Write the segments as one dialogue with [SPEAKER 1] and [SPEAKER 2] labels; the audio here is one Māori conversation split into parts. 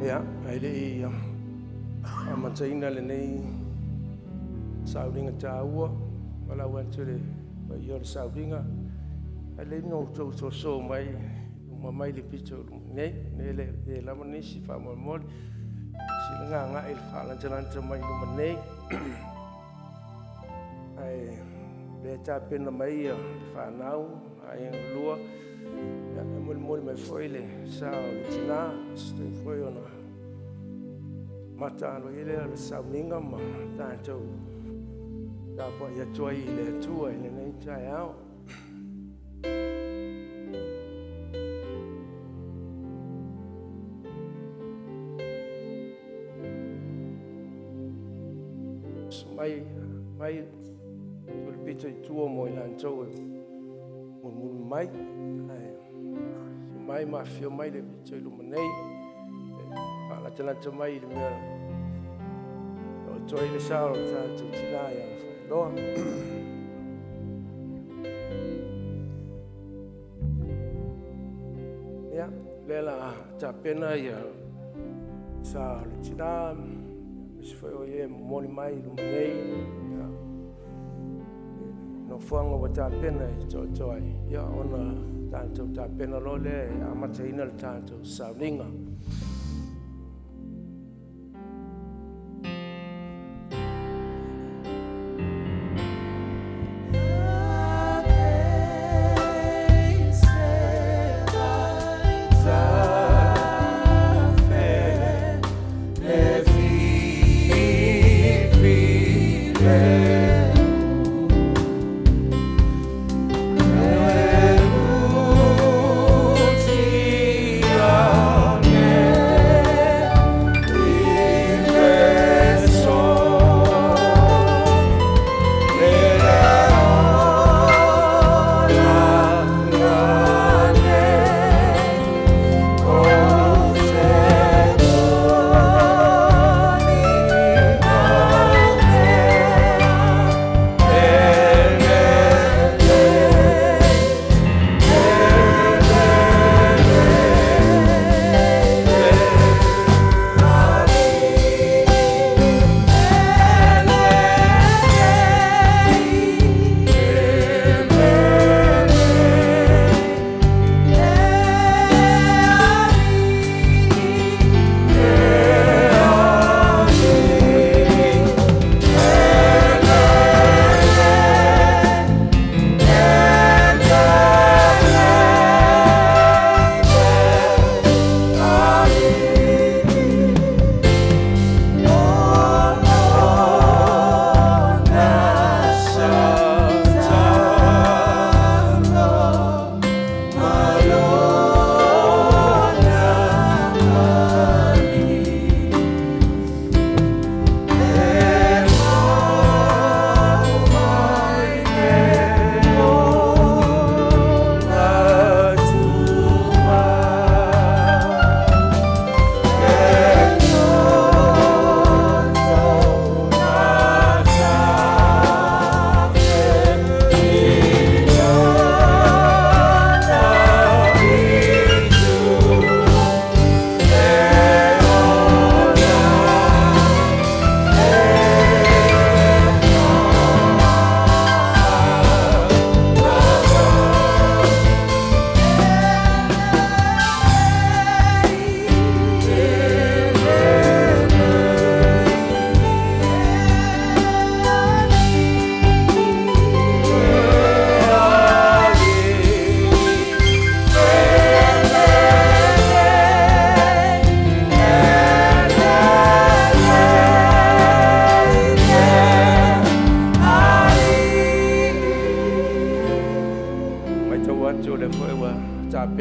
[SPEAKER 1] Ya, ai amantaina le nei sauringa tāua, wala wanture wa ior sauringa, ai le no so mai, mai le pito nei, le lama nisi fa mol, sila nga il fa lancelanta mai no nei, ai le tapena mai fa nau, ai lua, ya mol mai foi le sa le tina, sto foi ona mata no ile le sauninga ma tanto da po ya toi le tua ile nei tai au mai ul pito tua mo ina tou mun mai ma fio mai le pito lu nei la talanta mai le mea o toi le sao tu tina ya Faioloa ya lela ta pena ya sa le tina se foi o ye moni mai lu nei no fuanga wa ta pena to ai ya ona tanto ta pena lo le amata ina le tanto sauninga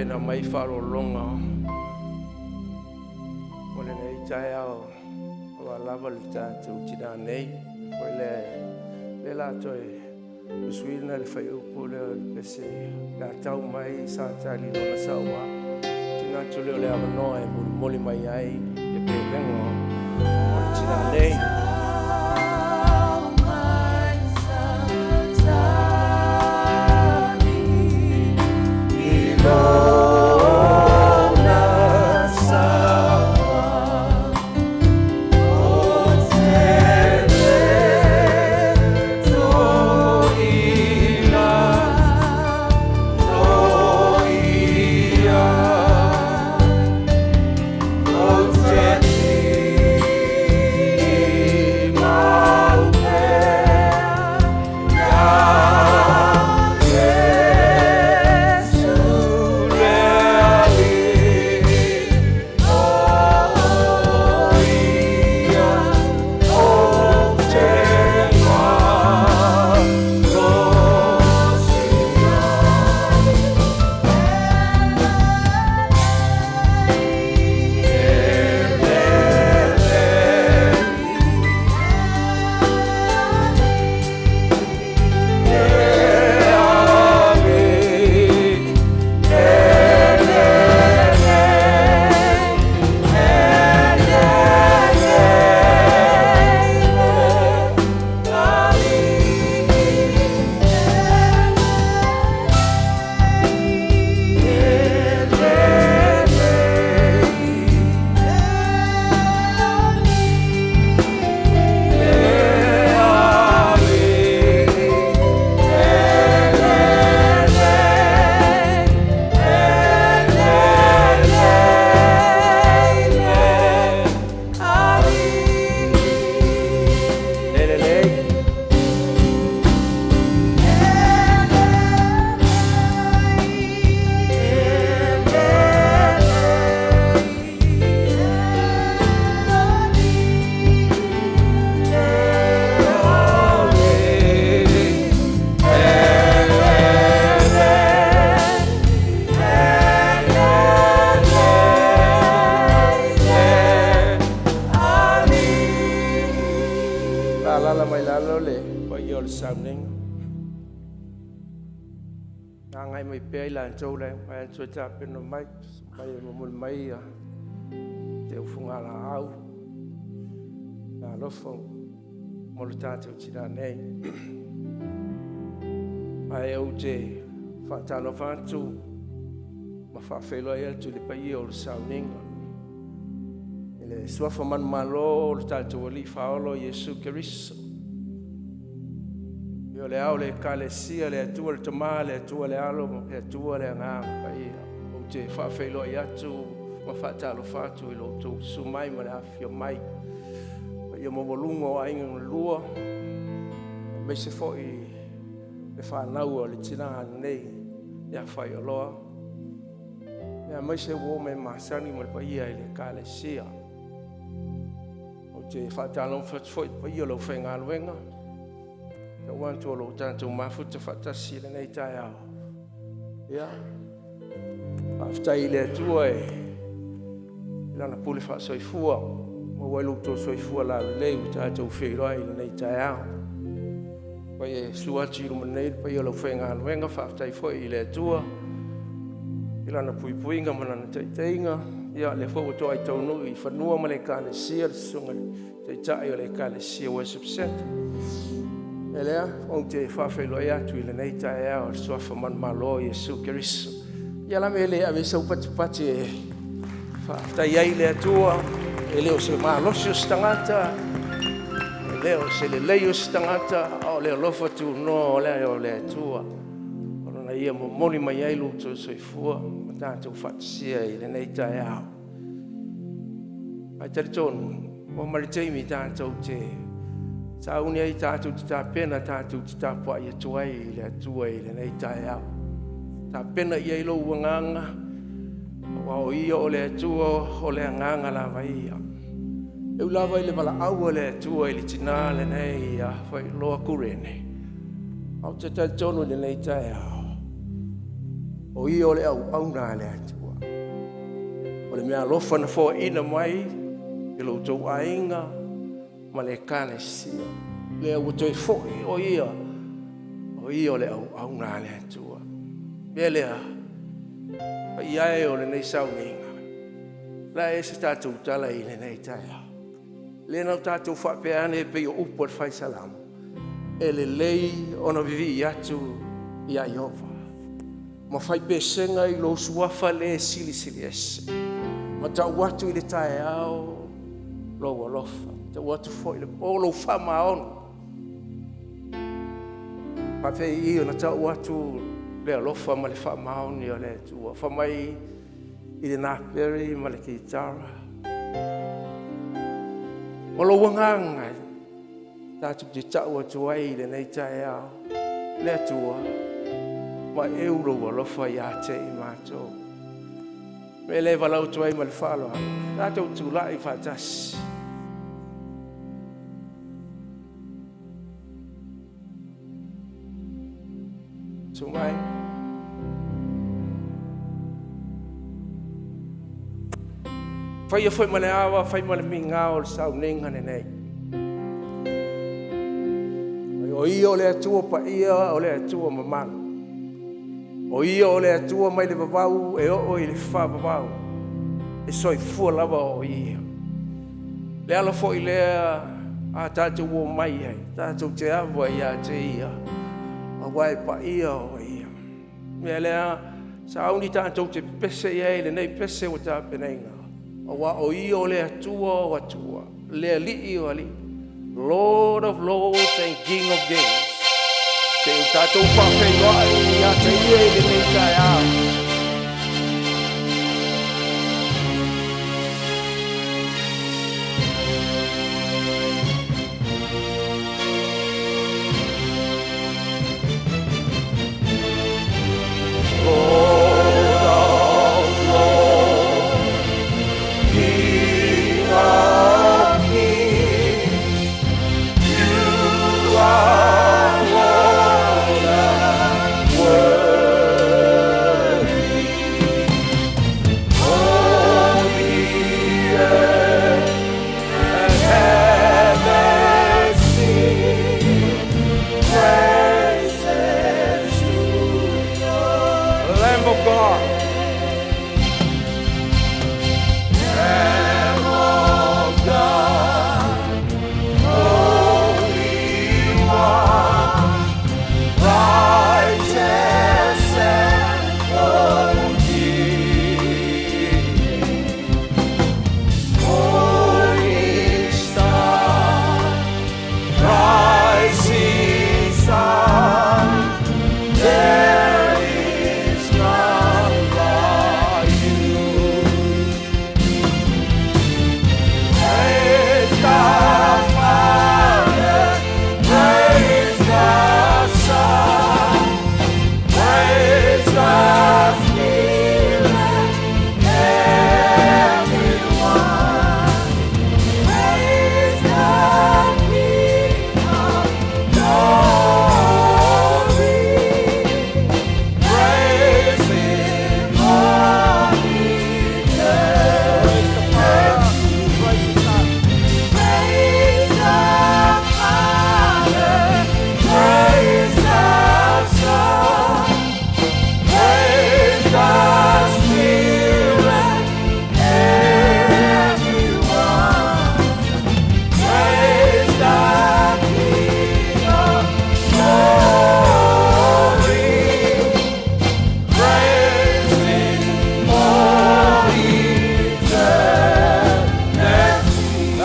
[SPEAKER 1] pena mai faro longa ole nei tai ao wa lava le tatu tina nei foi le la toi suina le fai o pole pese la tau mai sa tali no la sawa tina tole le avano e moli mai ai e pe lengo tina nei
[SPEAKER 2] Faioloa
[SPEAKER 1] lala mai lalo le Faioloa Kurene. Ngai mai pe la tau le mai tau ta peno mai mo mai te ufunga la au. Na lofo mo le tatu tira nei. Ai o te fatalo fatu ma fa failoa ia tu le Faioloa Kurene. Le suafa man malo le tatu ali faolo Yesu Keriso. Yo le au le kalesia le atua le tama le atua le alo le atua le anga pai o te fa failoa ia tu ma fa talo fatu i lo tu sumai ma le afio mai. Ia mo volungo ai ngi lua. Me se foi le fa nau le tina nei ia Faioloa. Ia mai se wo me masani mo le pai le kalesia. Te whatalong whatwhoi pa ia lau whainga aluenga. Ia wantua lau tātou mafuta whatasi le nei tai au. Ia. Whaftai le atua lana pule whasoifua. Mo wailu tō soifua la leu tātou whiroi le nei tai au. Pai e suati ilu manei pa ia lau whainga aluenga whaftai whoi le atua. Lana puipuinga manana taiteinga. Ia le fo to ai tonu I fanua ma le kalesia le sunga te tai o le kalesia worship center. Elea o te whawhailoa ia tu I le nei tai au so man malo Yesu Keriso. Ia la me le ave sau pati e whaftai ai le atua e leo se malosio stangata e leo se le leio stangata o leo lofa tu no leo le atua. Ona ia mo moli mai ai luto soifua. Tātou whatsia I le nei tai au. Ai tari tonu, mo mariteimi tātou te tauni ai tātou te tāpena tātou te tāpua I atuai I le atua I le nei tai au. Tāpena I ai lo uanganga, wa o ia o le atua o le anganga lava ia. Eu lava I le wala au o le atua I le tina le nei a Faioloa Kurene. Au te tari tonu le nei tai au. O ia o le au na le atua. O le mea lofa na fo ina mai, I lo tau ainga, ma le kalesia. Le au toi fo o ia o le au na le atua. Mea lea, pa ia e o le nei sauninga. La e se tātou tala I le nei taia. Le nau tātou whapeane pe o upo le whai salam. E le lei ona vivi I atu I a Iova. Ma fai pesenga I lo suafa le sili ese. Ma tau watu I le tae au lo walofa. Tau watu fo I le olo whama ono. Pa fei I na tau watu le alofa ma le whama ono I o le tua. Whamai I le naperi ma le kitara. Ma lo wanganga. Tātu te tau atu ai le nei tae au. Le tua. Ma euro walofa ia te I mātou. Me le walau tuai ma le whaloa. Tātou tūla I whatasi. Tungai. Whai a whai ma le awa, whai ma le minga o le sau nenga nei. O ia o le atua pa ia o le atua mamana. O ia o le atua mai le vavau e o I le whapavau. E soifua lava o ia. Le ala fo I lea a tātou o mai ai. Tātou te awa ia te ia. A wai pa ia o ia. Mea lea sa auni tātou te pese ia le nei pese o tā penenga. A wa o ia o le atua o atua. Le li o ali. Lord of Lords and King of Kings. Te tātou whawhengoa I a te ia I le nei tai au.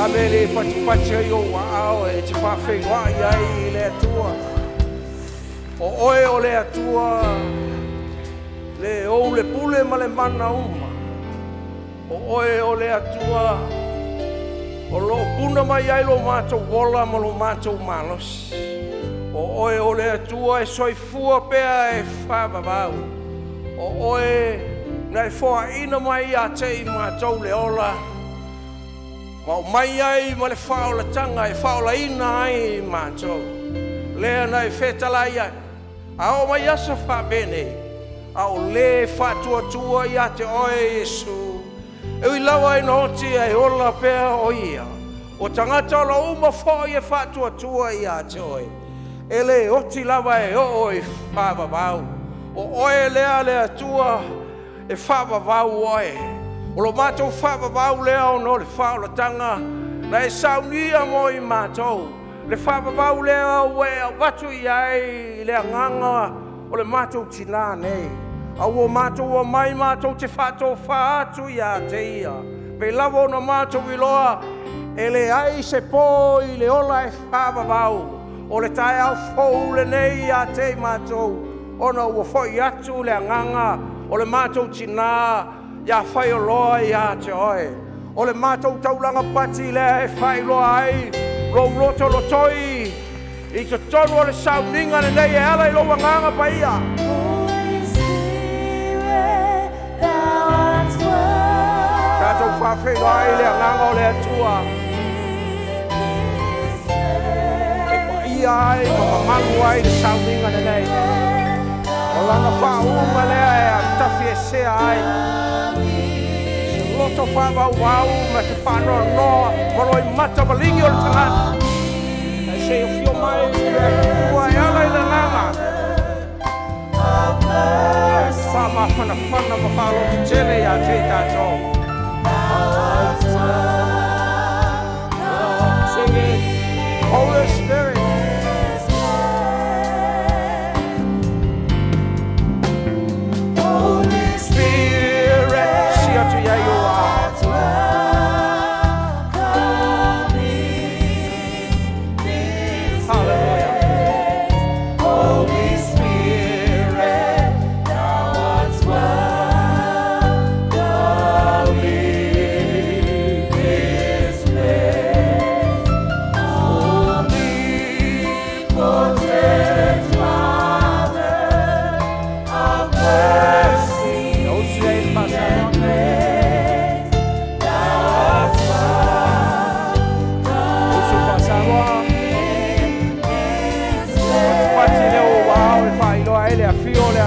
[SPEAKER 1] Amele pacha yo wow e te whawhenua iai le atua. O oe o le atua le ou le pule ma le mana uma. O oe o le atua o lo puna mai ai lo mātou wola ma lo mātou malos. O oe o le atua e soifua pea e whawawau. O oe na e whoa ina mai a te i mātou le ola. Ma o mai ai ma le whaola tanga e whaola ina ai mātou. Lea na e whetalai ai. A o mai asa whabene. A o le whatua tua i a te oe Yesu. E ui lawa e noti e ola pea o ia. O tangata o la uma whoi e whatua tua i a te oe. E le oti lawa e o e whawawau. O oe lea lea tua e whawawau oe. O lo mātou whawawau lea o no le whaolatanga. Na e saunia mo i mātou. Le whawawau lea o e au watu i ai lea nganga o le mātou tina nei. Au o mātou o mai mātou te whatou whaatu i a te ia. Pe lawa o na mātou i loa e le ai se pō i le ola e whawawau. O le tae au fōu le nei i a te mātou. O na ua whoi atu lea nganga o le mātou tina ia Faioloa i a te oe. O le mātou taulanga pati lea e Faioloa ai. Rou roto lo toi. I te tonu o le sauninga le nei e ala i lo wanganga pa ia.
[SPEAKER 2] Holy Spirit, thou art welcome.
[SPEAKER 1] Tātou whawhenua ai lea nganga o le atua. E pa ia ai, ma mamangu ai le sauninga le nei. O langa whaunga lea e a tafi e sea ai. Loto whawau ma te whanoa noa, maroi mata malingi o le tangata. E se o fio mai ua e ala i le nganga. Wha ma whana ma whalo te tele i a te tātou. Sing it, Holy Spirit. Holy Spirit, si atu ia i o a.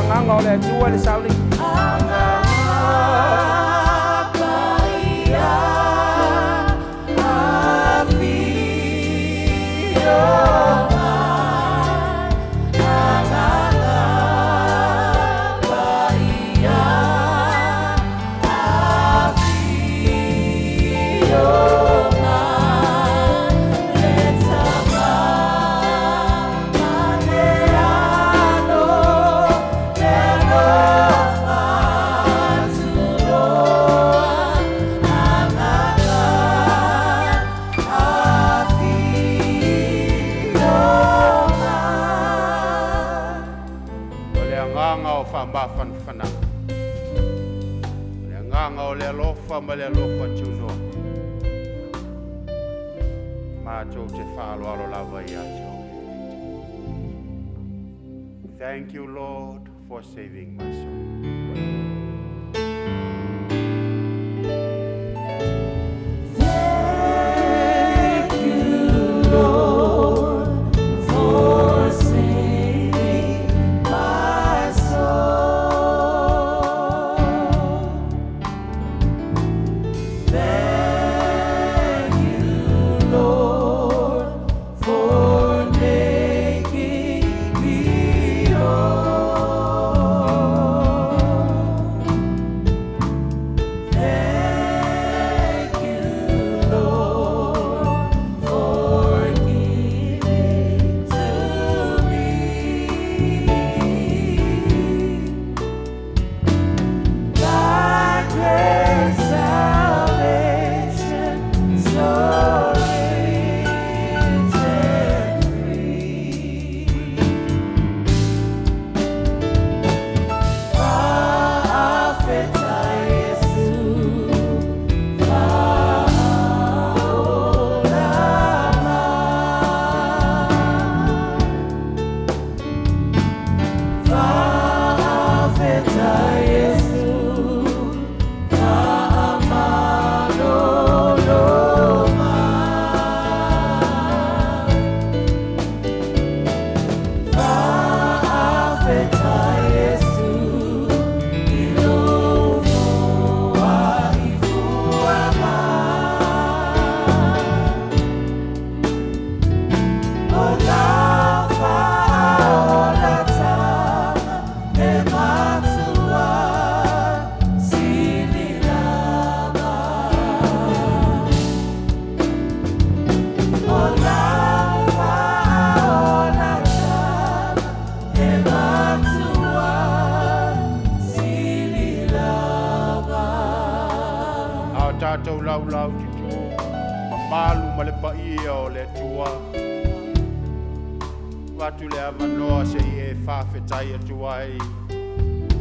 [SPEAKER 1] Nganga le tua le sauli. Ma le alofa tuno mātou te whāloalo lava i ato. Thank you, Lord, for saving my soul.
[SPEAKER 2] Thank you, Lord, for saving my soul.
[SPEAKER 3] tātou lau tutu, malu ma le paia o le tua. Watu le avanoa se e whawhetai atua ai.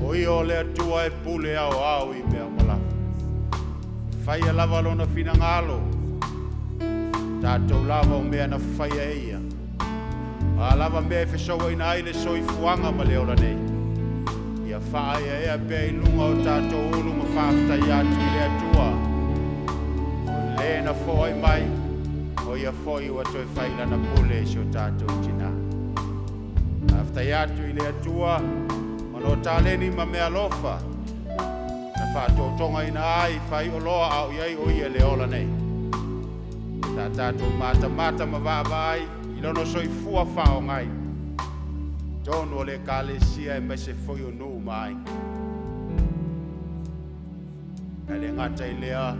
[SPEAKER 3] O i o le atua e pule au i mea malafu. Whaia lava lona fina ngalo. Tātou lava o mea na whaia eia. A lava mea e whesaua ina aile soi fuanga ma leo la nei. Ia whaia ea pia i lunga o tātou ulu ma whawhetai atu i le atua. Le na fōi mai, o ia fōi ua toi whaila na pule si o tātou tina. Whawhetai atu i le atua, ono tāleni ma mea lofa. Na whātotonga ina ai, Faioloa au iai o ia le ola nei. Tā tātou mata ma vāvai, i lono soifua whao ngai. Tonu o le kālesia e mai se foi o nuu mai. E le ngata i lea,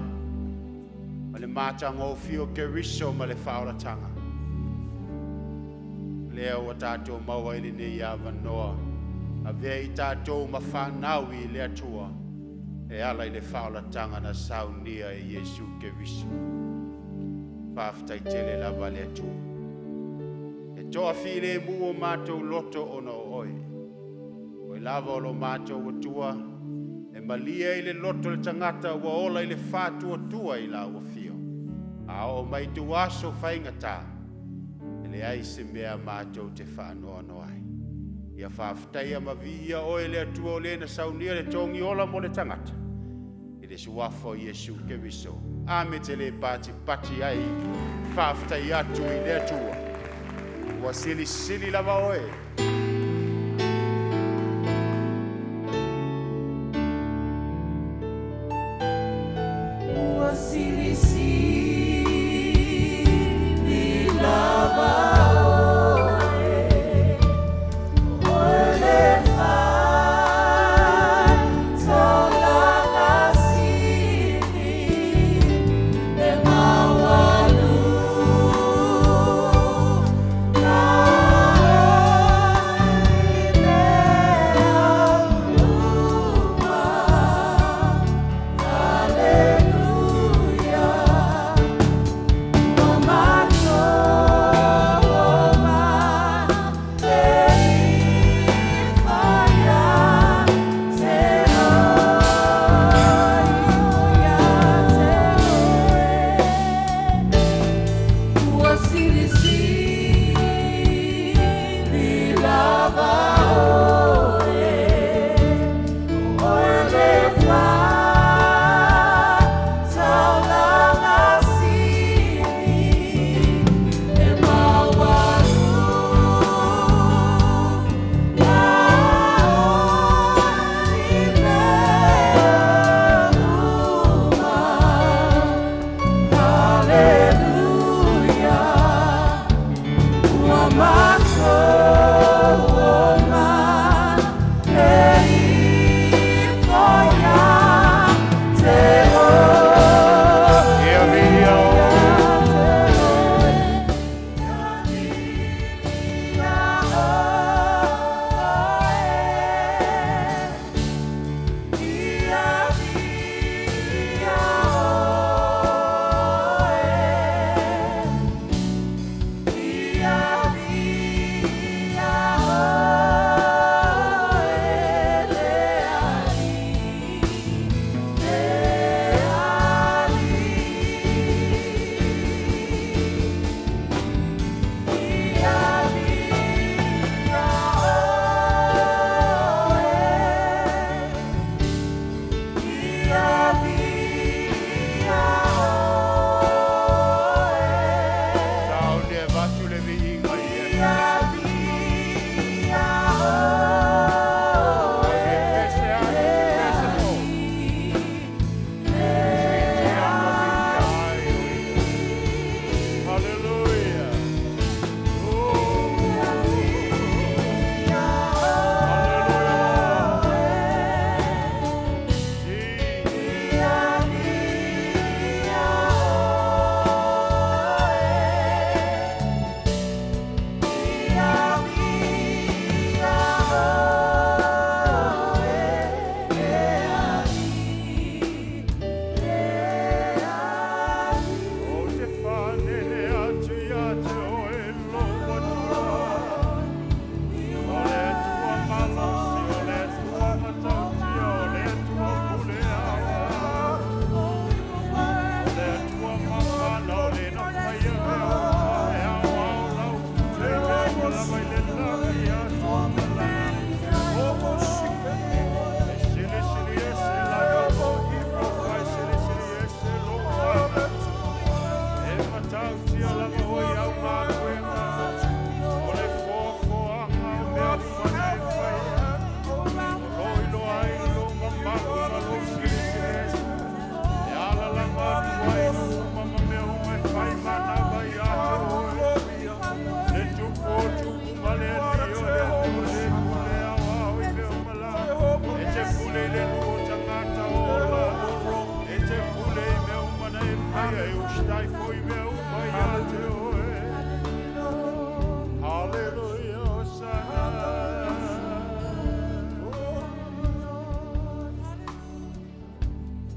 [SPEAKER 3] ma le mātanga o fio ke riso ma le whaoratanga. Lea ua tātou maua ili nei awa noa, a vea i tātou ma whanau i le atua, e ala i le whaoratanga na saunia e Yesu ke riso. Whawhetai tele lava le atua. Toa while mua mātou loto ono oi. Oi lava o lo mātou atua, e malia i le loto le tangata ua ola i le whātua tua i la ua fio. A o mai tu aso whaingata, e le ai se mea mātou te whānoa no ai. Ia whawhetai ama via oi le atua o le na saunia le tongi ola mo le tangata. I le suafo Yesu ke riso. Ame te le pati ai, whawhetai atu i le atua. Wa sili lava oe.
[SPEAKER 2] Wa sili lava oe. Ole fai tolanga sili le mawalu.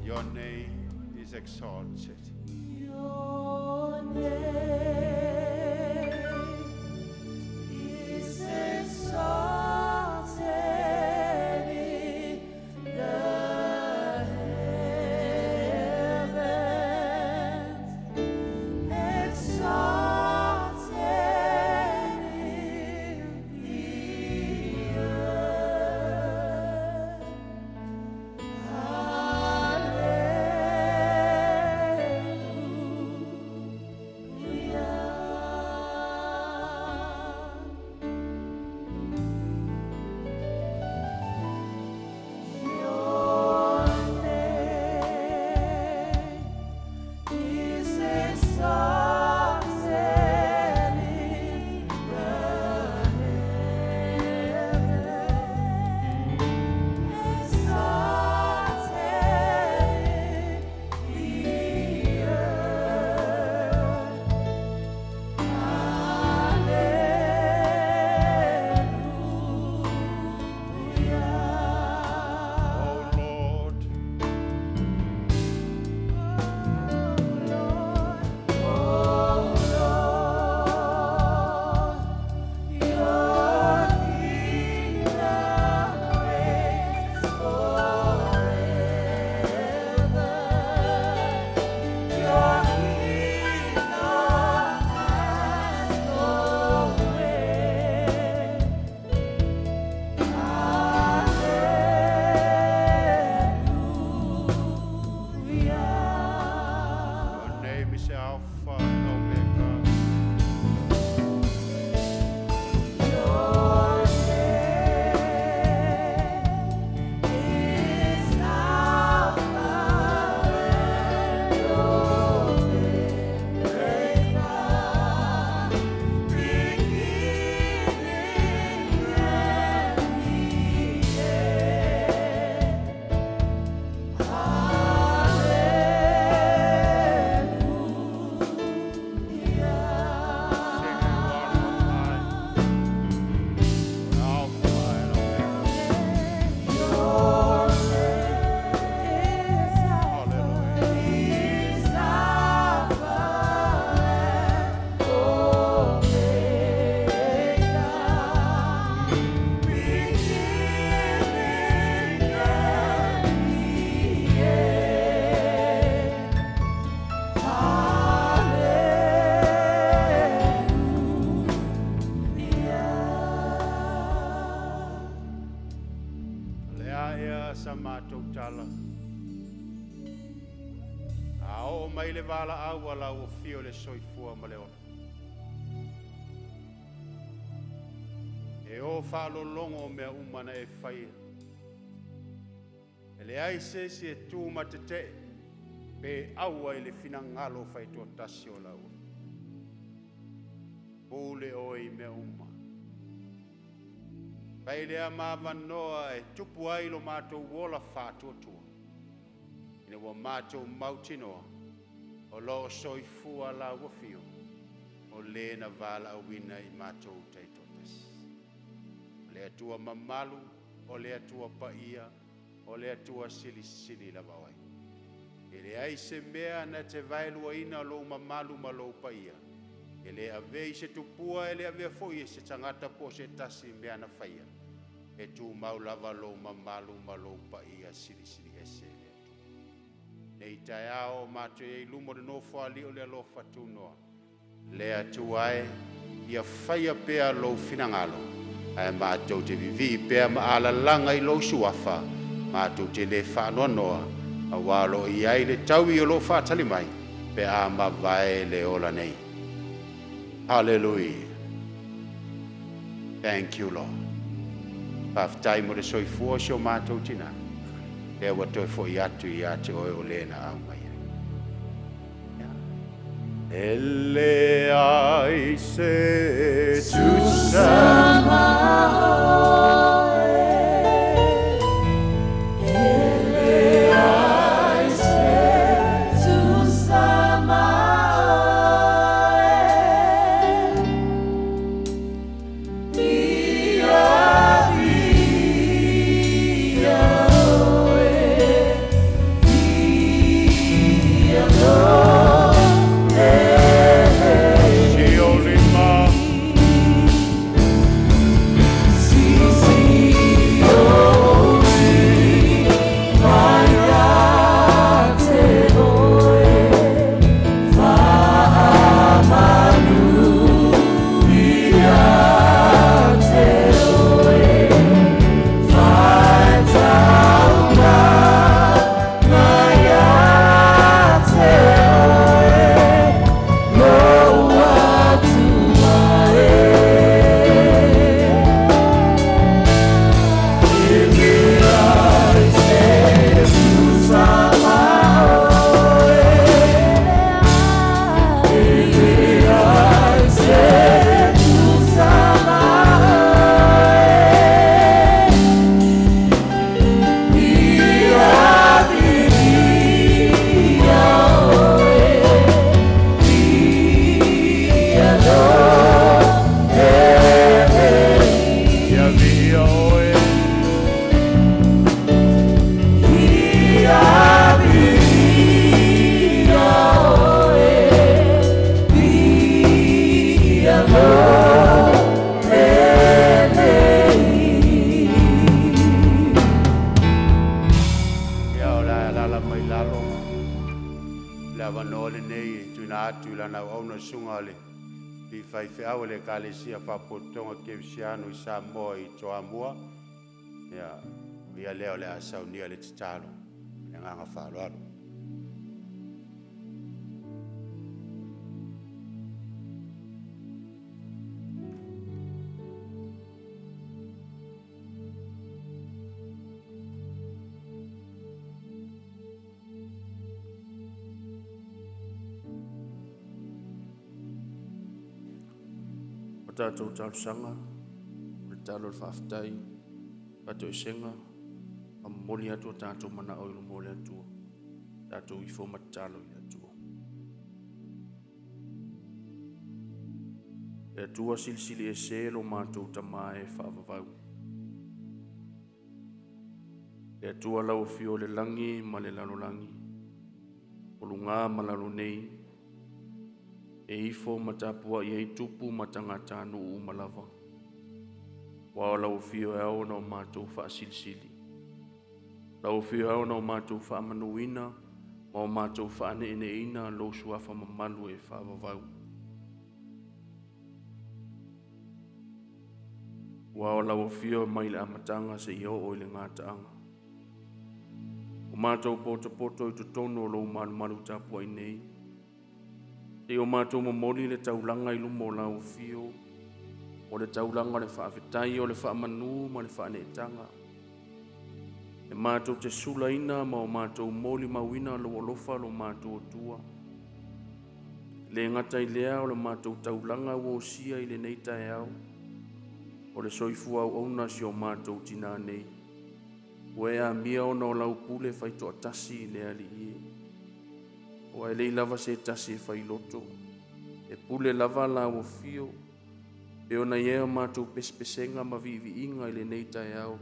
[SPEAKER 3] Your name is exalted.
[SPEAKER 2] Your name is exalted in the heavens, exalted in the earth.
[SPEAKER 3] mai le vala au ala o fio le soifua ma le ona. E o whalolongo mea umana e whaia. E le aise si e tūma te te, pe aua i le finangalo whai tō tasi o lau. Pule o i mea uma. Pai lea mawanoa e tupu ai lo mātou wola whātua. Ine wa mātou mautinoa, o lo soifua la wafio, o le na vala awina i mātou teitotas. O le atua mamalu, o le atua paia, o le atua sili la wawai. E le aise mea na te vailua ina lo mamalu ma lo paia. E le avei se tupua e le avea foi e se tangata po se tasi mea na whaia. E tu maulava lo mamalu ma lo paia sili ese le atu. Nei tai ao matu e lumo de no whaali o le alofa tunoa. Le atu ai, ia whaia pea lo finangalo. Ai mātou te vivi pea ma ala langa i lo suafa. Mātou te le whanoa noa. A walo i ai le tau i o lo whatali mai. Pe a ma vai le ola nei. Hallelujah. Thank you, Lord. Paftai mo le soifua sio mātou tina. Lea watoi fo i atu o lena au mai. Ele ai se tu Faioloa le kalesia fapotonga kevisiano i Samoa i Toamua. Ia leo le asaunia le titalo. Le nganga whaloalo.
[SPEAKER 1] Tātou talusanga, le talo le whaftai, pato i senga, a moli atua tātou mana o ilu mole atua, tātou i fo matalo i atua. E atua silisili e selo mātou tamae whaavavau. E atua lau fio le langi ma le lalolangi, o lunga ma lalo nei, e ifo matapua i ei tupu matangata nu umalava. Wao lau fio e au na o mātou wha silisili. Lau fio e au na o mātou wha manuina, ma o mātou wha ane ine ina lo suafa mamalu e wha vavau. Wao lau fio mai le amatanga se i o le ngātaanga. O mātou poto i tutono lo malu tapua i nei. E o mātou momoli le taulanga i lumo lau fio, o le taulanga le whaafetai o le whaamanu ma le whaaneetanga. E mātou te sulaina ma o mātou moli mawina lo olofa lo mātou tua. Le ngata i lea o le mātou taulanga o sia i le neita e au, o le soifua au ona si o mātou tina nei. O ea mia ona o lau pule whaito atasi i lea li ie. O e lei lava se tasi e whailoto, e pule lava la o fio, e ona iea mātou pespesenga ma vivi inga i le neita e au,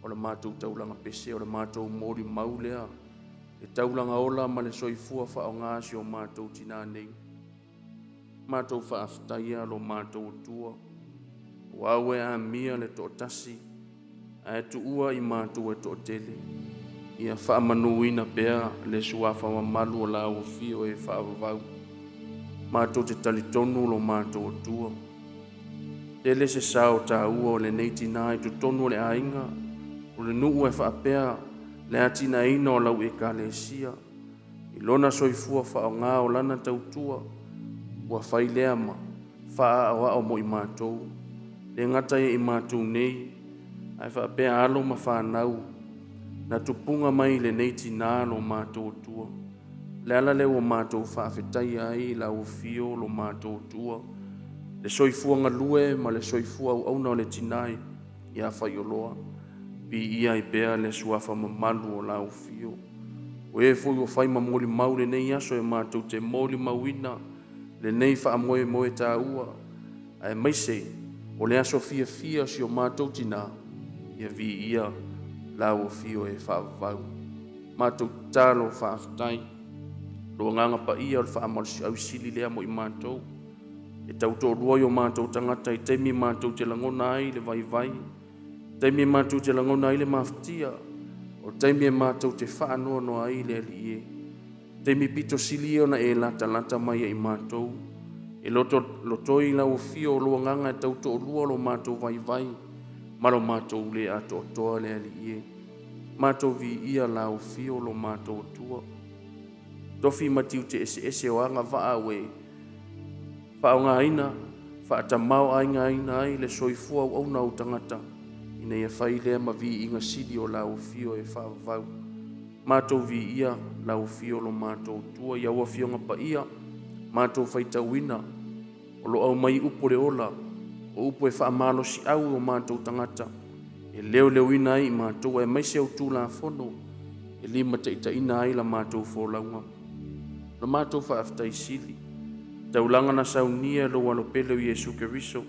[SPEAKER 1] o le mātou taulanga pese, o le mātou mori maulea, e taulanga ola ma le soifua whao ngāsi o mātou tina nei. Mātou whaaftaia lo mātou tua, o aue a mia le to tasi, a e tu ua i mātou e to tele. Ia whaamanuina pea le suafa mamalu o la o fio e whaavavau. Mātou te talitonu lo mātou tua. Tele se sao tā ua o le neiti nai tu tonu le ainga, o le nuu e whaapea le atina ina o lau e ka le sia. I lona soifua whao ngā o lana tautua, ua whaileama,
[SPEAKER 4] wha o mo I mātou. Le ngata I mātou nei, ai wha pēr alo ma whanau, na tupunga mai le nei tina lo mātou tua. Le ala le o mātou whaafetai ai la o fio lo mātou tua. Le soifua ngalue ma le soifua au na o le tinai ia Faioloa. Pi ia I pēr le suafa mamalu o la o fio. O e fo yo fai mamoli mau le nei aso e mātou te moli mauina, le nei wha moe moe tā ua. Ai maise, o le aso fia fia si o mātou tina, ia vi ia la o fio e whaavau. Mātou tālo whaaftai, lo nganga pa ia o le whaamolisi au sili lea mo I mātou. E tau tō ruai o mātou tangata I teimi mātou te langona ai le vai vai, teimi mātou te langona ai le maftia, o teimi e mātou te whaanoa no ai le ali e. Teimi pito sili o na e lata mai I mātou. E loto I lau fio o lua nganga e tau tō lua lo mātou vai vai. Maro mātou le ato toa le ali e. Mātou vi ia lau fio lo mātou tua. Tofi matiu te ese o anga vaa we. Wha o ngā ina, wha atamau ai ngā ina ai le soifua au na o tangata. Ina ia whai lea ma vi inga sidi o lau fio e whaavau. Mātou vi ia lau fio lo mātou tua. Iaua fio ngapa ia, mātou whaita wina. O lo au mai upo le ola. O upo e whaamalo si au o mātou tangata. E leo ina ai mātou e maise au tū la fono. E lima te ina ai la mātou fōlaunga. La mātou whaaftai sili. Taulanga na saunia lo wano pele o Yesu Keriso.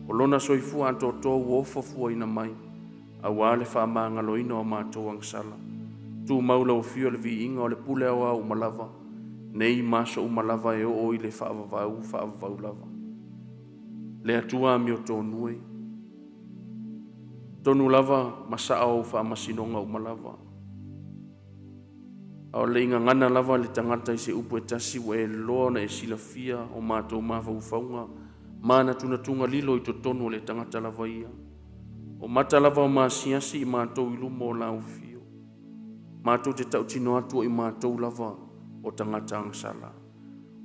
[SPEAKER 4] O lona soifua anto tō uofa fua ina mai. A wale whaamanga lo ina o mātou angsala. Tu maula o fio le vi inga o le pule awa o malava. Nei maso o malava e o I le whaavavau lava. Le atua mi o tōnui. Tonu lava masaa o whaamasinonga o malava. Ao le inga ngana lava le tangata I se upo e tasi wa e loa na e sila fia o mātou mawhau whaunga. Mana tunga lilo I to tonu le tangata lava ia. O mata lava o maasiasi I mātou I lumo o lau fio. Mātou te tautino atua I mātou lava o tangata angsala.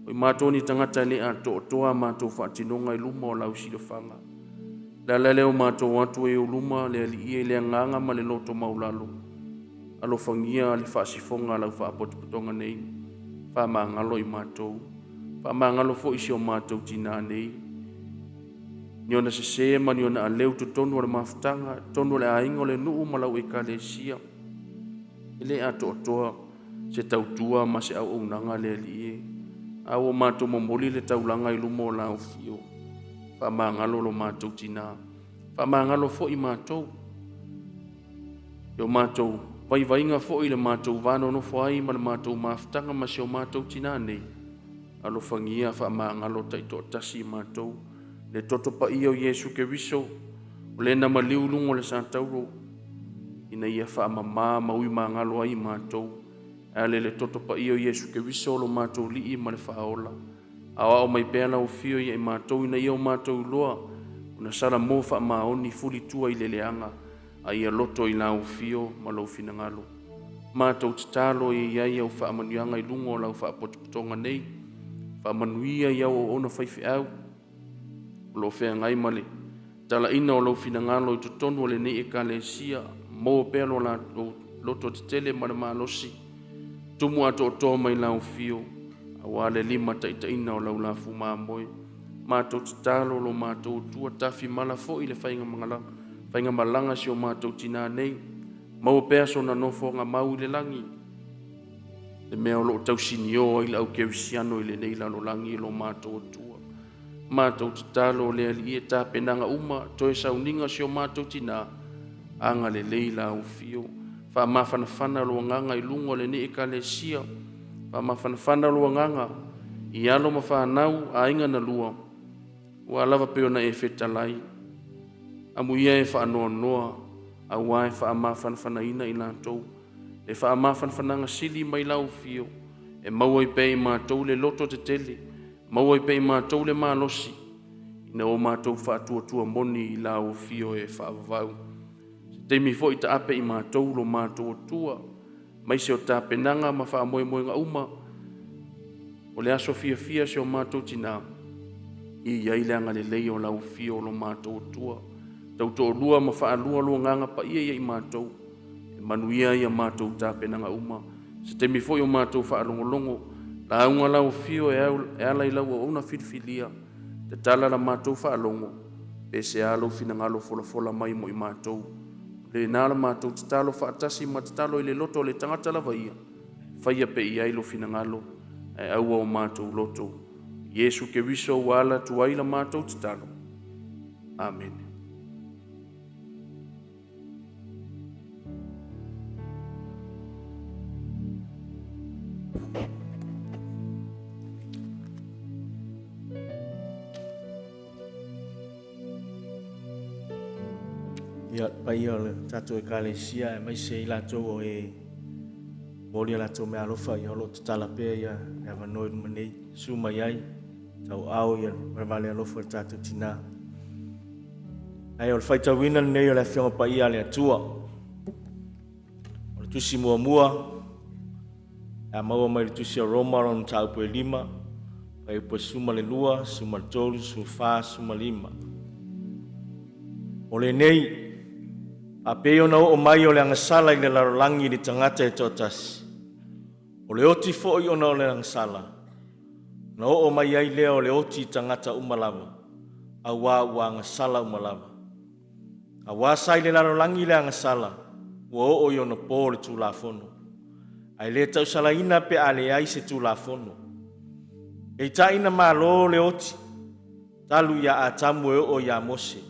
[SPEAKER 4] O I mātou ni tangata le ato o toa mātou whaatinonga I lumo o lau sila whanga. La leo mātou atua e o luma le ali ie le nganga ma le loto maulalo. Alo whangia le whaasifonga lau whaapotopotonga nei. Whaamangalo I mātou. Whaamangalo fo isi o mātou tina nei. Niona se ma niona a leu tu tonu o le mafutanga, tonu le aingo le nuu malau e ka le sia. Ele ato toa se tautua ma se au unanga le ali e. Au o mātou momoli le taulanga I lumo o lau fio. Whaamangalo lo mātou tina. Whaamangalo fo I mātou. Yo mātou vai vainga fo I le mātou vano no fo ai ma le mātou mafutanga ma se o mātou tina nei. Alo whangia whaamangalo taito tasi mātou. Le toto pa ia o Yesu Keriso. O le na maliulungo le santauro. Ina ia whaamama maui mangalo ai mātou. Ale le toto pa ia o Yesu Keriso lo mātou li I ma le whaola. Awa o mai pēla o fio ia I mātou ina ia o mātou loa. Una sara mō whaamaoni fuli tua I le leanga. A ia loto I lau fio ma lau finangalo. Mātou titalo ia ia o whaamanuanga I lungo lau whaapotopotonga nei. Whaamanuia ia o ona whaifi au. Lo fea ngai male. Tala ina o lau finangalo I tutonu le nei e ka le sia. Mō pēlo la loto titele ma le malosi. Tumu ato o tō mai lau fio. Awale lima taita ina o lau la fuma moe. Mātou titalo lo mātou tua tafi mala fo I le whainga mangalanga. Whainga malanga si o mātou tina nei. Mau pēso na nofo ngā mau I le langi. Le mea o lo tausini o I lau kerisiano I le nei lalo langi lo mātou tua. Mātou titalo le ali e tā penanga uma. Toe sauninga si o mātou tina. Anga le leila o fio. Wha mawhanawhana lo nganga I lungo le ne e ka le sia. Wha mawhanawhana lo nganga. I alo ma whanau a inga na lua. Ua lava peo na e whetalai. Amu ia e whaanoa noa. A wae wha mawhanawhana ina I lātou. E wha mawhanawhananga sili mai lau fio. E maua I pei mātou le loto te tele. Maua I pei mātou le mālosi. Ina o mātou whaatua moni I lau fio e whaavavau. Teimi fo I ta ape I mātou lo mātou tua. Mai se o tā penanga ma wha moe ngā uma. O le aso fia se o mātou tina. I iai le anga le lei o lau fio o lo mātou tua. Tau tō lua ma wha alua lua nganga pa ia i mātou. E manuia ia mātou tāpenanga uma. Se te mi foi o mātou wha alongolongo. La aunga lau fio e ala i lau o una whiriwhiria. Te tala la mātou wha alongo. E se alo fina ngalo fola fola mai mo i mātou. Le nāla mātou te talo wha atasi ma te talo i le loto le tangata la vaia. Whaia pe i ailo fina ngalo. E aua o mātou loto. Yesu ke wiso wala tuaila mātou te talo. Amen.
[SPEAKER 5] Ia pai o le tatou e kalesia e mai se i latou o e moli latou me alofa i olo te tala pea ia e avanoi manei suma iai tau au ia le vale alofa le tatou tina. Ai o le faitauina nei o le afionga pai ia le atua. O le tusi mua mua e a maua mai le tusi a Roma ron tau po e 5 pai po suma le 2, suma le 3, suma 4, suma 5. O le nei a peo na o mai o le angasala i le larolangi ni tangata e totasi. O le oti fo i ona o le angasala. Na o mai ai lea o le oti tangata umalava. A wa angasala umalava. A wa sai le larolangi le angasala. Wa o i ona po le tulafono. Ai le tau salaina pe ale ai se tulafono. E taina malo le oti. Talu ya a tamu e o ya mose.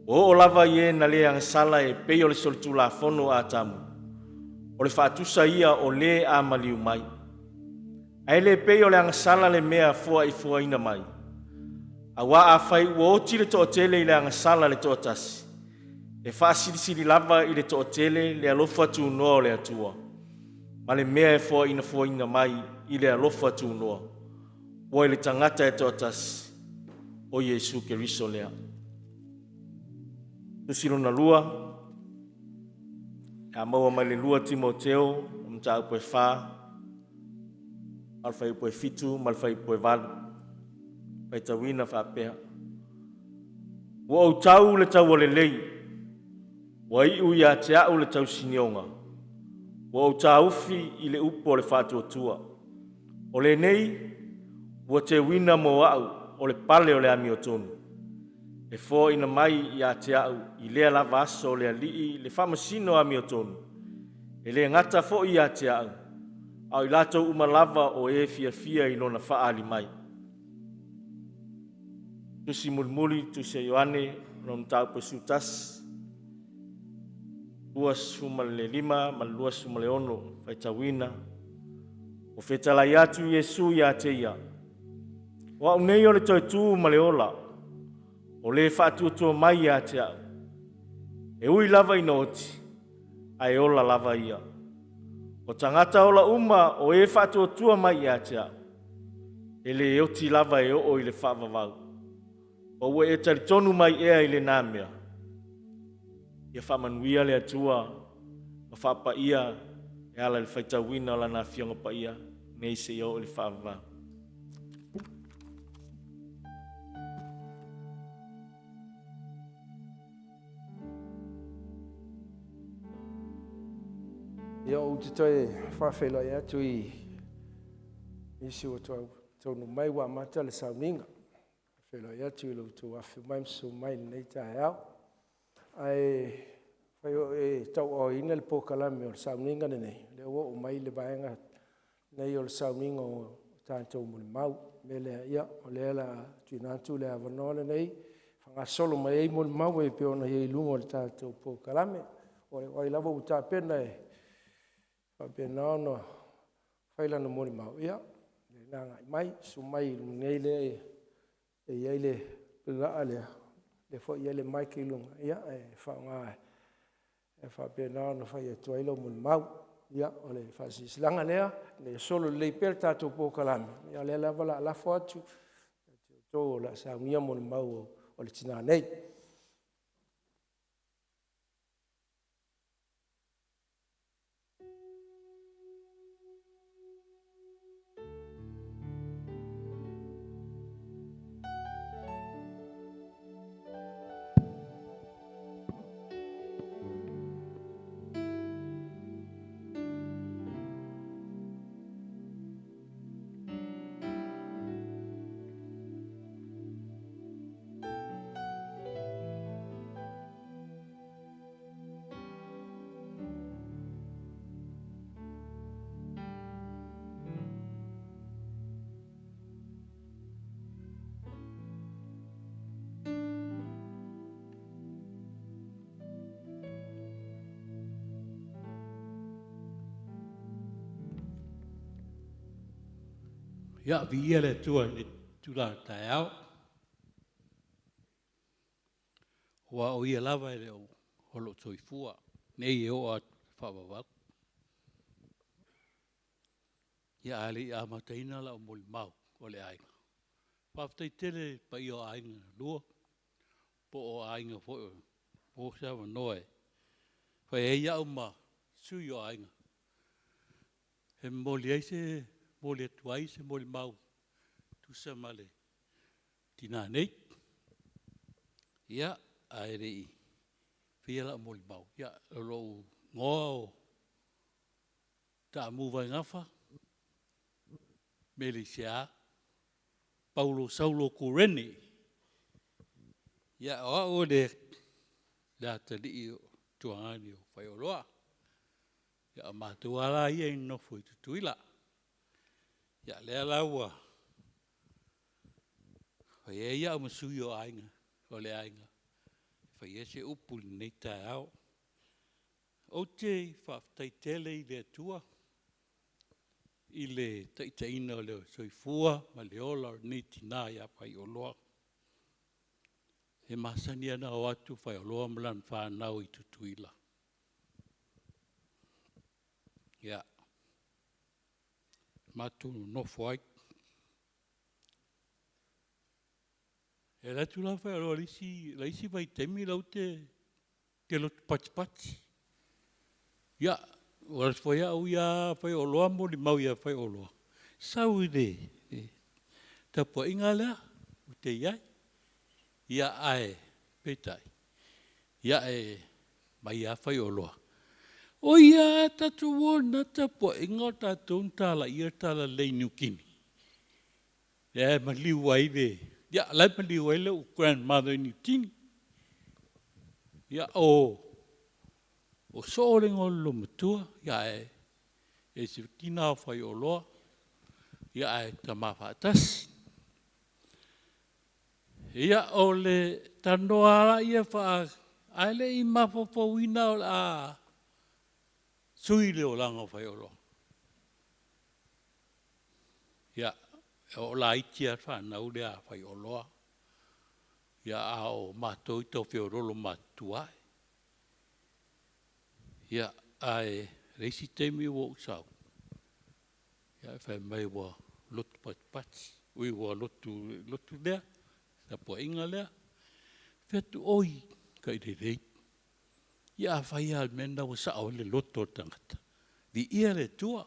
[SPEAKER 5] O lava ye na le ang sala e pe o le soltula fono a tamu. O le fatusa ia o le a maliu mai. Ai le pe o le ang sala le mea fua i fua ina mai. A wa a fai uoti le to tele i le ang sala le to tasi. E fa siri lava i le to tele le alofa tu no le atua. Ma le mea e fua ina mai i le alofa tu no. O le tangata e to tasi. O Yesu Keriso lea. Tusilo na lua, a maua mai le lua Timoteo, mta upo e wha, alfa upo e fitu, malfa upo e valu, pai tawina wha pēha. Wa au tau le tau o le lei, wa iu ia te au le tau sinionga, wa au tau ufi i le upo le whātua tua. O le nei, wa te wina mo au, o le pale o le ami o tonu. E fo ina mai ia te au i lea lava aso lea lii le whamasino a mio tonu. E lea ngata fo ia te au. Au i lato umalava o e fia i lona whaali mai. Tusi mulimuli, tusi a Ioane, rom tau pesutas. Luas humale 5, ma luas humale 1, faitawina. O fetalai atu Yesu ia te ia. Wa unei o le toi tu male ola. O le whātua mai a te au. E ui lava ina oti, a e ola lava ia. O tangata ola uma o e whātua mai a te au. E le e oti lava e o i le whaavavau. O ue e taritonu mai ea i le nāmea. Ia whamanuia le atua, o whapa ia, e ala le whaitawina la nā fionga pa ia, nei se i o i le whaavavau.
[SPEAKER 1] Ia o te toi whawhela ia tu i isi o tau no mai wa mata le sauninga. Whawhela ia tu i lo tu wafi mai mso mai nei tae au. Ai whai o e tau o ina le pokalame o le sauninga nei. Le o mai le vaenga nei o le sauninga o tātou muli mau. Me le ia o le ala tuinatu le avanole nei. Whanga solo mai ei muli mau e peona i lungo le tātou pokalame. O le wai lava uta pena e Apia no faila no mori mau ia na mai su mai nei le e ia le la le fo ia le mai ke lunga ia e fa nga e fa pe no fa ia tu ilo mun mau ia o le fa si slanga lea le solo le per tato po kalame ia le la la fo tu to la sa mia mun mau o le tina nei.
[SPEAKER 6] Ia vi le tua le tula tai au. Wa o ia lava ele o holo toifua. Nei e o a whawawau. Ia ali a mataina la o moli mau o le ainga. Whaftai tele pa i o ainga lua. Po o ainga fo o. Po sawa noe. Whai e ia uma sui o ainga. He moli eise, moli atuai se moli mau. Tu sa male. Tina nei. Ia a ere i. Whiala o moli mau. Ia lo ngoa o. Ta muwa ngafa. Melisia. Paulo Saulo Kurene. Ia o le. La tali i o tuangani o Faioloa. Ia matua la ia ino fui tutuila. Ia lea laua. Whai e ia o masui o ainga. O le ainga. Whai e se upu nei tae au. O te whaftai tele i le atua. I le taitaina o le soifua. Ma le ola o nei tina ia Faioloa. He masani ana o atu Faioloa malan whanau i tutuila. Ia. Matu nofo ai. E ratu la Faioloa laisi vai temi lau te lotu pati. Ia. Waras foi au ia Faioloa mo li mau ia Faioloa. Sau i le. Tapua inga lea. Ute iai. Ia ae. Petai. Ia e. Mai ia Faioloa. O ia tatu wona tapua inga tatu untala ia tala lei niukini. Ia maliu ai le. Ia lai maliu ai le u grandmother niukini. Ia o. O sore ngolo matua. Ia e. E si tina o Faioloa. Ia e tamawhatas. Ia o le tanoara ia wha. Ai le i mawhawhawina o la. Sui leo langa o Faioloa. Ia, o la itia whanau lea Faioloa. Ia a o mātou i tau whiorolo mātua. Ia, ai reisi teimi o usau. Ia, whai mai wa lotu pati. Ui wa lotu lea. Tapua inga lea. Whetu oi, kai rei. Ia whai al mena wa sao le loto tangata. Di ia le tua.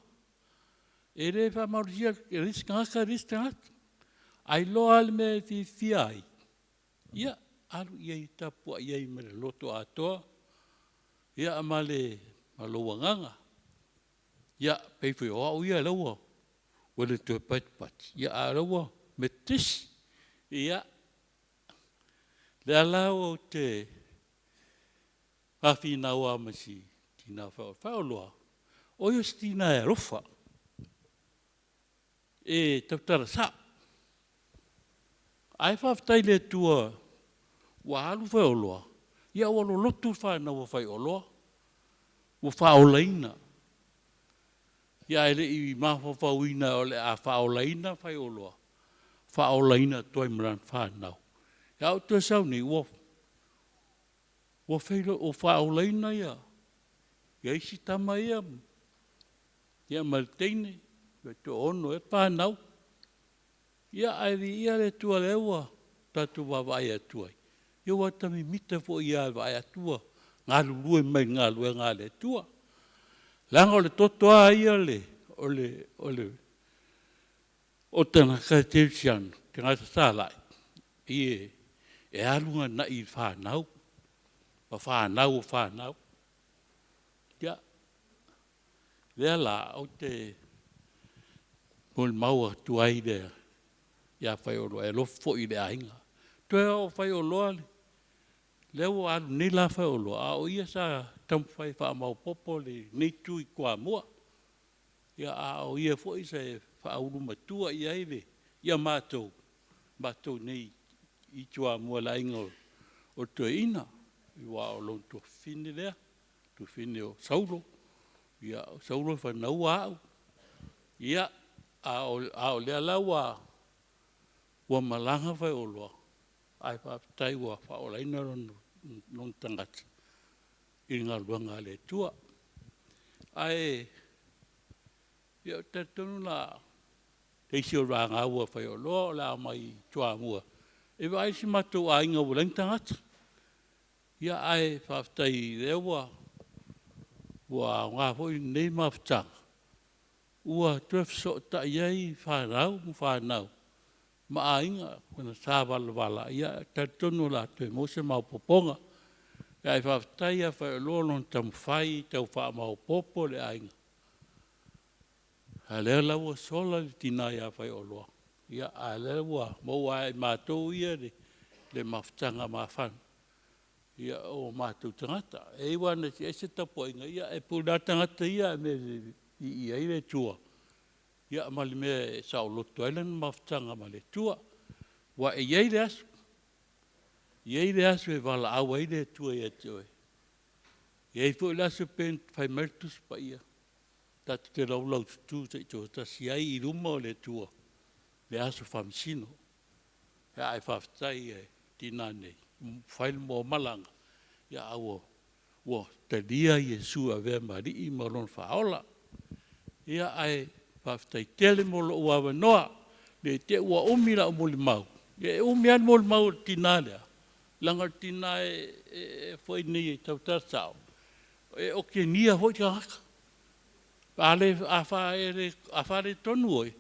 [SPEAKER 6] E re wha maurisia ris tangata. Ai loa al me fi fiai. Ia alu ia i tapua ia i me le loto atoa. Ia amale maloa nganga. Ia peifui o au ia laua. Wale tue pati. Ia a laua me tisi. Ia le alau o te Hawhina ua masi tina Faioloa. O ios tina e rofa. E tautara sa. Ai whaftai le tua wa alu Faioloa. Ia walo lotu whanau Faioloa. Wa whaolaina. Ia ele i mawhawhawina o le a whaolaina Faioloa. Whaolaina toi mran whanau. Ia o tua sau ni ua o whailo o whaolaina ia. Ia isi tama ia. Ia malteine. Ia tu ono e whanau. Ia airi ia le tua lewa. Tatu wawai atuai. Ia watami mita fo ia wawai atua. Ngā lulue mai ngā lue ngā le tua. Langa o le totoa ia le. O tana ka telsian. Te ngata sālai. Ie. E alunga na i whanau. Pa whanau. Ia. Lea la au te mol maua tuai lea. Ia Faioloa. E lofo i le ainga. Tue o Faioloa le. Leo alu nei la Faioloa. A o ia sa tamwhai wha mau popo le nei tui kua mua. Ia a o ia fo i se whauru matua i aile. Ia mātou. Mātou nei i tua mua la inga o tue ina. Iwa o lon tu fine lea, tu fine o Saulo. Ia o Saulo whanau au. Ia a o lea la ua malanga Faioloa. Ai whaapitai ua whaolaina non tangata. I ngā luanga le tua. Ai, ia te tonu la teisi o ranga ua Faioloa la mai tua mua. E vai si matou a inga ua tangata. Ia ai whaapitai rewa ua ngā hoi nei mawhtanga. Ua tuef so ta iei whanau. Ma a inga, kona sā wala. Ia te tonu la tue mose mau poponga. Ia i whaapitai a Faioloa non tamu whai tau wha mau popo le a inga. A lea laua sola li tina ia Faioloa. Ia a lea ua mau ai mātou ia le mawhtanga mawhana. Ia o mātou tangata. E wana si ese tapo inga. Ia e pūna tangata ia me i le tua. Ia mali me Sao Loto Island mawhtanga ma le tua. Wa e iei le asu. Iei le asu e wala awa i le tua ia te oe. Iei fo le asu pen fai mertus pa ia. Tatu te laulau tu te ito. Ta si ai i ruma o le tua. Le asu whamisino. Ia ai whaftai e tina nei. Whaile mo malanga. Ia awo. Wo te lia Yesu a vea mari i maron whaola. Ia ai whaftai tele mo lo ua noa. Le te ua umila o moli mau. Ia umi an moli mau tina lea. Langa tina e fwoi nei e tau tarsao. E o ke nia hoi ka haka. Ale a whaare tonu oi.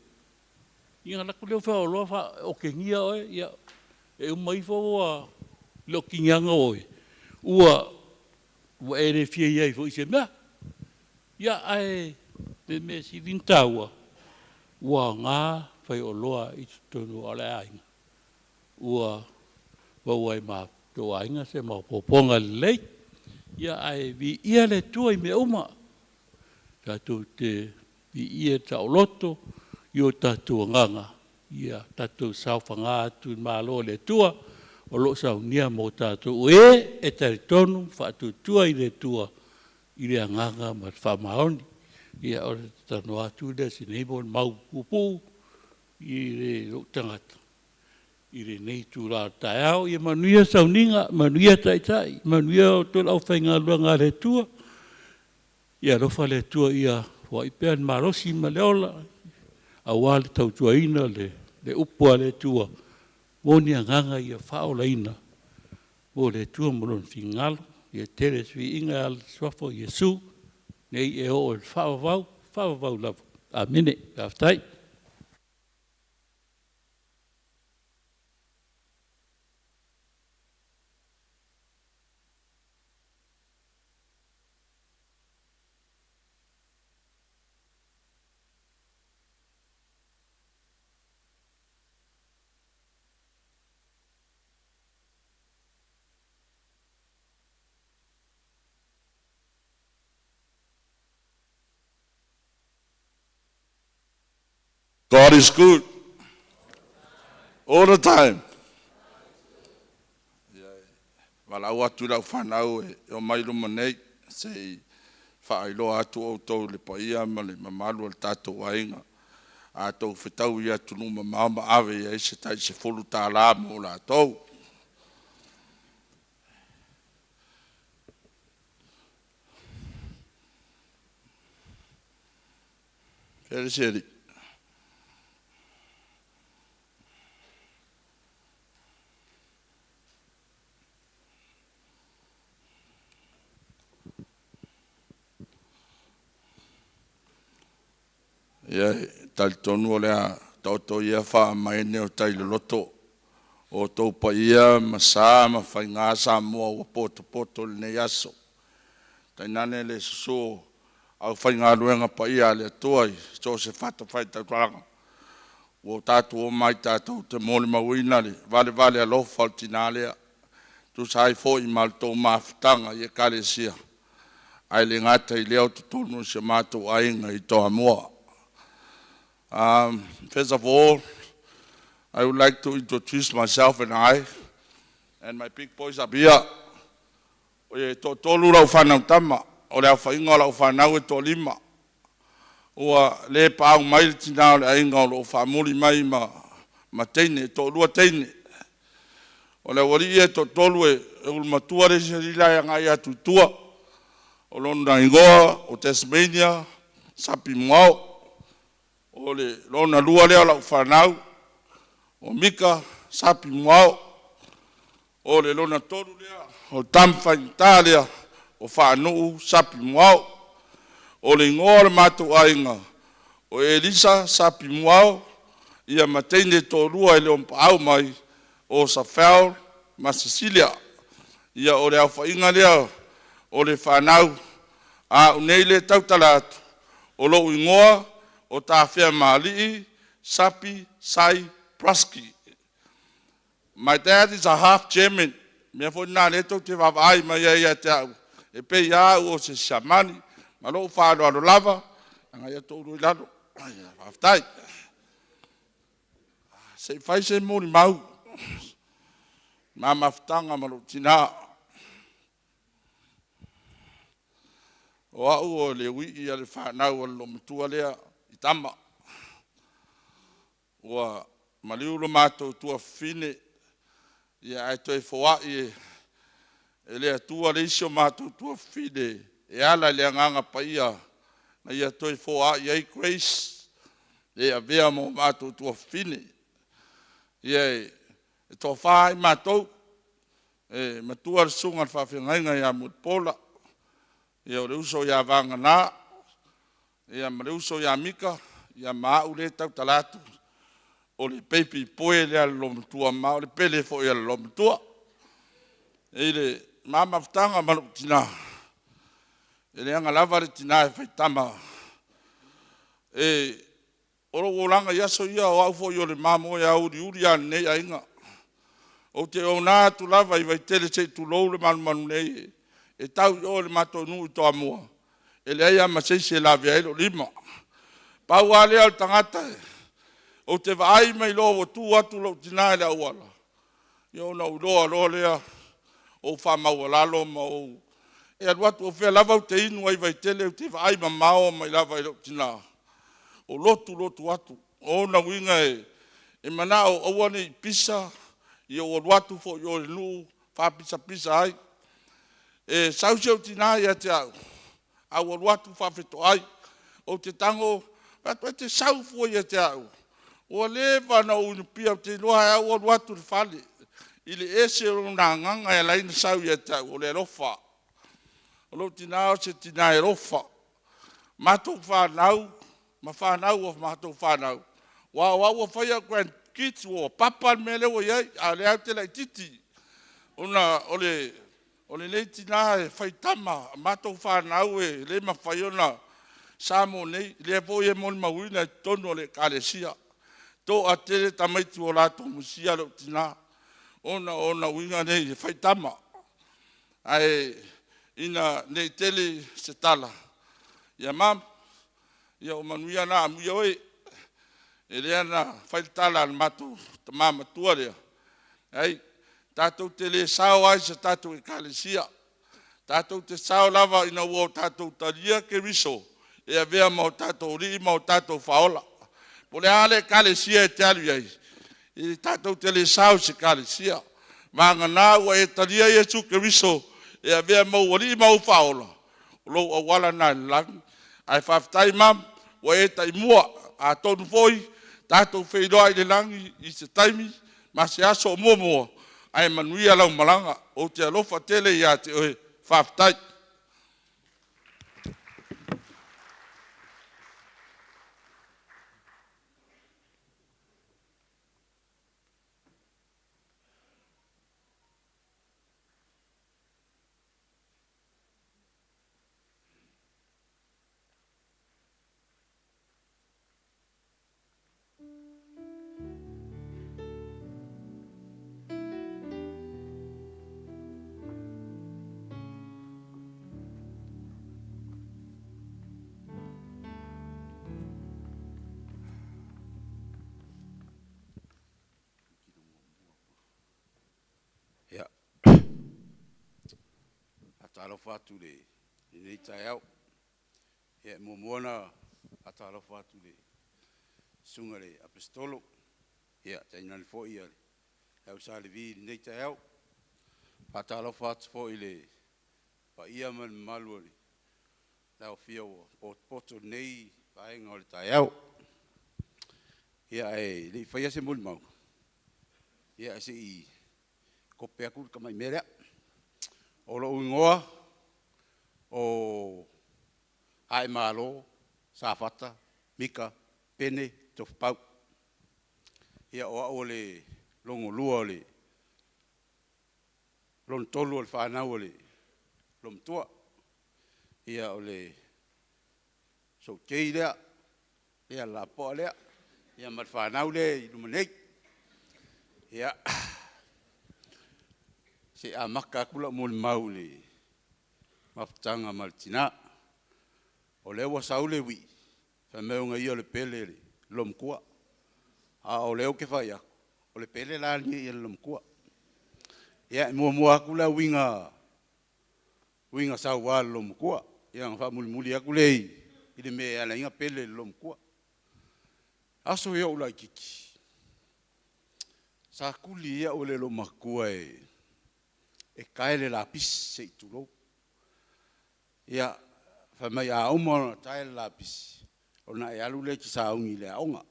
[SPEAKER 6] Ia laku leo Faioloa o ke ngia oi. Ia e umaifo ua lo kinyanga oi. Ua ere fia iai fo ise mea. Ia ai me si rintaua. Ua ngā Faioloa i tonu o le ainga. Ua wauai mā tō ainga se mā poponga lei. Ia ai vi ia le tua i me uma. Tātou te vi ia Sao Loto. Io tātou nganga. Ia tātou sauwhanga atu mā loa le tua. O lo sau nia mo tātou e tari tonu whaatu tua i le tua i le anganga ma whamaoni. Ia ora tano atu le si neibon mau pupu i le lo tangata. I le nei tu rā tae au, ia manuia sauninga, manuia taitai, manuia o tō lau whainga luanga le tua. Ia rofa le tua ia wa i pean marosi ma leola. A wale tau tua ina le upua le tua. Moni anganga ia whaola ina. O le tua moron fingalo, ia tere sui inga al swafo Yesu. Nei e o el whaavau lava. Amene, kaftai.
[SPEAKER 7] God is good. All the time. Walau atu lau whanau e o mairu manei, sei whaailoa atu o tau le paia ma le mamalu al tātou ainga. A tau whetau i atu numa maama awe e se tai se folu tā la mo la tau. Kere seri. Ia tali tonu o lea tauto ia wha mai neo tai le loto o tau pa ia masā ma whai ngā Samoa o poto le nei aso. Tai nane le suso au whai ngā ruenga pa ia le atuai so se whata whai tau taranga. O tātou o mai tātou te mole mawina le vale alofa al tina lea. Tu sai fo i mal tau mawhitanga i e kare sia. Ai le ngata i leo tu tonu se mātou ainga i toa mua. First of all, I would like to introduce myself and my big boys Apia. Oye, tolu lau whanau tama, o leo whainga lau whanau e tō lima. Ua le pāu mai le tina o le ainga o lo whamuri mai ma teine, tō lua teine. O le wari e tō tolu e ulmatua re se rilai a ngai atu tua. O lona ingoa, o Tasmania, sapi mwao. O le lona lua leo lau whanau. O Mika, sapi mwao. O le lona tolu lea, o Tamwhainta lea, o whanuu, sapi mwao. O le ingoa le mātou ainga. O Elisa, sapi mwao. Ia mateine tō lua e leo mpau mai. O Safaul, ma Sicilia. Ia o le au whainga lea, o le whanau. A unei le tautala atu. O lo ingoa, o tā whea maali, sapi, sai, praski. My dad is a half German. Mea fo nā leto te wawai mai ia te au. E pe ia o se shamani. Ma lo whāro aro lava. Anga ia tōru i lalo. Whaftai. Se whai se mōni mau. Mā mawhtanga ma lo tina. O au o le ui i ale whanau o lo matua lea i tama. Ua maliu lo mātou tua whine. Ia ai toi whoa i e lea tua le isio mātou tua whine. E ala lea nganga pa ia. Na ia toi whoa i ai Grace. Ia vea mo mātou tua whine. Ia e tō whai mātou. E matua le sunga le whawhingainga ia mutpola. Ia o le uso ia vanga nā. Ia ma le uso ia Mika. Ia mau le tau talatu. O le peipi poe lea le lomatua ma. O le pele fo ia le lomatua. E le mama ftanga ma lo tina. E le anga lava le tina e whaitama. E oro wolanga yaso ia o au fo i o le mamo ia uri a nei a inga. O te o nā tu lava i vaitele se tu lou le manu nei. E tau i o le mato nui toa mua. E le aia ma seise la via ilo lima. Pau a lea o tangata e. O te vaai mai lo o tu atu lo tina le auala. Io na uloa lo lea. O wha maua lalo ma o. E aluatu o whea lava o te inu ai vaitele o te vaai ma mao mai lava ilo tina. O lotu atu. O na winga e. E mana o awane i pisa. I o aluatu fo i o le nuu. Wha pisa ai. E sausio tina ia te au. Au aluatu whawheto ai. O te tango. Pato te saufu ia te au. O lewa na unupia te loa au aluatu le whale. I le ese o na nganga e laina sau ia te au. O le rofa. O lo tina o se tina e rofa. Mato whanau. Ma whanau o mato whanau. Wa o whaia grand kids o papa mele o iai. A le au te lai titi. O le leiti nā e whaitama, matou whanau e le ma Faioloa Samoa nei, le po e moni mawina e tono le kalesia. Tō a tere tamaitu o lato musia lo tina. Ona winga nei e whaitama. Ai ina nei tele se tala. Ia mam, ia o manuia nā amuia oe. E lea na whaitala al matou, ta mama tua lea. Ai, tātou te le sao ai sa tātou e kalesia. Tātou te sao lava ina ua o tātou taria ke riso. E a vea mao tātou ri, mao tātou whaola. Po le ale kalesia e te alu iai. E tātou te le sao se kalesia. Vanga nā ua e taria Iesu ke riso. E a vea mao ri, mao whaola. Lou a wala nā lang. Ai whaftai mam, ua e tai mua. A tonu foi, tātou Faioloa i le langi i se taimi. Ma se aso mua. Ai manuia lau malanga o te alofa tele ia te oe whaftai.
[SPEAKER 3] Talo fatu le nei tai au. E mo mona Atalo fatu le sunga le apostolo. Ia, taina le fo ia le. Au sa le vi nei te au. Atalo fatu fo ile. Pa ia man malu le. Lau fia o poto nei vaenga o le tai au. Ia le faia se mul mau. Ia se I kope aku ka mai merea. O lo ungoa o ai malo safata mika pene tofpau. Ia o le longo lua le lon tolu o le whanau o le lom tua. Ia o le so kei lea. Ia la poa lea. Ia mat whanau le I lumanei. Ia se a maka kula mo le mau le mafutanga maltina. O le wa saule wi. Fa meunga ia le pele le lom kua. A o leo ke whai ako. O le pele la ni ia le lom kua. Ia mua aku la winga sau wa lom kua. Ia ngā muli aku lei. I le me ala inga pele le lom kua. Aso ia ula kiki. Sa kuli ia o le lom kua e kaele la pis se I tulou. Ia whamai a umana taele la pis. O na e alu le ki sa ungi le aonga.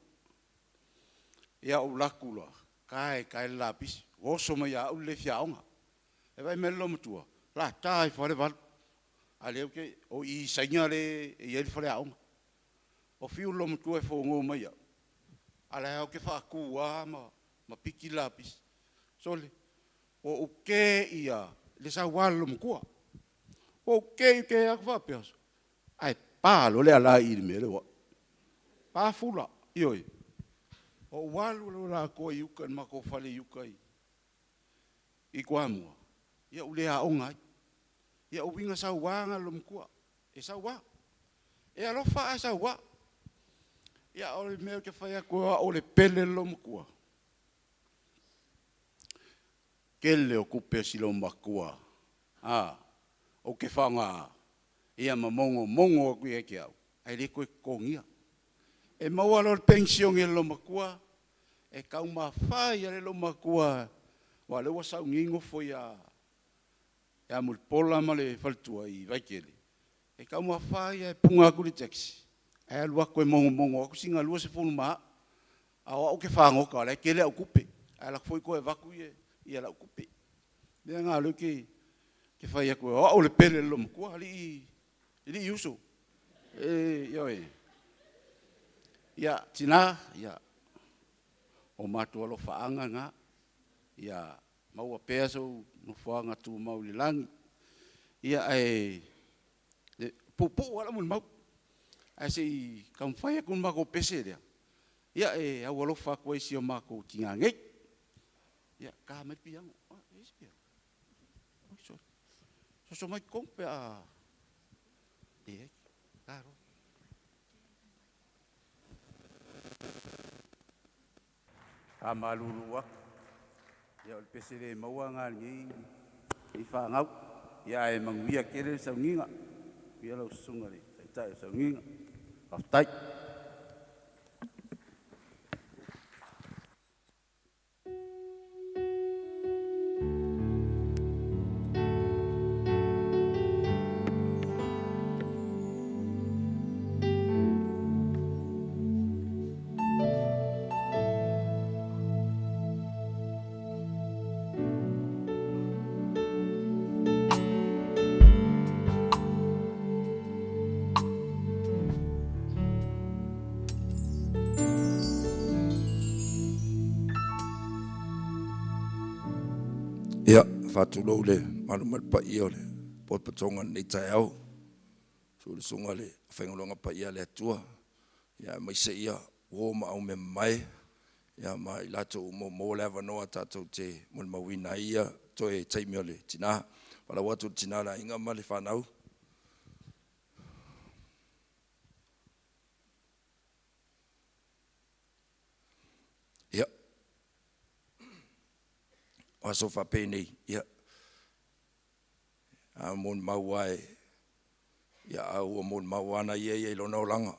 [SPEAKER 3] Ia o lakula. Kaele la pis. Oso mai a ule fia aonga. E vai me loma tua. La tai whare wal. A leo ke o I sainga le I eri whare aonga. O fiu loma tua e whongo mai au. A le hao ke whaakua ma piki la pis. Sole. O uke ia le sa walo mkua. O uke aku whapeaso. Ai palo le ala I me le wa. Pa fula ioi. O walo le la ko yuka ma ko fale yuka I kwamua. Ia ule a onga. Ia uwinga sa wanga lo mkua. E sa wa. E alofa a sa wa. Ia ole meo ke whaia kua ole pele lo mkua. Kele o kupe silo makua. O ke whanga. Ia ma mongo aku e ke au. Ai le koe kongia. E mawalo le pension e lo makua. E kau ma whai ale lo makua. Wa le wasau ngingo fo ia. Ia mulpola ma le faltua I vaikele. E kau ma whai e punga aku le taxi. E alua koe mongo aku singa lua se funu maa. Awa o ke whangoka. Le kele au kupe. Ai la foi koe vaku ia lau kupe. Lea ngā leu ke whai aku. O le pele lo makua. Li uso. Ioi. Ia tina. Ia. O matua lo whaanga ngā. Ia maua pēa so no whaanga tu mau li langi. Ia pupu wala mun mau. Ai se kam whai aku mako pese rea. Ia au alo whakua isi o mako tinga ngei. Ia ka mai piango. Isi piango. So mai kompe a. Karo. A malulu wa. Ia o pese le maua ngā ngi I whangau. Ia e manguia kere sa nginga. Ia lau sunga le. Tai sa nginga. Aftai.
[SPEAKER 7] Ia, whātulou le, manumal pa ia le, potpatonga nei tai au. So le sunga le, whaingolonga pa ia le atua. Ia, mai se ia, wōma au me mai. Ia, mai lato mo le awanoa tātou te mun mawina ia, to e taimio le tina. Wala watu tina la inga ma le whanau. Ia. Waso whapene, ia. A mon mauai. Ia au o mon mauana ia lona o langa.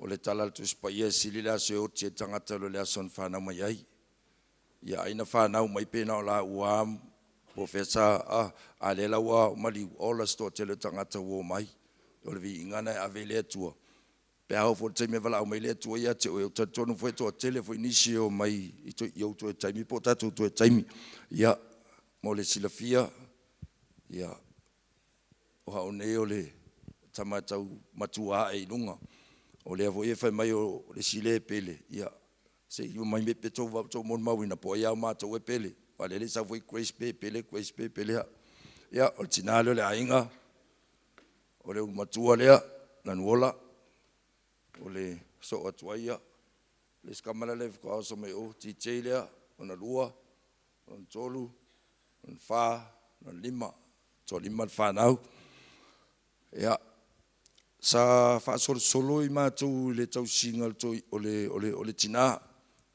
[SPEAKER 7] o le tala le tusi pa ia sili le aso e oti e tangata lo le aso na whanau mai ai. Ia aina whanau mai pena o la uam, profesa a le la ua mali ola sto tele tangata uo mai. O le vi ingana e ave le atua. Pe hau fo te me vala au mai le atua ia te o e tatonu fo e toa tele fo inisi o mai ito iau to e taimi po tatu to e taimi. Ia mo le silafia, ia o hao nei o le tamatau matua e inunga. O le avo e fai mai o le sile pele, ia se iu mai me peto va to mon mawina po ia mato e pele. Wale le sa foi grace pele ha. Ia o tinalo le ainga. O le matua lea na nuola. O le so atuaia. Le skamala le ko so me o TJ lea ona lua, on tolu, on fa, on lima, to lima fanau. Ia sa fa solo I mātou le tau singal to o le tina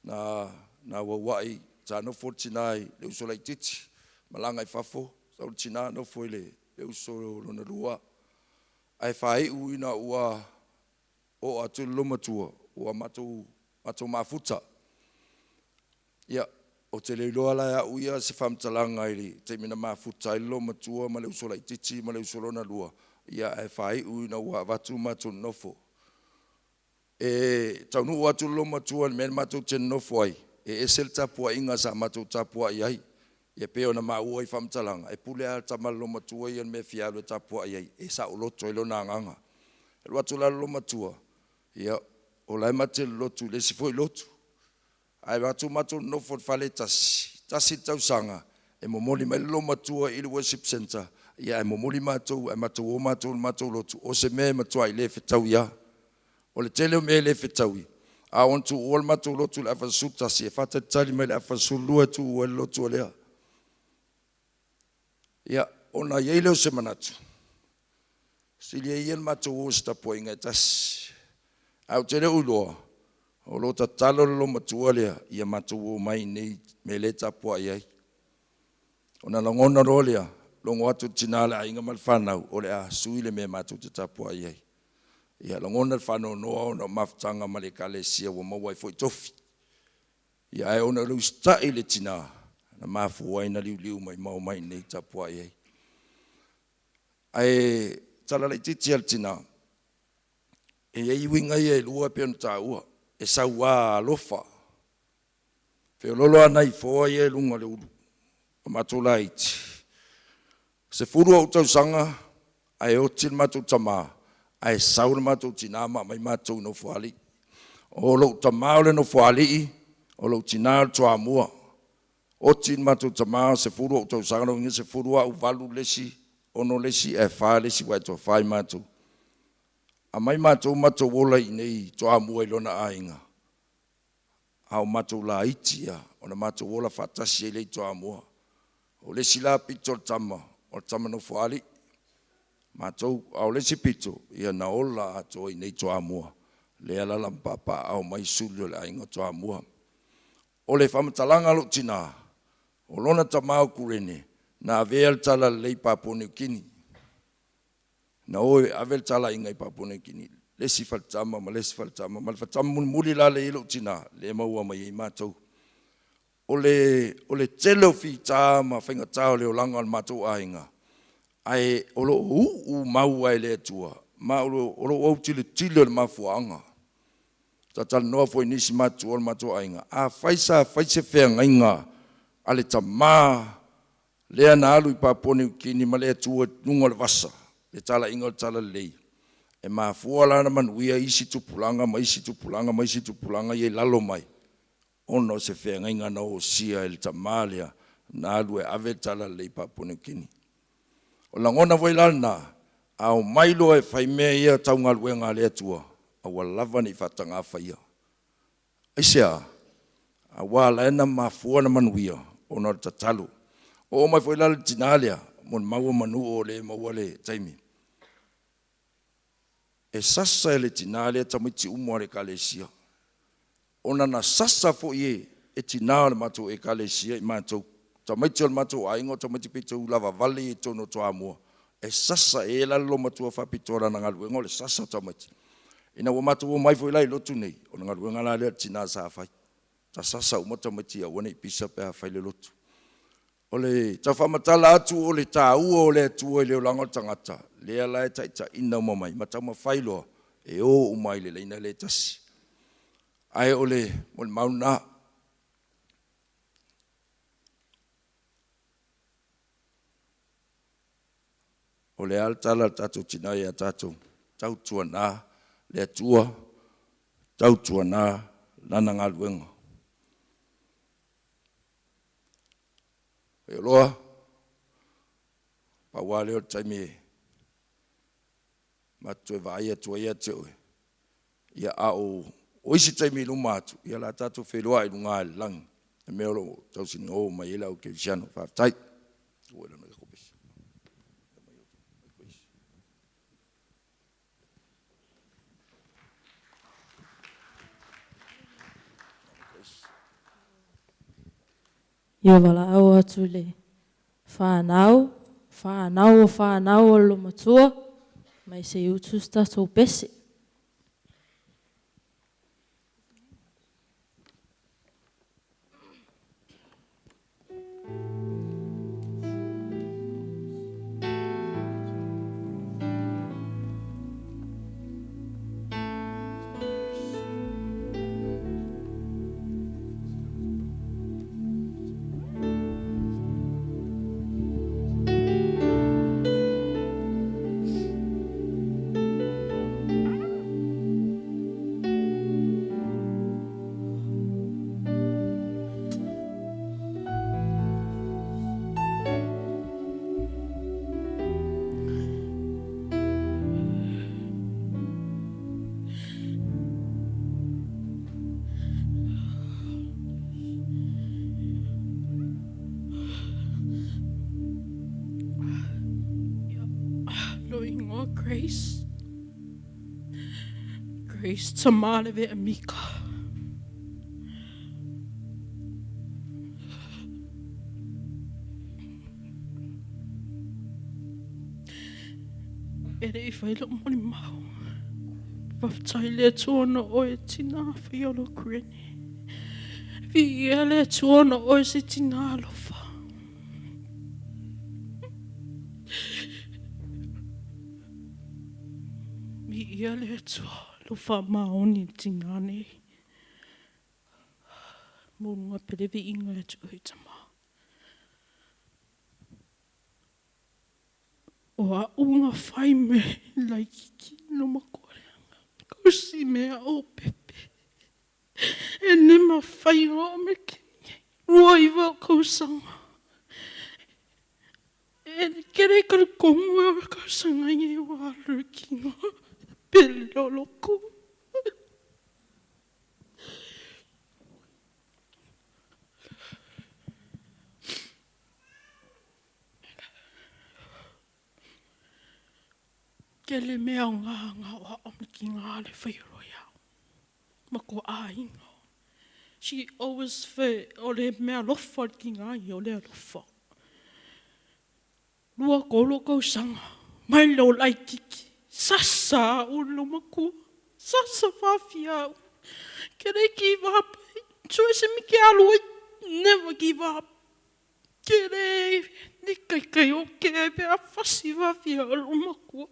[SPEAKER 7] na wawai sa no for tinai le uso lai titi malanga I fafo sa o tina no foi le uso lona lua ai fai uina ua o atu lomatua ua matou mafuta ia o te le loa la uia se famtalanga I te mina mafuta I lomatua ma le uso lai titi ma le uso lona lua ia e fai uina ua watu matou nofo. E taunu watu loma tua men matou te nofo ai. E sel tapua inga sa matou tapua ai. E peo na maua I famtalanga. E pule al tamal loma tua I me fialo tapua ai. E sa uloto I lona nganga. E watu la loma tua. Ia o lai mate lotu le sifo I lotu. Ai watu matou nofo fale tasi. Tasi tau sanga. E momoli mai loma tua I le worship center. Ia e momoli matou e matou lotu o se me matua I le fetau ia o le tele o me le fetau a on tu ol matou lotu le afa suta si e fata tali mai le afa sulua tu o lotu o lea ia ona ia le o se manatu sili e ian matou o sta poinga tas au tele uloa o lo tatalo lo matua lea ia matou o mai nei me le tapua ai ona longona rolea longo atu tinala inga mal fanau o le a sui le me matu te tapua ai. Ia longona le whanau noa o na maftanga ma le kalesia wa mawai foi tofi. Ia e ona lu stai le tina na mafuai na liu mai mau mai nei tapua ai. Ai tala le titi al tina. E ei winga ia e lua pe ta ua e sa wa lofa. Faioloa anai foa ia lunga le ulu. O matulaiti. Se furu au tau sanga, ai o tin matou tama, ai sauna matou tinama mai matou no fuali. O lo tama ole no fuali, o lo tinal toa mua. O tin matou tama, se furu au tau sanga, no se furu au valu lesi, ono lesi e fa lesi wai toa fai matou. A mai matou wola I nei toa mua I lona ainga. Au matou la itia, ona matou wola fatasi ele toa mua. O lesi la pitol tama, o tama no fuali matou au le sipito ia na ola ato I nei toa mua le ala lampapa au mai sulu le ainga toa mua o le whamatalanga lo tina o lona tamau kurene na avel tala le Papua New Guinea na oe avel tala inga I Papua New Guinea le sifaltama ma le sifaltama ma le fatama muli la le ilo tina le maua mai I matou o le telo fita ma whainga tau le o langa al matou ainga. Ai o lo mau ai le tua. Ma o lo au tile le mafuanga. Tatal noa foi nisi matou al matou ainga. A faisa whea inga ale tama lea na alu I Papua New Guinea ma le tua nunga le vasa. Le tala inga le tala lei. E mafua lana manuia isi tupulanga ma isi tupulanga ye lalo mai. Ono se whenga inga na o sia el tamalia na alue ave tala le Papua New Guinea. O langona voi lana au mailo e whai mea ia taunga luenga le atua a walava ni whatanga whaia. Aisea, a wala ena mafua na manuia o nor tatalu. O mai foi lala tinalia mon maua manu o le maua le taimi. E sasa ele tinalia tamiti umwa le kalesia. Ona na sasa fo ye e tina le matou e kalesia I matou tamaiti o le matou ainga tamaiti pitou lava vale e tono toa mua e sasa e lalo matua fapitora na ngaluenga o le sasa tamaiti Ina ua matu o mai foi lai lotu nei. O nga ruanga la lea tina sa fai. Ta sasa umata matia wana ipisa pe a fai le lotu. O le ta whamatala atu o le tā ua o le atu o le olango tangata. Lea lai ta ita ina umamai. Mata ma whailoa e o umai le leina le tasi. Ai o le mauna. O le altala tatu tinai a tatu. Tau tuana le atua. Tau tuana lana ngā luenga. E loa, pa wale o taimi e, matu e vai atua ia te oe. Ia a o isi taimi luma atu, ia la tatu wheloa i lunga e lang. E mea lo, tau sini o mai ila o ke visiano, whaftai. Uela na kapesi.
[SPEAKER 8] Ia wala au atu le whanau o lo matua, mai se utus tatou pese. Grace tamale ve amika. Ere I whaila moni mau. Whaftai lea tuona oe tina Faioloa Kurene. Vi ia lea tuona oe se tina alofa. Vi ia lea tuona. Lufa maoni tingane. Munga perevi inga e tuhi tama. O a unga whai me laikiki no makoreanga. Kausi mea o pepe. E nema whai o me kingi. Rua iwa o kausanga. E kere kare kongu e o kausanga i e wa alu kinga. Pele o loko. Kele mea ngā wa omiki ngā le whairoa iau. Mako a ingo. She always fe o le mea lofa ki ngā i o le lofa. Lua kolo kausanga. Mai lo lai kiki. Sasa ulo maku. Sasa whawhia. Kere give up. Choe se miki aloi. Never give up. Kere nikai o ke pea whasi whawhia ulo maku.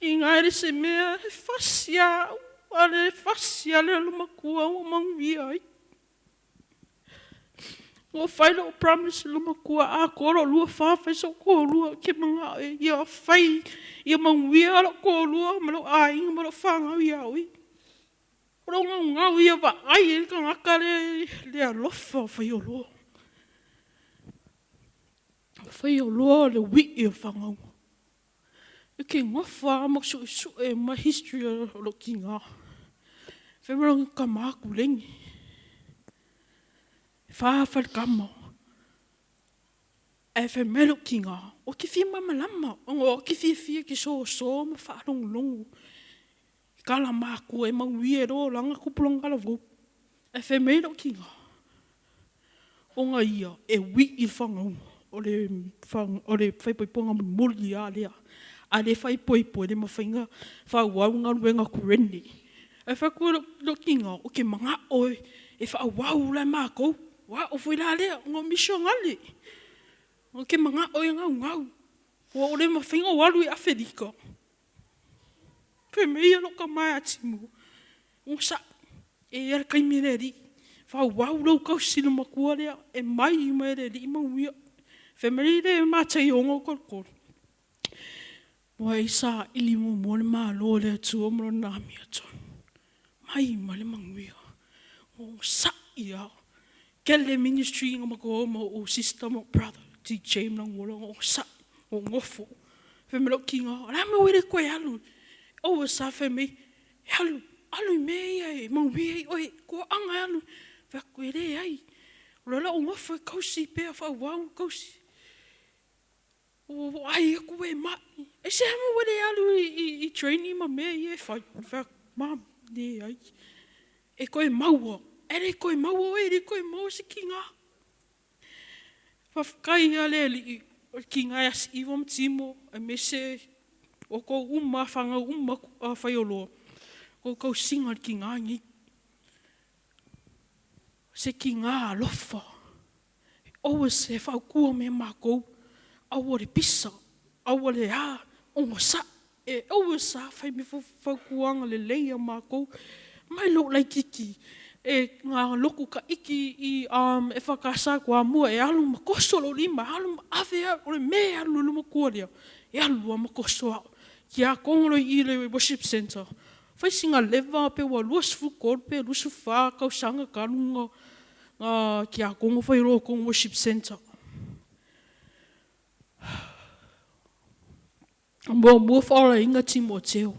[SPEAKER 8] I ngaire se mea whasia. Ale whasia le ulo maku au mangi ai. O whaila o promise luma kua a koro lua whawhai so ko lua ke mga e ia whai ia mangwia lo ko lua malo a inga malo whangau ia ui. Ronga ngau ia wa ai e ka ngaka le alofa o Faioloa. O Faioloa le wi ia whangau. E ke ngofa ama su e ma history o lo ki ngā. Whemeranga ka māku lengi. Whawhal kama. E whe melo ki ngā. O ki whia mama lama. O ki whia ki so ma whaarong longu. Kala māku e maui e ro langa kupulanga la vau. E whe melo ki ngā. O ngā ia e wi I whangau. O le whaipoiponga muli a lea. A le whai poi poi le mawhainga whauau ngā ruenga kurene. E whakua lokinga o ke mga oe e whauau lai mākou. Wa o whaila lea ngā misio ngale. O ke mga oe ngau. O le mawhainga walu e Awherika. Pe mea loka mai atimu. O sa e era kaimere ri. Whauau lau kau sila makua lea e mai I mere ri mauia. Whemeri le mātai o ngā korkoro. Wa isa ili mo mole ma lo le tu mo na mi ato. Mai male manguia. O sa ia. Kele ministry ngama ko mo o sister mo brother DJ na ngolo o sa o ngofo. Fe me lo kinga. La me wele ko yalu. O sa fe me yalu. Alu me ai manguia o ko anga yalu. Fe ko ele ai. Lola o ngofo kausi pe fa wa kausi. O ai ko e ma. E se mo wele alu I training ma me e fa mam de ai. E ko e maua. Ere ko e maua e ko e maua se kinga. Fa kai ale li kinga as ivom timo e me se o ko uma fanga uma Faioloa. Ko singa kinga ngi. Se kinga lofa. O se fa ku me mako. Au le pisa, au le a, o sa, e au sa, fai me whakuanga le leia mākou, mai lo lai kiki, e ngā loku ka iki e whakasa kua mua, e alu makoso lo lima, alu ave o le me alu luma kuaria, e alu makoso au, ki a kongolo I le worship center, fai singa leva pe wa luas fukor pe lusu wha kau sanga karunga, ki a kongo Faioloa Kurene worship center. Mua whaola inga Timoteo.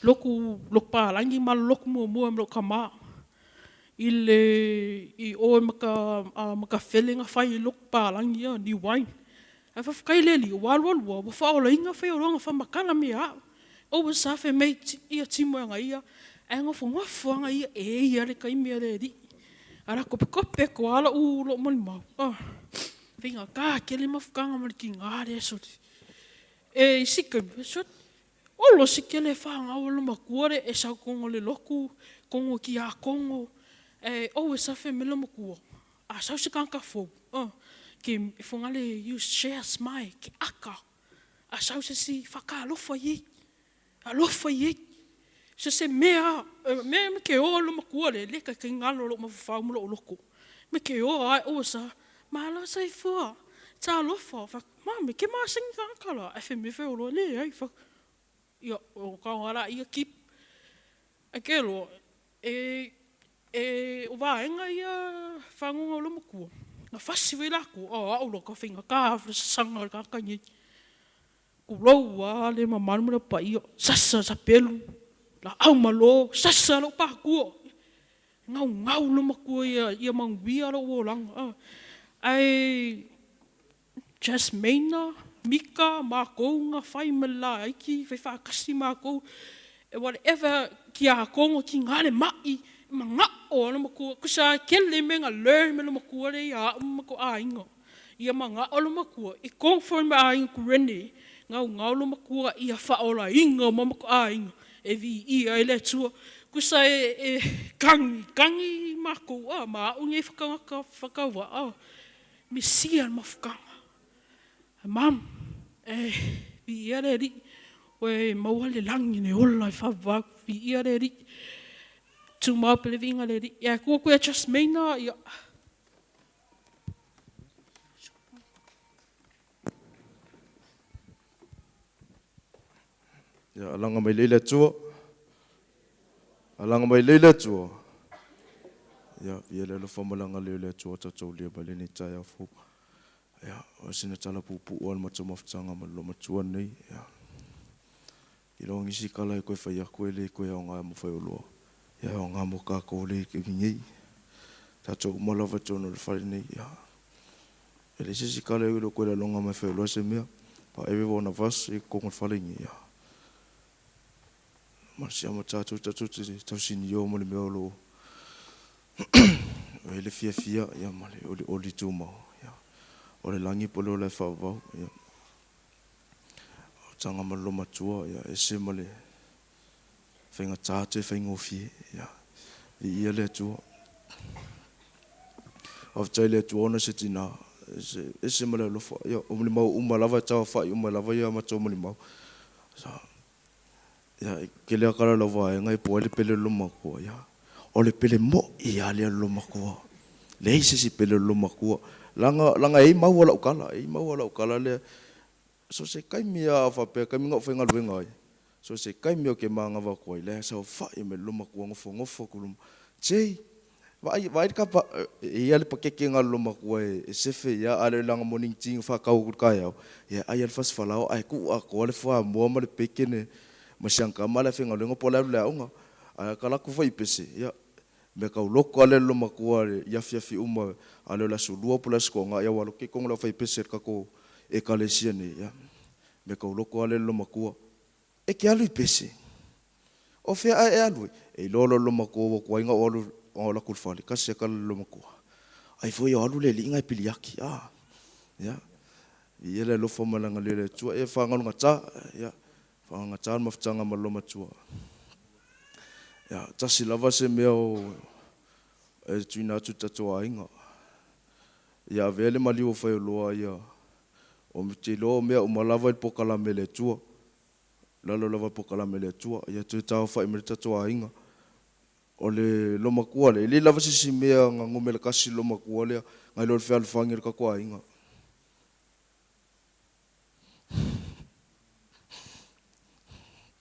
[SPEAKER 8] Loku pārangi ma loku mua lo kama. I oe maka whelenga whai loku pārangi ia ni wain. E whawhakaileli o walualua. Wa whaola inga Faioloa ngā whamakana mea. O sa whe mei ia timoanga ia. E ngofuanga ia e ia le kaimea le ri. Ara kope ko ala lo mani mau. Whinga ka kele mawhukanga mani ki ngāre soti. E sika so olo sikele whanga o lo makuare e sa kongo le loku kongo ki a kongo o e sa fe melo makua a sa se kanka fo ki fonga le you share smile ki aka a sa se si whaka alofa ye se mea me ke o lo makuare le ka ngalo lo mawhau mo lo loko me ke o ai o sa malo sai fua ta alofa Mami, ke māsingi kākala, e whi Faioloa le, ai, ia, o kāwara, ia kip, e ke lo, o vāenga ia whangonga o lomakua, nga whasi wei lako, aulo ka whinga, ka hawhira sanga, ka kanyi, ku roua, le mamanumura pa ia, sasa sa pelu, la au malo, sasa lo pākua, ngau lomakua ia manguia lo o langa, ai, Jasmina, Mika, mākou, ngā whai mala aiki, whai whakasi mākou, e whatever ki a kongo ki ngāre mai, ma ngā o ana makua, kusa kele me ngā learn me lo makua re ia mako a inga. Ia ma ngā o lo makua, I confirm a inga kurene, ngā o lo makua ia whaola inga ma mako a inga, e vi ia e le tua, kusa kangi mākou, ma unge whakawa, misia ma whakanga. Mam, vi ia re ri, we maua le langi ne ola I whawak, vi ia re ri, tu maupele vinga le ri, ia kua koe Jasmina, ia.
[SPEAKER 9] Ia alanga mai leila tua, alanga mai leila tua, ia vi ele lo whamalanga leila tua, tatou lia bale ni tai a fu. Ya, o sina tala pupu o alma mafutanga ma lo matua nei. Ya. I lo ngisi kala e koe whai a koe le koe au ngā mo Faioloa. Ya, o ngā mo kākou le ke ngei. Tatou malawa tono le whare nei. Ya. E le sisi kala e lo koe la longa mai Faioloa se mea. Pa ewe wana vas e kongo whare ngi. Ya. Marasi ama tatou te tausini o mo le mea lo. E le fia ya male o li tūmau. O le langi polo le whawau. tanga maloma tua ia ese male whainga tāte whainga ofie ia i ia le tua of tai le tua ona se tina ese male lofa ia o muli mau uma lava tawa whai uma lava ia mato muli mau ia ke lea kara lava e ngai po ele pele loma kua ia o le pele mo ia le loma kua le ise si pele loma kua langa ei mau wala ukala le so se kai mia fa pe kai minga fenga luenga so se kai mia ke manga va ko le so fa e me loma ko ngofo kulum chei vai ka pa ia le pakeke nga loma ko e sefe ya ale langa morning ting fa ka ku ka ya ya ai al fas falao ai ku a ko le fa mo ma le pekene ma shanka mala fenga luenga po la unga kala ku fa ipese ya me ka loko ale loma ko ya fi uma ale la sulua po la skonga ya walo ke kong la fa ipese ka ko e kalesia ne ya me ka loko ale lo makua e ke alu pese o fe e alu e lolo lo makua ko inga o la kulfali ka se ka lo makua ai foi alu le linga piliaki ya ia le lo fo malanga le tua e fa ngana ta ya fa ngana ta ma ftanga ma lo matua ya ta si lava se me o e tuina tu tatoa inga ya vele mali o Faioloa ya o te lo mea o malava i pokala mele tua lalo lava pokala mele tua ia tu tau fai me tatoa inga o le lo makua le lava si mea nga ngomele kasi lo makua le ngai lo fe alfangi ka kwa inga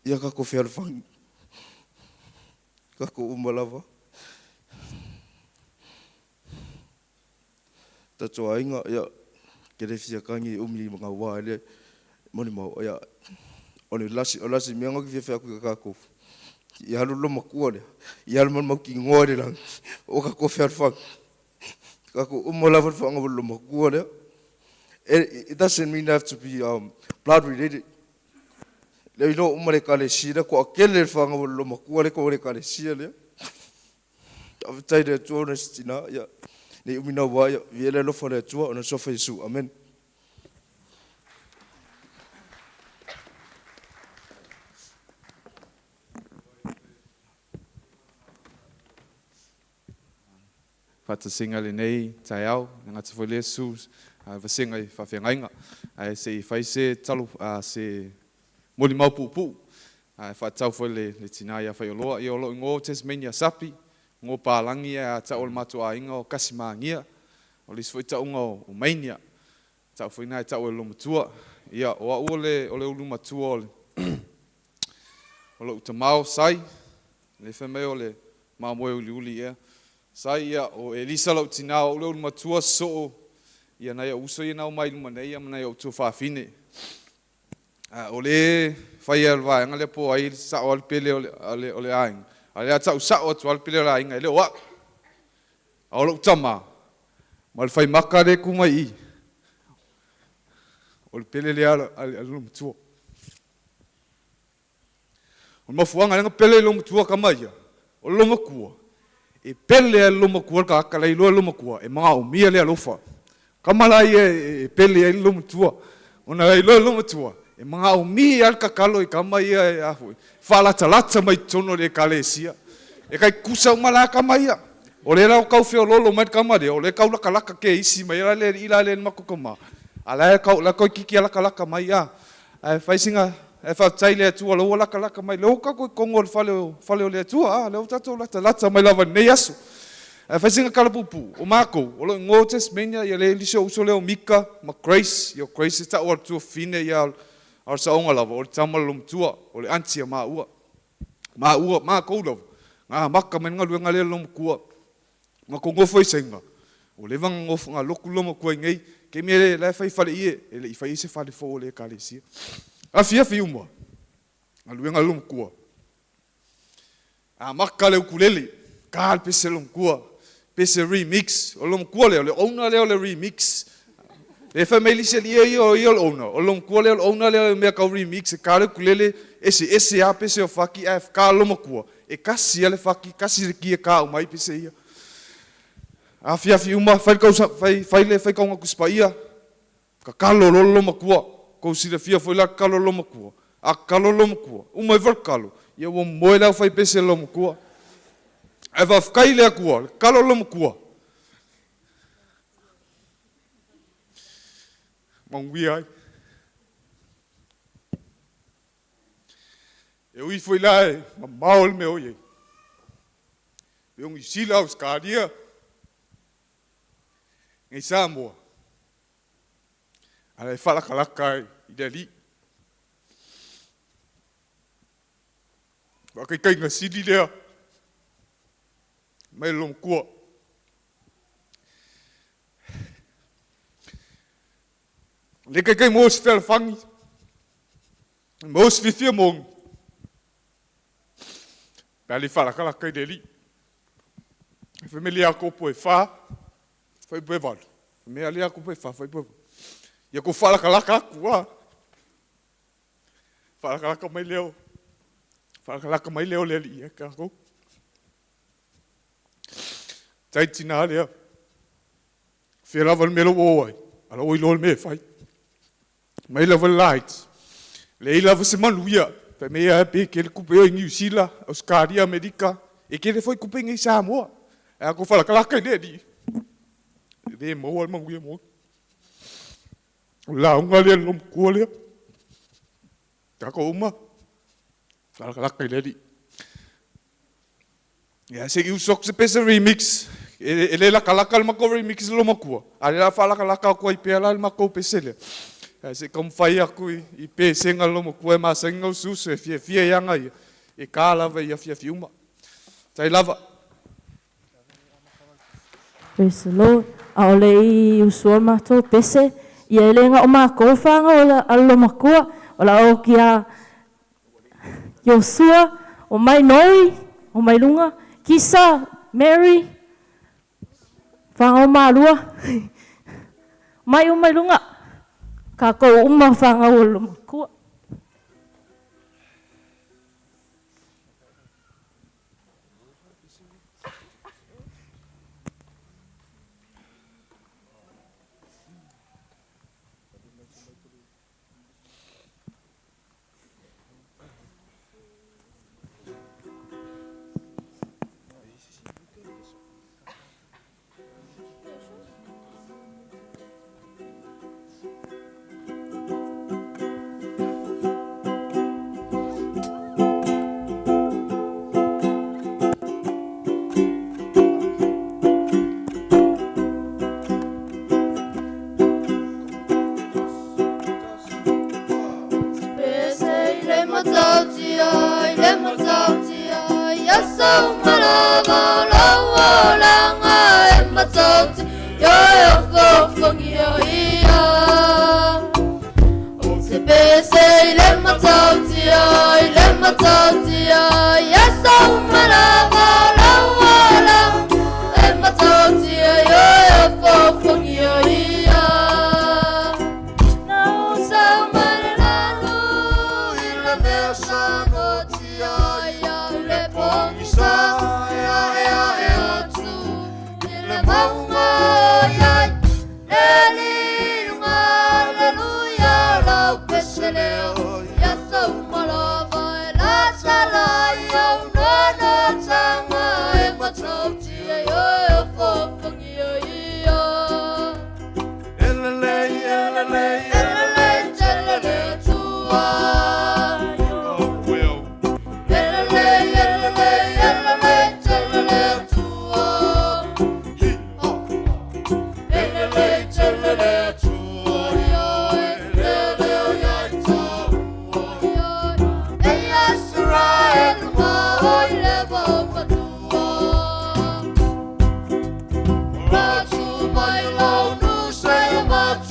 [SPEAKER 9] ia ka ko fe alfangi ka ko malava tatoa inga ia kere fia kangi umi mga wale moni mau ya ole lasi mianga ki fia ku ka ko ya lo makua le ya lo mau ki ngore lang o ka ko fia fa ka ko umola fa nga lo makua le it doesn't mean have to be blood related le lo umale ka le sira ko akele fa nga lo makua le ko le ka le sira le tai de tona stina ya ni umina wa viele lo fore tua ona sofa Yesu amen
[SPEAKER 10] fata singa le nei tai au nga tfo le Yesu va singa I fa fenga ai se fai se talu se moli mau pu fa tau fo le tina ya Faioloa I lo ngo Tasmania sapi ngo palangi a ta ol matua inga o kasimangia o lis foi ta unga o mainia ta foi na ta o lo matua ia o ole lo matua o lo tamau sai le feme ole ma mo uli ia sai ia o elisa lo tina o lo matua so ia na ia uso ia na o mai luma nei ia na ia o tu fa fine ole fai alva ngale po ai sa ol pele ole aing ale ata usa o tual pile la inga le wa o tama mal fai makare ku mai o pele le al lumtua o mo fuanga nga pele lumtua kamaya o lo makua e pele lo makua ka kala I lo makua e ma o mia le alofa kamala e pele lumtua ona I lo makua e mga umi al kakalo I kamaya e afu fala talata mai tono le kalesia e kai kusa mala kamaya o le lau kau Faioloa mai kamare o le kau laka ke isi mai la le ila le makokoma ala kau la kau kiki laka mai a fai singa e fa tai le tu lo laka mai lo ka ko kongo fale le tu le tato lata mai lava nei aso fai singa kala pupu o mako o lo ngo Tasmania ia le liso uso le o mika ma grace yo grace ta o tu fine ia ar sa onga lava o tamal lum tua o le antia ma ko lo nga maka men nga luenga le lom kua nga ko ngofo isenga o le vang ngofo nga loku loma ko ngai ke me le fai fale ie ele I fai se fale fo le kalesia afia fiuma nga luenga lom kua maka le ukulele kal pese lom kua pese remix o lom kua le ona le remix le family se ie o ona o lom kua le ona le me ka remix kal ukulele ese a pese o faki af ka lom kua e kasi ale faki kasi ki ka o mai pese ia afia uma fai le fai ka nga kuspaia ka kalo lolo makua kou sila fia foi la kalo loma kua. A kalo loma kua. Uma e kalo. Ia ua moe lau fai pese loma kua. E whafkai lea kua. Kalo loma kua. Maungui ai. E ui foi la e ma maol me oi. E ungi sila au skadia. Ngai Samoa. Ala e whalakalaka i le li. Wakai ngā sili lea. Mai lom kua. Le kai mōs whela whangi. Mōs whiwhia mōngi. Pēli whalakalaka i le li. Whemeli a kopo e wha. Whai pue walu. Mea lea kopo e wha. Whai pue walu. Ia ko whalakalaka kua. Whalakalaka mai leo. Whalakalaka mai leo le li. Ka kou. Tai tina lea. Whiarawa melo oai. Ala oi lol me whai. Mai lava lights. Le lava se manuia. Whai mea e pe ke le kupe o i New Zealand. Australia, Amerika. E ke le foi kupe ngai Samoa. E ako whalakalaka i le li. E maua al manguia mo. La unga lea lom kua lea. Kako uma. Whalakalaka i le li. Ia se ki usok se pesa remix. E le la kalaka le mako remix lo makua. A le la whalakalaka kua i pea la le mako pese lea. Ia se kam whai aku i pe senga lo makua e masenga ususu e fia ianga ia. E ka lava ia fia fiuma. Tai lava.
[SPEAKER 11] Praise the Lord. A ole i usua mato pese. Ia ele nga o mako whanga o la alo makua. O la o kia Yosua. O mai noi. O mai lunga. Kisa. Mary. Whanga o maalua. Mai o mai lunga. Ka kou uma whanga o lo makua.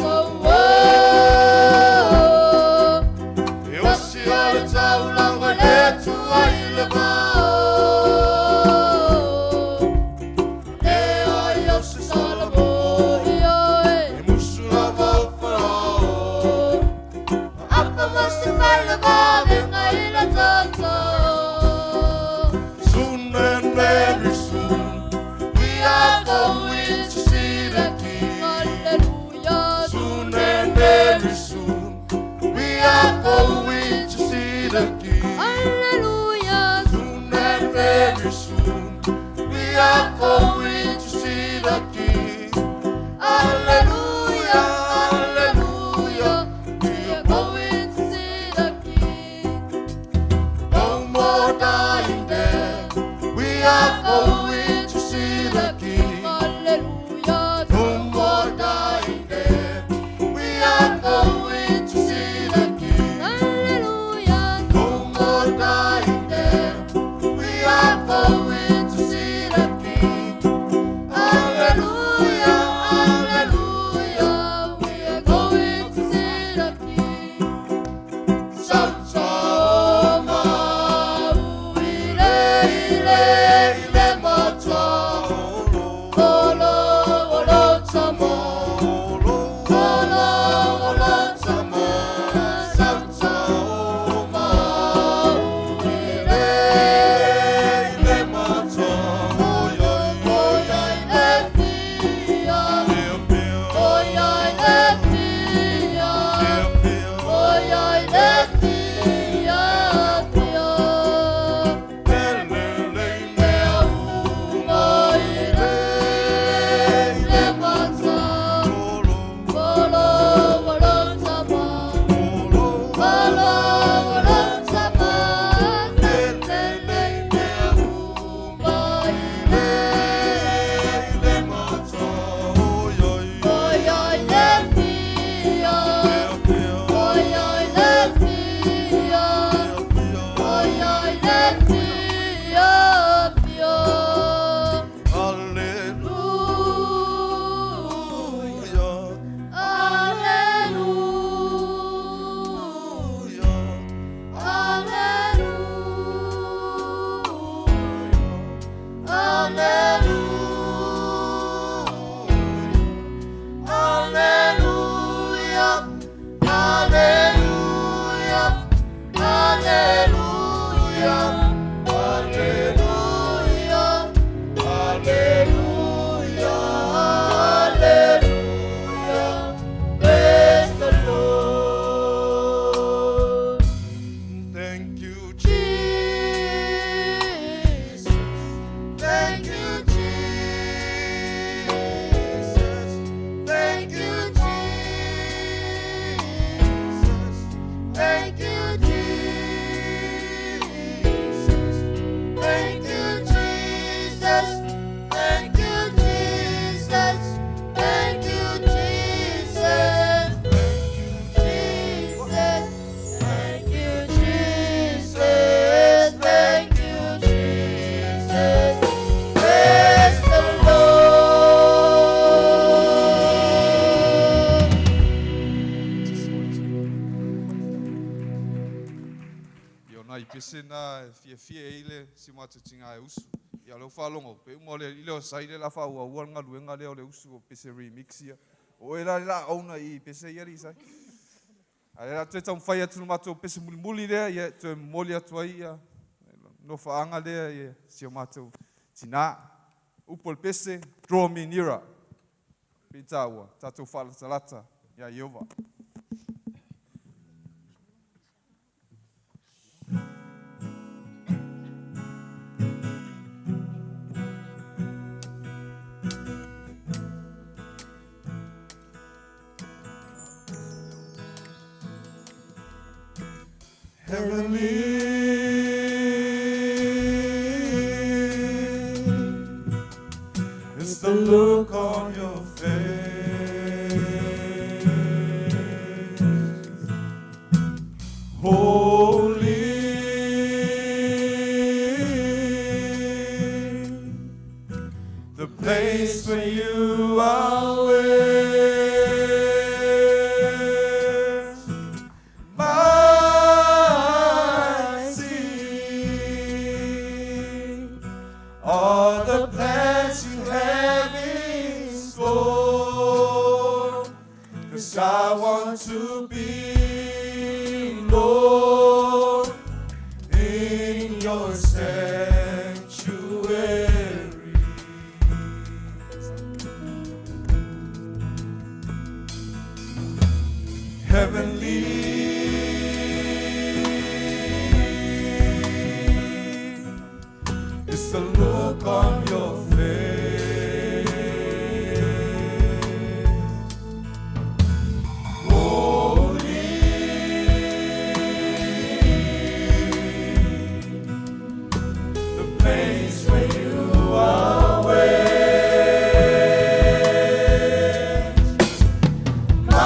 [SPEAKER 2] Oh
[SPEAKER 10] i pese na fia ile si mata tinga e usu. Ia lo whalongo, pe umole ile o saile la wha ua nga luenga leo le usu o pese remix ia. O e la auna i pese iari sai. Aera te tau whai atu mato pese muli lea, ia te moli atu ai ia. No whaanga lea ia, si o mato tina. Upol pese, draw me nearer. Pita ua, tatou whala talata, ia Iova.
[SPEAKER 2] It's the look on your face. Holy, the place where you are with. All the plans you have in store, 'cause I want to be, Lord, in your sanctuary. Heavenly, it's the look on your face. Holy, the place where you are with. My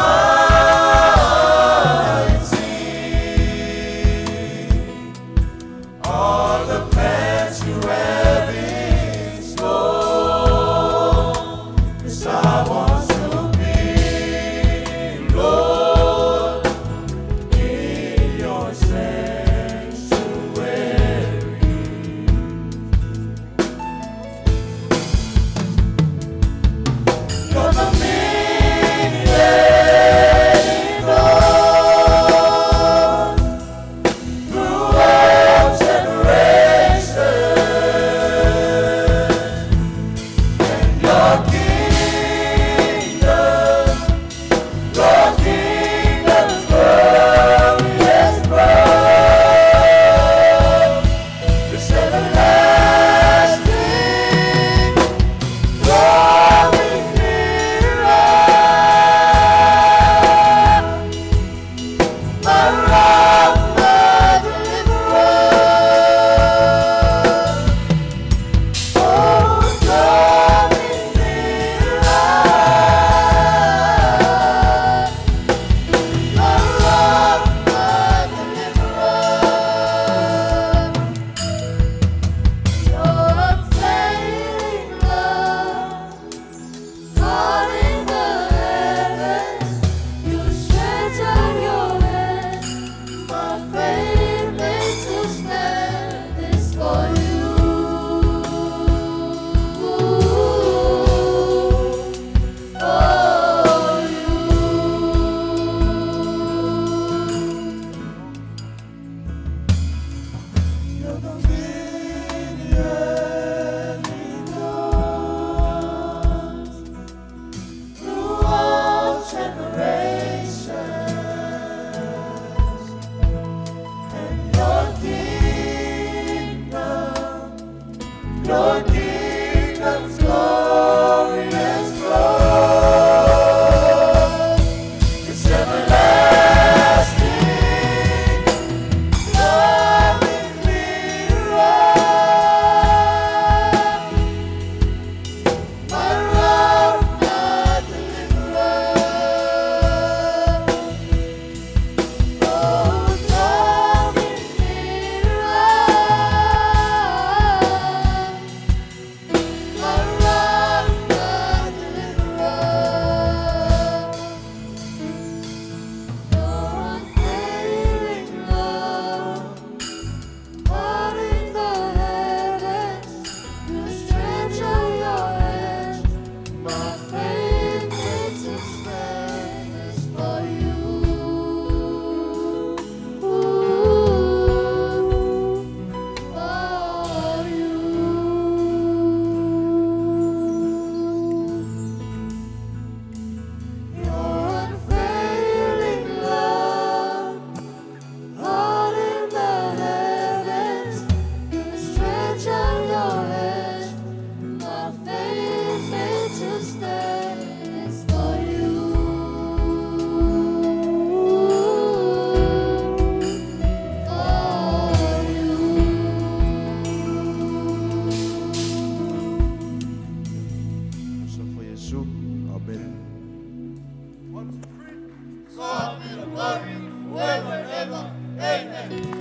[SPEAKER 2] glory, forever and ever. Amen.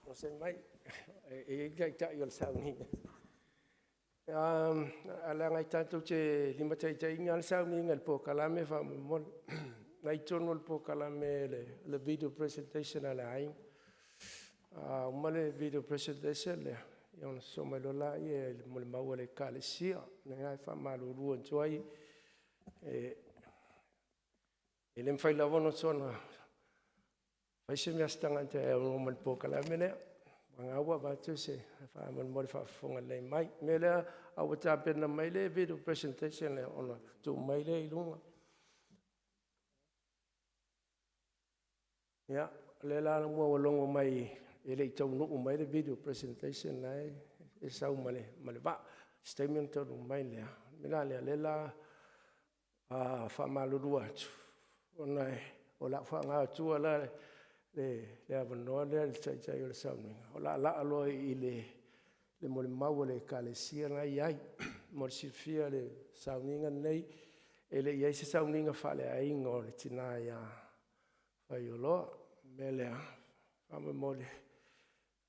[SPEAKER 1] Nó sẽ mấy cái yêu sao nhỉ? Ala ngai tanto che lima che ingal sao ni ngal po kalame fa mon ngai chonol po kalame le video presentation ala ai. Male video presentation le yon so mai lola ye mol mawale kale sia ngai fa malu ruo joy elem fai la vono sona fai se mi astangante mol po kalame le Mangawa batu se fa man mo fa fonga le mai mele awa tape na mai le video presentation le ona tu mai le ilunga ya le la mo longo mai ele tau no mai le video presentation lai e sau male ba statement to mai le mela le la fa maludua ona ola fa nga tu ala le avano le tsai o sauni ola la alo le mo mau le kalesia ngai ai mo sifia le sauni nei ele ia se sauni nga fale ai ngol tina ya Faioloa mele amo mole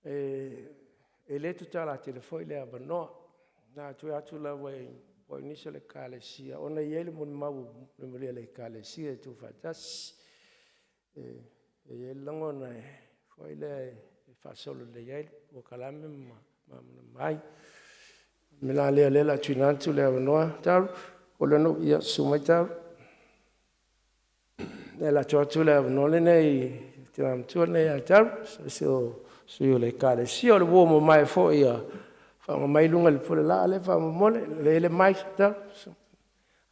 [SPEAKER 1] ele tu tala telefone le avano na tu la voi poi inizia le kalesia ona ia le mo mau le kalesia tu fatas e langona foi le fa solo le yel o kalame mai me la le tunantu le no tar o le no ia sumata la chotu le no le nei tiram tu ne tar so le kale si o le uomo mai fo ia fa mai lunga le pole la le fa mole le mai tar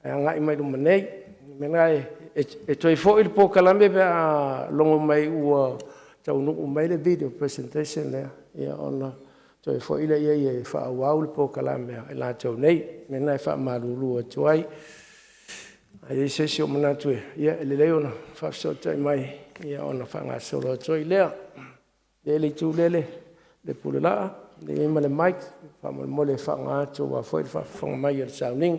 [SPEAKER 1] ngai mai lu nei me ngai e toi fo il po kalame be longo mai ua tau no mai le video presentation le ia ona toi fo ile ia fa wa il po kalame la tau nei me nai fa malulu toi ai se si o mana tu ia le ona fa so tai mai ia ona fa nga solo toi le tu le pula le mai mai fa mo le fa nga tu wa fo fa fong mai il sounding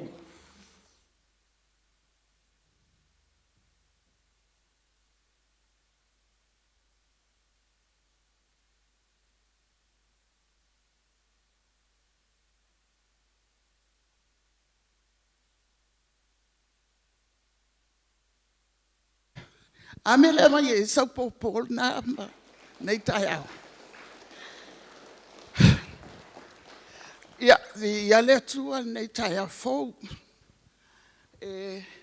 [SPEAKER 12] Amele mai e sau popol na nei tai au. Ia le tua nei tai au fou.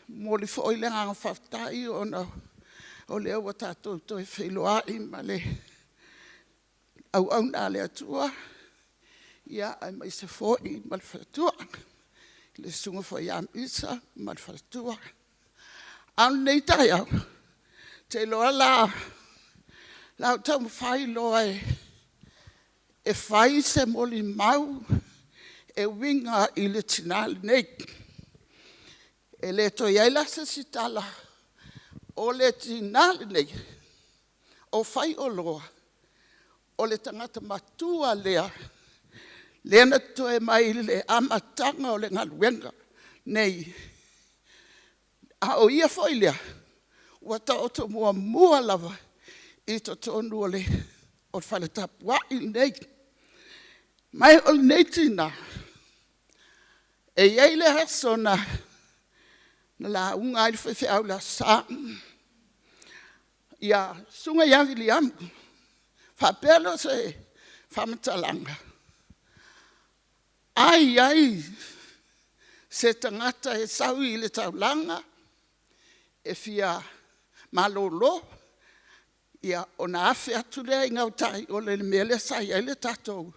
[SPEAKER 12] Moli foi le nga fatai ona o le o tatou toi Faioloa I male. Au na le tua. Ia ai mai se foi mal fatua. Le sunga foi am isa mal fatua. An nei tai au. Te loa la tau Faioloa e fai se moli mau e winga I le tinali nei. E le to iaila se sitala o le tinali nei. O Faioloa o le tangata matua lea. Lena to e mai le amatanga o le ngaluenga nei. A o ia foi lea. Wata o to mua lava I to tonu ole o whale tapua I nei. Mai o nei tina. E iei le hasona na la unga I whewhi au la sa. Ia sunga yangi li amu. Whapelo se whamatalanga. Ai se tangata e sau I le taulanga. E fia malolo ia ona afe atu lea I ngautai o le mele sai ai le tatou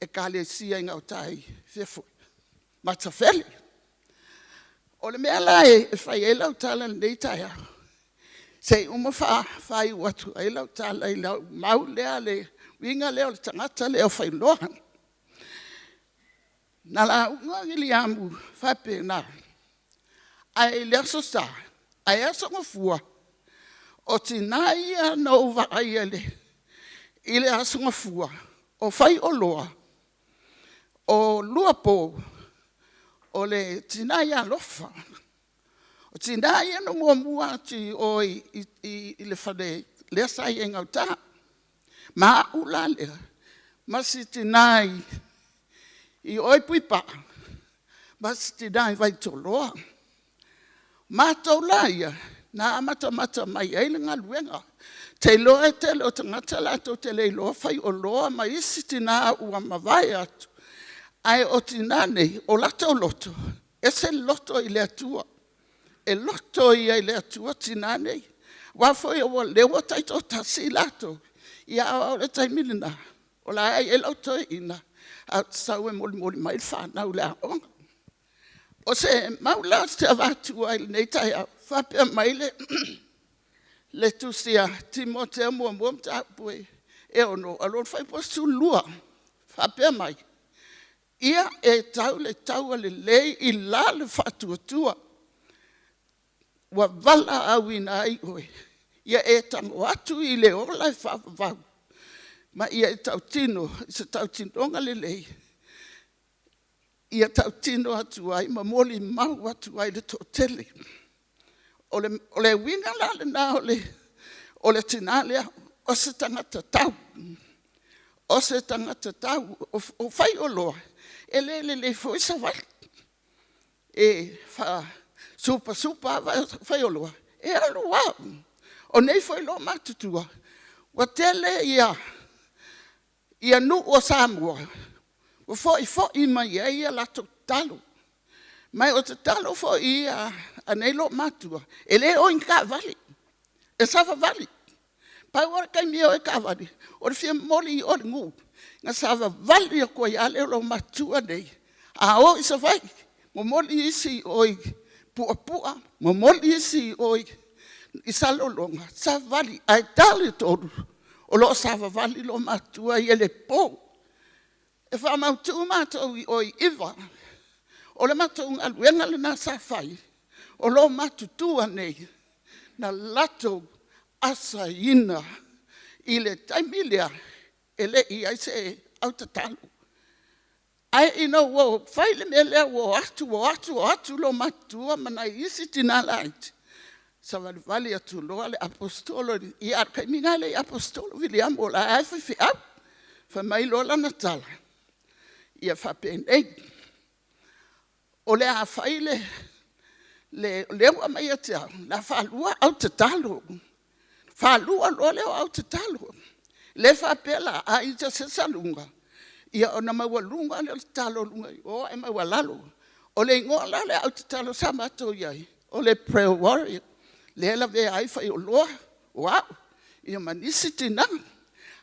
[SPEAKER 12] e kale sia I ngautai fefo matafeli O le mea lai e whai e lau tala nei tai au. Sei uma whai watu e lau tala i lau mau lea le winga leo le tangata leo Faioloa. Na la unga ngili amu whape na. Ai lea so sa, ai aso ngafua. O tina ia na uwa ai ele. Ile aso ngafua. O Faioloa. O luapo. O le tina ia lofa. O tina ia no mua ti o i le whane lea sai e ngauta. Ma ula lea. Ma si tina i oi pui pa. Ma si tina i vai toloa. Ma tau laia. Na mata mai eile ngā luenga. Te loa e te lo tangata lato te le loa Faioloa ma isi tina ua mawai atu. Ai o tina nei, o lato loto. E se loto i le atua. E loto i le atua tina nei. Wafo i o lewa taito tasi lato. Ia o le taimilina. O la ai e loto ina. A sau e moli mai whanau le aonga. O se maula te avatua i nei tai au. Whapea maile le tusia Timotea mua mta pui. E ono, alon whai postu lua. Whapea mai. Ia e tau le taua le lei i la le whatuatua. Wa vala au ina ai oe. Ia e tango atu i le ola e whawavau. Ma ia e tau tino, i se tau tinonga le lei. Ia tau tino atu ai, ma moli mau atu ai le totele. O le winga la le na o le tina lea, o se tangata tau. O se tangata tau, o Faioloa. E le foi sa vai. E fa supa Faioloa. E aloa. O nei foi lo matutua. Wa tele ia nu o Samoa. O foi mai ia la talo. Mai o te talo foi ia a nei lo matua. E le o inka vali. E sava vali. Pai ora kai mio e ka vali. O fia moli o ngu. Nga sava vali ko ia le lo matua nei. A o isa vai. Mo moli isi oi pua. Mo moli isi oi isalo longa. Sa vali ai tali todo. O lo sava vali lo matua ia le po. E fa mautu mato oi iva. O le mato aluenga le na sa fai. O lo matutua nei. Na lato asa ina. I le taimilia. Ele i ai se au tatalo. Ai ina wo fai le mele wo atu lo matua mana isi tina laiti. Sa vali atu lo le apostolo i arca minale apostolo William o la ai fi au. Fa mai lo la natala. Ia fa penei. O le a fai le ua mai atea. La fa lua au tatalo. Fa lua lo leo au tatalo. Le fa pela a ita se salunga. Ia ona mawalunga le talo lunga. O e mawalalo. O le ngola le au tatalo samato iai. O le prayer warrior. Le la ve ai Faioloa. Wow. Ia manisi tina.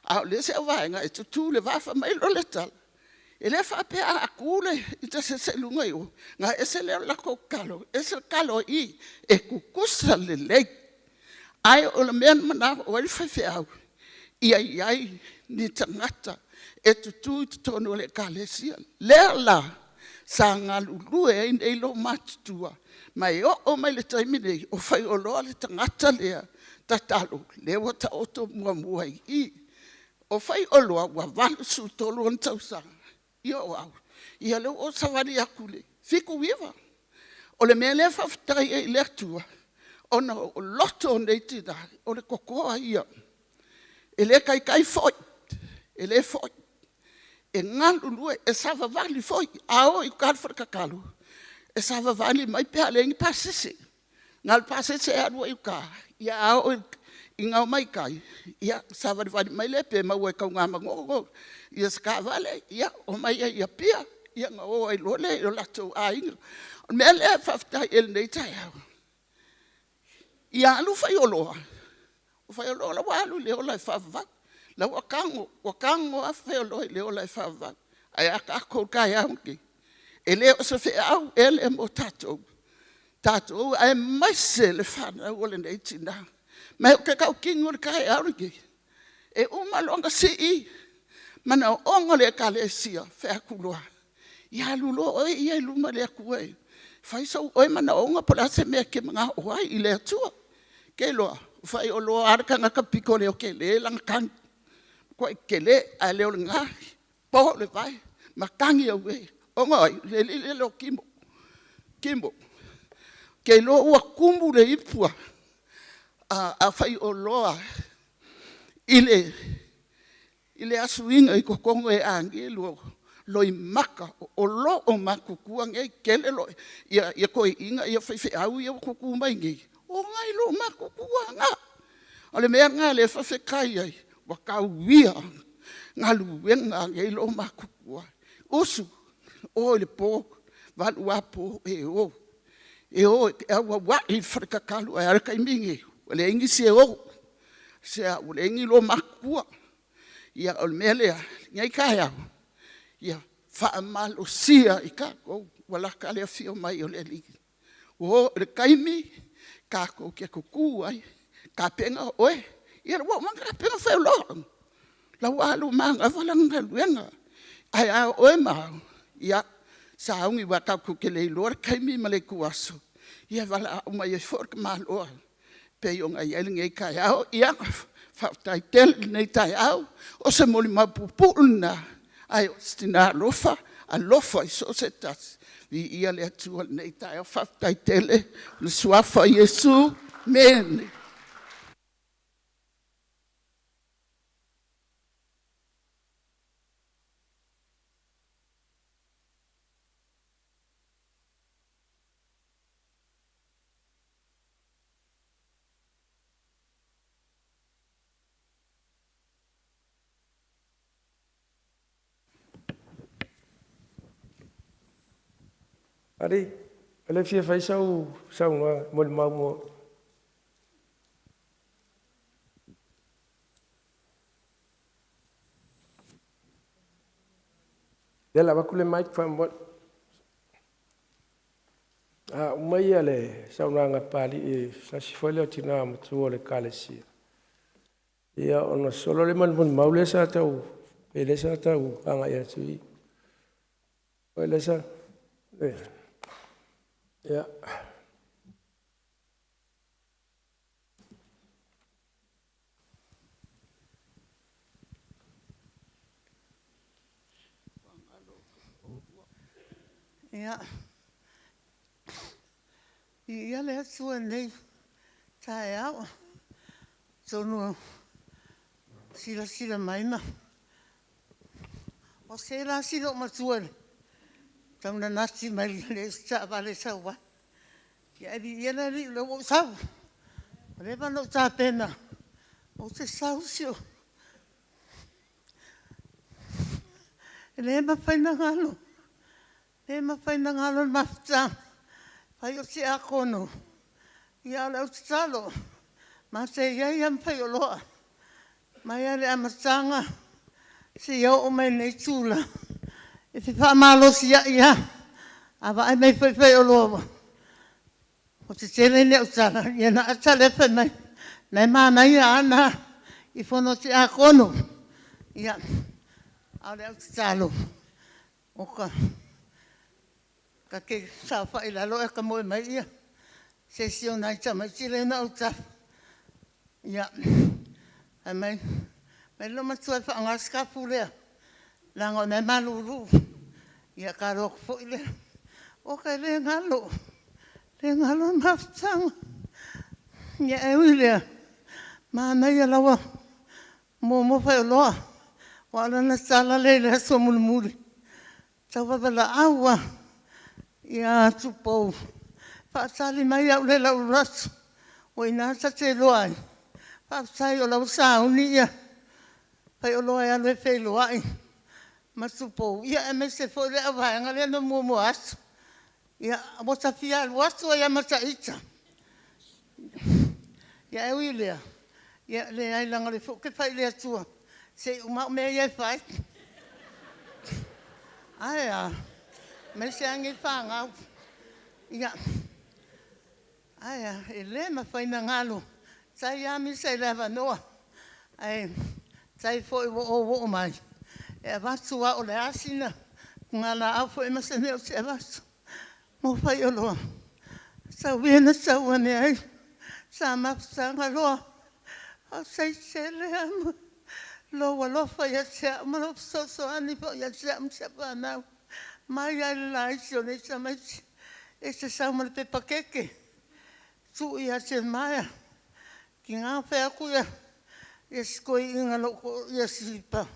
[SPEAKER 12] Au le se vaenga e tutu le vafa mai lo le tala. E le fa pe a kule ita se lunga yo. Nga ese le la ko kalo. Ese kalo i e kukusa le lei. Ai o le men mana o le fa fe au. Iai ni tangata e tutu tono le kalesia. Le la sa ngalulu e nei lo matutua. Mai o mai le taimine o Faioloa le tangata lea tatalo. Le wata oto mua i. O Faioloa wa valu su tolu on tausanga. Ia au. Ia leo o savani akule. Fiku viva. O le mele faftai e le atua. O na o loto nei tina. O le kokoa ia. E le kai foi. E le foi. E ngalulu e sava vali foi. Ao i kalfar kakalo. E sava vali mai pe ale ngi pasese. Ngal pasese e anu i ka. Ia ao i ngau mai kai. Ia sava vali mai le pe mau e kaunga mangogo. Ia ska vale, ia o mai ia Apia, ia ngau ai lole o lato ainga. Me le faftai el nei tai au. Ia alu Faioloa. O Faioloa la walu le ola fava. La wakango a Faioloa le ola fava. Ai aka ko kai aunki. Ele o se fe au ele mo tato. Tātou ai mai se le whanau o le nei tina. Mai o ke kau kingu le kai auriki. E umalonga si I. Mana o onga le ka le sia, whea kulua. Ia lulo oi ia luma le kuei. Whaisau oi mana onga pola se mea ke mga oai I le atua. Ke loa, whai o loa arakanga ka piko leo ke le lang kang. Koe ke le a leo le ngahi. Po le vai, makangi au e. Onga oi, le leo kimbo. Kimbo. Ke loa ua kumbu le ipua. A whai o loa. Ile asuinga I kokongo e angi luo. Loi maka o lo o makukua ngai kele lo ia koe inga ia whaiwhi au ia kuku mai ngai. O ngai lo makukua nga. Ole mea ngā le whawhi kai ai. Wakau wia. Ngā luenga ngai lo makukua. Usu. O le pō. Valu a pō e o. E o e awa wai whakakalu ai araka I mingi. Ole ingi se o. Se a ole ingi lo makukua. Ia ole mea lea. Ngai kai au. Ia whaamalo sia I kako, walaka lea whio mai o le ligi. O le kaimi, kako kia kuku ai, ka penga oe, ia le wamanga penga Faioloa. La walu manga walanga luenga. Ai a oe maa, ia saungi waka kuke le iloa, kaimi ma le kuaso. Ia wala au mai e forka maa loa. Peo ngai elinge kai au, ia whautai tele nei tai au, o se moli mapupuna. Ai stina lofa a lofa I so se tas vi ia le atua nei tai o whaftai tele le suafa Iesu mene.
[SPEAKER 1] Ari, ele fia fai sau nga mo mau mo. Dela bakule mic fa mo. Mai ale sau nga pali e sa si foi le tina mo tu le kalesi. Ia ona solo le man mau le sa tau. Ele sa tau anga ia tui. Ele sa. Ja.
[SPEAKER 13] Ja. Ia le atua nei tae au. Tonu sila maina. O se la sila o matuane. Tauna nasi mai le sa vale sa wa. Ya di yana ri le o sa. Le va no sa pena. O se sa usio. Le ma fai na ngalo. Le ma fai na ngalo ma fta. Fai o se akono. Ya le o tsalo. Ma se ya ya Faioloa. Ma ya le amasanga. Se ya o mai nei tula. E te whaamalo si ia, awa ai mai Faioloa. O te tele ne o tala, ia na atale whai mai, nei mana ia ana, I whono te a kono. Ia, au le au te talo. O ka ke sa whai lalo e ka moe mai ia. Se sio nai ta mai tile na o ta. Ia, ai mai loma tua whaangaska pulea. Lango nei malulu. Ia ka roko fo ile. O ka le ngalo. Le ngalo maftanga. Ia e uilea. Mana ia lawa. Mo Faioloa. Wala na sala le so mulmuli. Tawa bala awa. Ia tupou. Whaasali mai au le lau rasu. O ina sa te loai. Whaasai o lau sauni ia. Faioloa ia le Faioloai. Masupo, ia me se foi le avanga le no mo aso. Ia mo sa fia o aso ia masa ita. Ia e uilea. Ia le ai langa le fo ke fai le atua. Se uma me ia fai. Ai a. Me se angi fanga. Ia. Aia, e le ma whaina ngalo. Tai ami sei lewa noa. Ai, tai foi o mai. E a watu wa o le asina. Ngā la au foi masane o te watu. Mo Faioloa. Sa wina sa wane ai. Sa mafutanga loa. Au sei se le amu. Loa lofa ya se amu. Lofa so ani po ya se amu se panau. Mai ai la isi o ne sa maiti. E se sauma le pepa keke. Tu ia se maia. Ki ngā whea kuia. Ia skoi inga loko ia sipa.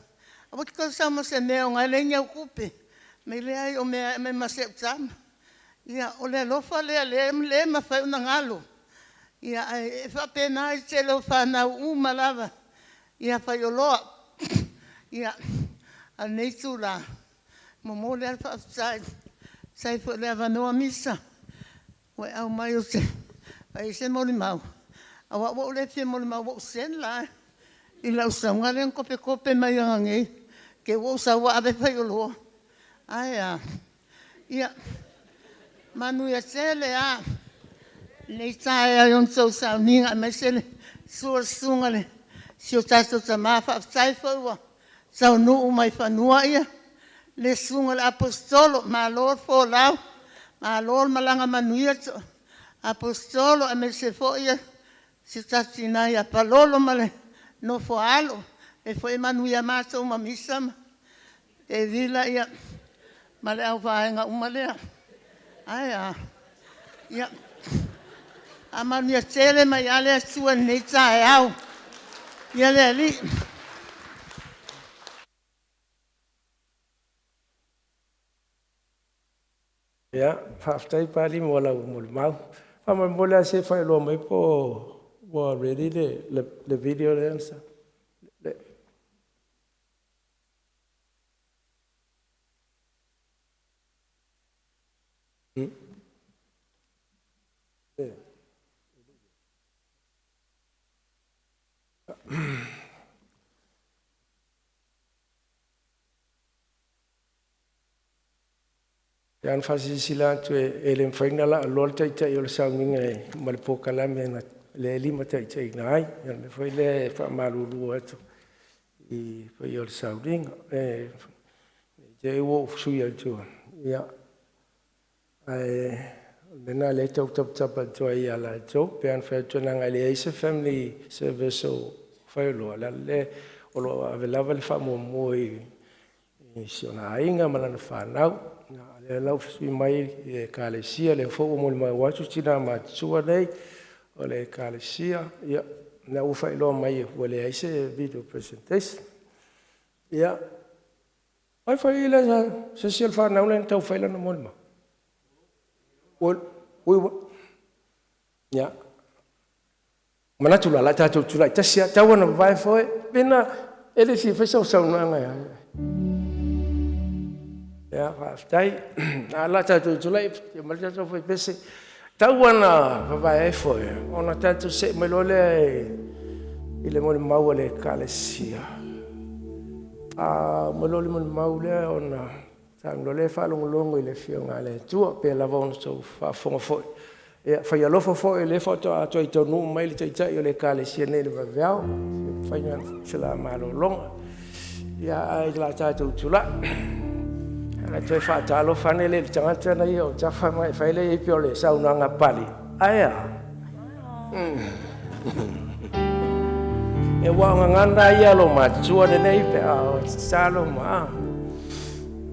[SPEAKER 13] Awa ki kau sauma se mea o ngai lenga ukupe. Me le ai o mea me mase utama. Ia o le lofa le ma whai una ngalo. Ia e whapena i te lo whanau malava. Ia Faioloa. Ia a neitu la. Momo le alfa aftai. Sai fo le avanoa misa. Wai au mai o te. Ai se mori mau. Awa o le fie mori mau o sen la. I lau saunga le kope mai angei. Ke o sa wa abe Faioloa. Aia. Ia. Manu ia sele a. Nei tae a yon tau sa ninga mai sele. Sua sunga le. Sio tato ta mafa aftai faua. Sau nuu mai fanua ia. Le sunga le apostolo. Ma lor fo lau. Ma lor malanga manuia to. Apostolo a me se fo ia. Si tatina ia palolo male. No fo alo. E fo e manuia maso mamisama. E vila ia. Male au vaenga umalea. Aia. Ia. A manuia tele mai ale a sua nei tae au. Ia le ali.
[SPEAKER 1] Ia, whaftai pali mo lau mulu mau. Whama mola se Faioloa mai po wa ready le video le ansa. Yan fasi sila tu elem faina la lol tai tai o sa minga malpo kalame na le lima tai tai nai yan me foi le fa malulu atu I foi o sa ring je wo suya tu ya Nena le tau tap tapa toa I ala tau, pean whea tuna ngai le eise family service o Faioloa. La le o lo avelava le wha mo I siona ainga malana whanau. Le lau fisui mai e kālesia le fo mo le mai watu tina matua nei o le kālesia. Ia, na u Faioloa mai e le eise video presentation. Ia, ai whai le sa sial whanau le tau whaila na molma. Ya, mana tu la tahu tu la tasia tahu na vai foi bina ele se fez o som não é ya fastai ala tahu tu la eu mal já foi pense tahu na vai foi ona tahu se melole ele mole mau le kalesia melole mau le ona Sang lo le fa longo le fio ngale tu pe la von so fa fongo foi e fa ia lo fo le foto a to ito nu mai le tai le kale siene le vavao fa ia sela malo long ia ai la ta tu la la te fa ta lo fa ne le tanga tana io ta fa mai fa le i pio le sa una ngapali aya e wa nganda ia lo ma tu ne nei pe a sa lo ma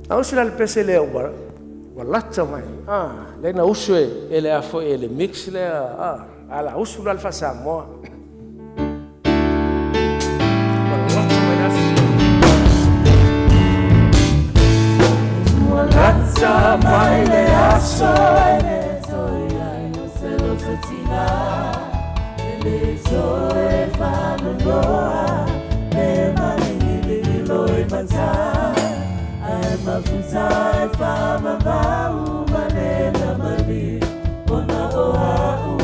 [SPEAKER 1] Au sila le pese le wa lata mai. Le na usue ele a foi ele mix le ala usula alfa Samoa. Wa lata mai le aso ele toia no selo tatina. Ele toe fa no noa. Le mani ni loi mata. Mafutai fa mabau manela mali ona oau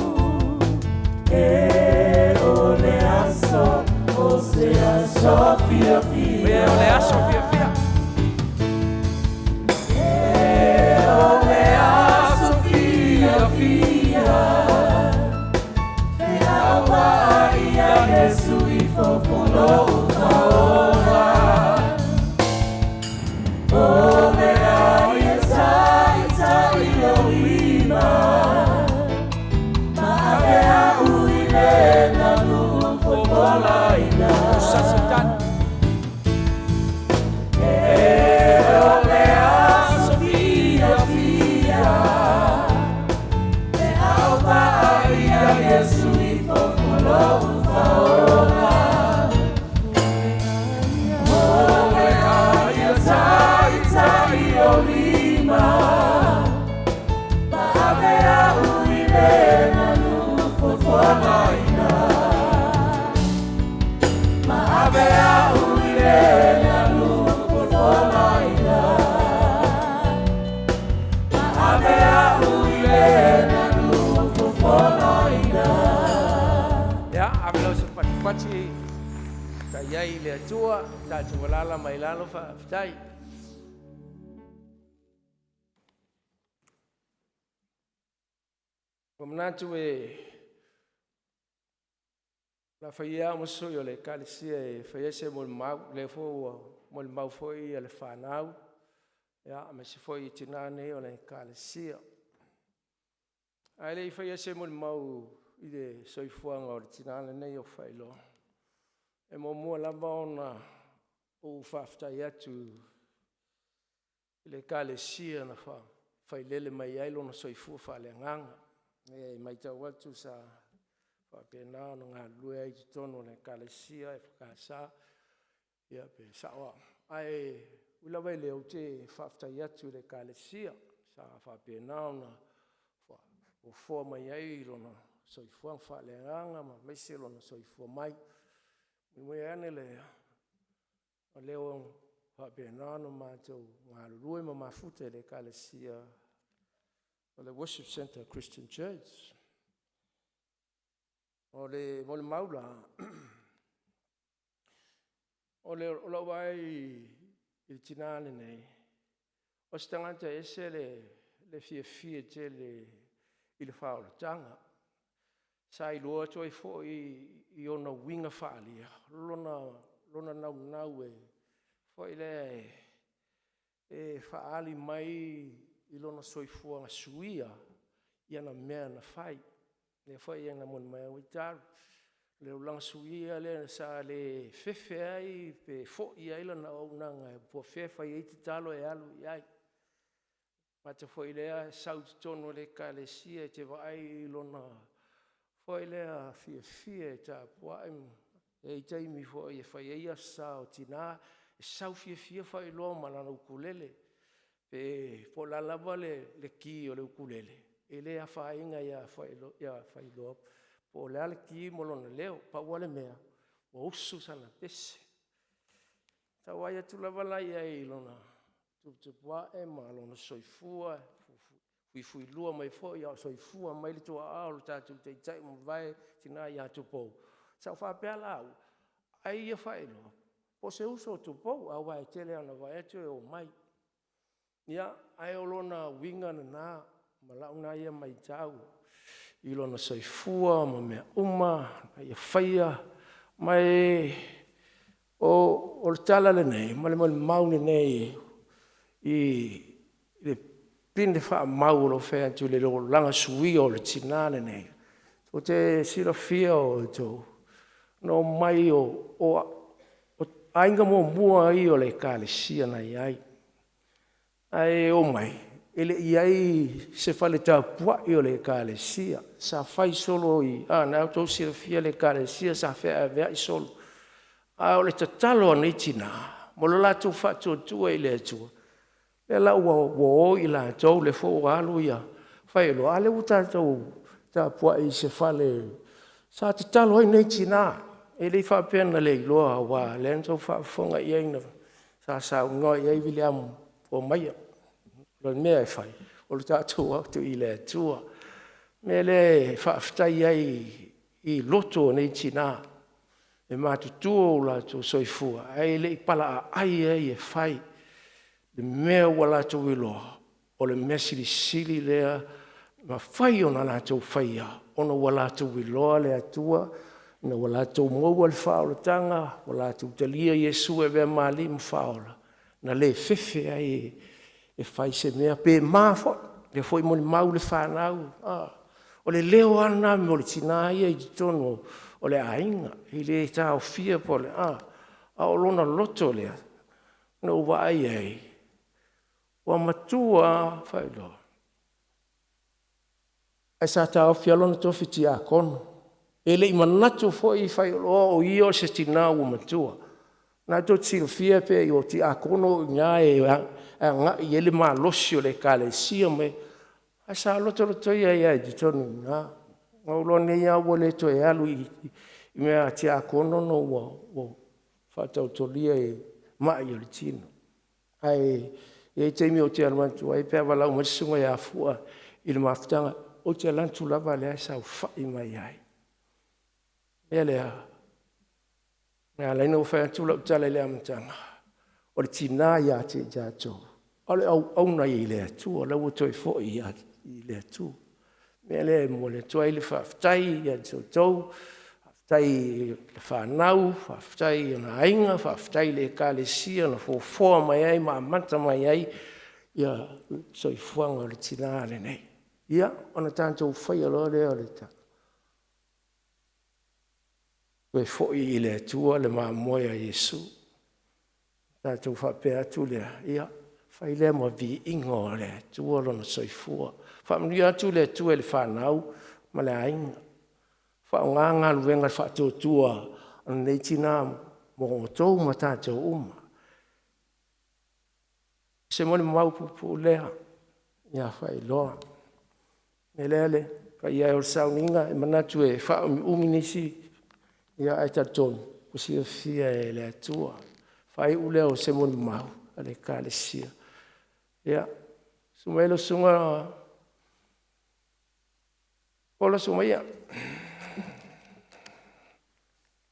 [SPEAKER 1] e ole aso o se aso fia fia ole aso fia fia e ole aso fia fia iai le atua, tātou walala mai lalo whaafitai. Pamnatu la whaia masoi o le kalisia whaia se mo le mau, le fo mo le mau foi le whanau. Ia, me se foi tina nei o le kalisia. Ai le whaia se mo le mau i le soifuanga o le tina nei o Faioloa. E mo mua lava ona o whaftai atu i le kalisia na whailele mai ailo na soifua whaleanganga. E mai tau atu sa whapena no ngā lue ai te tono le kalisia e whakasa ia pe sawa. Ai ulawa le o te whaftai atu le kalisia sa whapena na o fua mai ai lona soifua whaleanganga ma meise lona soifua mai. Mwe ane le o leo whapena no mātou ngā lue ma mafute le kalisia o le Worship Center Christian Church. O le maula. O le wai i tinane nei. O stanganta ese le fia te i le whaolatanga. Sa i loa toi fo i ona winga whaalia. Lona nau fo i le whaali mai i lona soifua nga suia i ana mea na whai. Le whai ana mon mai o i taru. Le ulang suia le sa le fefe ai pe fo i aila na au nanga po fefa i te talo e alu i ai. Mata fo i lea sauti tono le kalesia te vai lona fo i lea fia ta puaim e i taimi fo i whai eia sa o tina e sau fia whai loa malana ukulele. Pe po la lava le ki o le ukulele. E le a whainga ia Faioloa. Po le ale ki molona leo, pa wale mea. O usu sana pese. Ta wai atu lava lai ai lona. Tupua e ma lona soifua. Fui lua mai fo ia soifua mai le tua ao le tatu te tai mo vai tina ia tupou. Sa whapea lau. Ai ia Faioloa. Po se uso tupou, au vai tele ana vai atu e o mai. Ia, ai o lona winga na malauna ia mai tau. I lona soifua, ma mea uma, ia whaia, mai o le tala le nei, ma le maune nei, i le pinde wha mau lo whea tu le langa sui o le tinane nei. O te sila fia o tō, no mai o ainga mo mua i o le kālesia na iai. Ai o mai, ele iai se fale ta pua i o le kālesia, sa fai solo i, na tō sila fia le kālesia, sa fea vea i solo. A o le tatalo nei tina, mo lo la tō whatua tua i le atua. Le la ua i la tō le fō alu ia, Faioloa, ale u tātou ta pua i se fale, sa tatalo ai nei tina, ele i whapena le iloa wa, le anto whafonga i aina, sa ngoi i vili amu, o maia, lo mea e whai, o le tātou autu i le atua. Me le whaaftai ai i loto nei tina, e mātutua o lātou soifua, ai le i pala ai ai e whai, le mea ua lātou iloa, o le mea sili lea, ma whai o na lātou whaia, ona ua lātou iloa le atua, na ua lātou maua le whaolatanga, ua lātou talia Iesu e vea mali mwhaola. Na le fefe ai e whai se mea pe mafo, le foi mo le mau le whanau. O le leo ana mo le tina ia i tono o le ainga, i le tau fia po le a o lona loto lea. No wai ai. Wa matua Faioloa. Ai sa tau fia lona tofiti a kono. E le imanatu fo i Faioloa o io se tina ua matua. Na to silfia pe o ti akono nga nga ele ma losio le kalesia me asa loto ia di tonu nga o ne ia wole to e alu i me ti akono no wo fata utolia e ma i le tino ai e te mi o te almantu ai pe vala o masunga ia fua i le maftanga o te lantu lava le sa fa i mai ai ele Ngā leina o whai atu lau tala i le amatanga. O le tina ia te jātou. O le au na i le atu, o lau toi fo i le atu. Mea le mo le toi le whaftai ia tau, whaftai le whanau, whaftai na ainga, whaftai le kālesia, na fōfoa mai ai, ma mata mai ai, ia soifuanga o le tina le nei. Ia, ona tātou Faioloa lea o le tā. Koe fo'i i le atua le maamoe a Yesu. Tātou whapea atu lea, ia, whai lea mua vi ingo o le atua lona soifua. Whamuri atu le atua le whanau, ma le ainga. Whaonganga luenga le whatotua, ana nei tina mo tau ma tātou uma. Se moni mau pupu lea, ia Faioloa. Me lele, ka ia o sauninga, e manatu e wha uminisi, ia ai tatonu, ko sia fia e le atua. Whai ule o se moni mau, a le ka le sia. Ia, sumailo sunga, kola sumaia.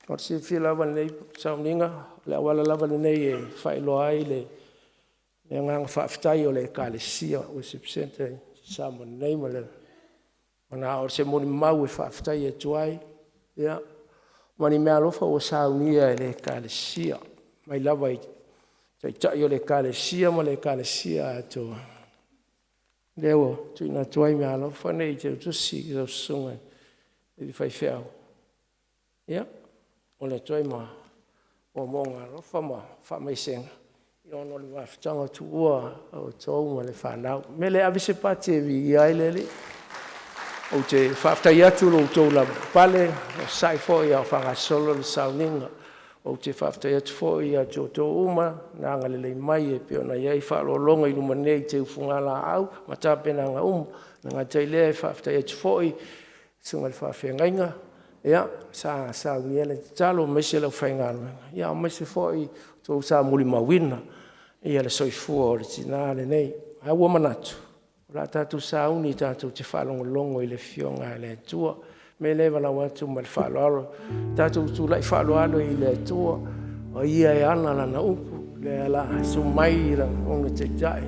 [SPEAKER 1] O sia fia lava nei sauninga, le awala lava nei e Faioloa ai le ngang whaftai o le ka le sia, o se psente, Samoa nei ma le mana o se moni mau e whaftai e tuai. Ia. Mani mea alofa o saunia e le kālesia. Mai lava i tai o le kālesia ma le kālesia atua. Leo, tuina tuai mea alofa nei te utusi i sunga i whai whiau. Ia. O le tuai ma o monga alofa ma whamaisenga. I ono le wafitanga tuua o tau ma le whanau. Me le avise pate vi i ailele. O te whaftai atu lo tau la pale, o sai fōi au whangasolo le sauninga. O te whaftai atu fōi a tō uma, nā ngalele mai e pio na iei whaalolonga i luma nei te ufungala au, ma tāpena ngā nā ngā teilea e whaftai atu fōi, sunga le whawhengainga, ia, sa saunia le talo, mese lau whaingana. Ia, mese fōi, tō sa muli mawina, ia le soifua o le tina le nei, haua manatu. La tātou sauni tātou te whalongolongo i le fionga i le tua. Me lewa na watu ma le whaloalo. Tātou tu lai whaloalo i le tua. O ia e ana na upu. Le ala sumaira onga te jai.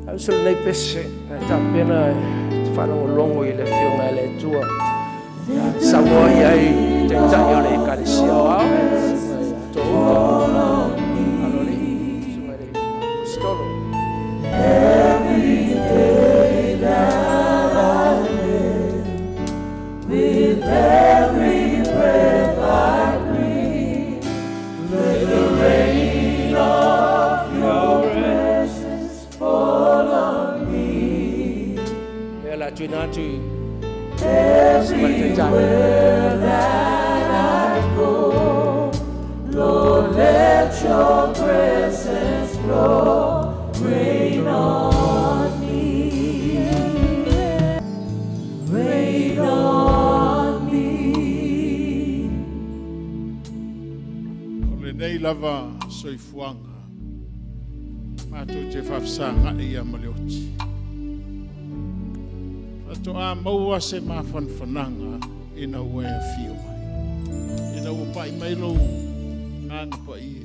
[SPEAKER 1] Au solo nei pese. Tā pena te whalongolongo i le fionga i le tua. Samoa iai te tai o le kālesia o au. Tō alori, sumare apostolo.
[SPEAKER 2] Every day that I live, with every breath I breathe, let the rain of your presence fall on me.
[SPEAKER 1] E la tuinatu.
[SPEAKER 2] Everywhere that I go, Lord, let your presence flow, rain on me, rain on me.
[SPEAKER 3] Ole nei lava soifuanga, mātou te whafsanga i amaleoti. To a maua se mawhanwhananga ina ue a whio mai. Ina ua pai mai lo nganga pa ia.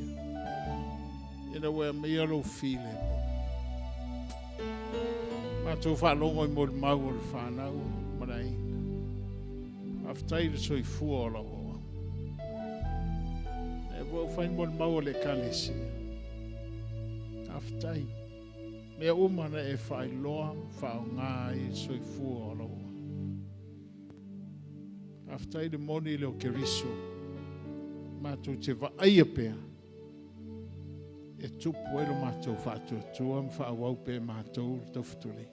[SPEAKER 3] Ina ue a mea lo while mo. Mātou whanongo i mo le mau o le whanau maraina. Aftai le soi fua o la oa. E wau whain mo le mau o le kālesia. Aftai. Mea umana e Faioloa, whaonga i soifua o loa. Aftai de moni leo keriso, mātou te whaia pēr. E tupu ero mātou whātua tua, mwhaawau pē mātou tawhutuli.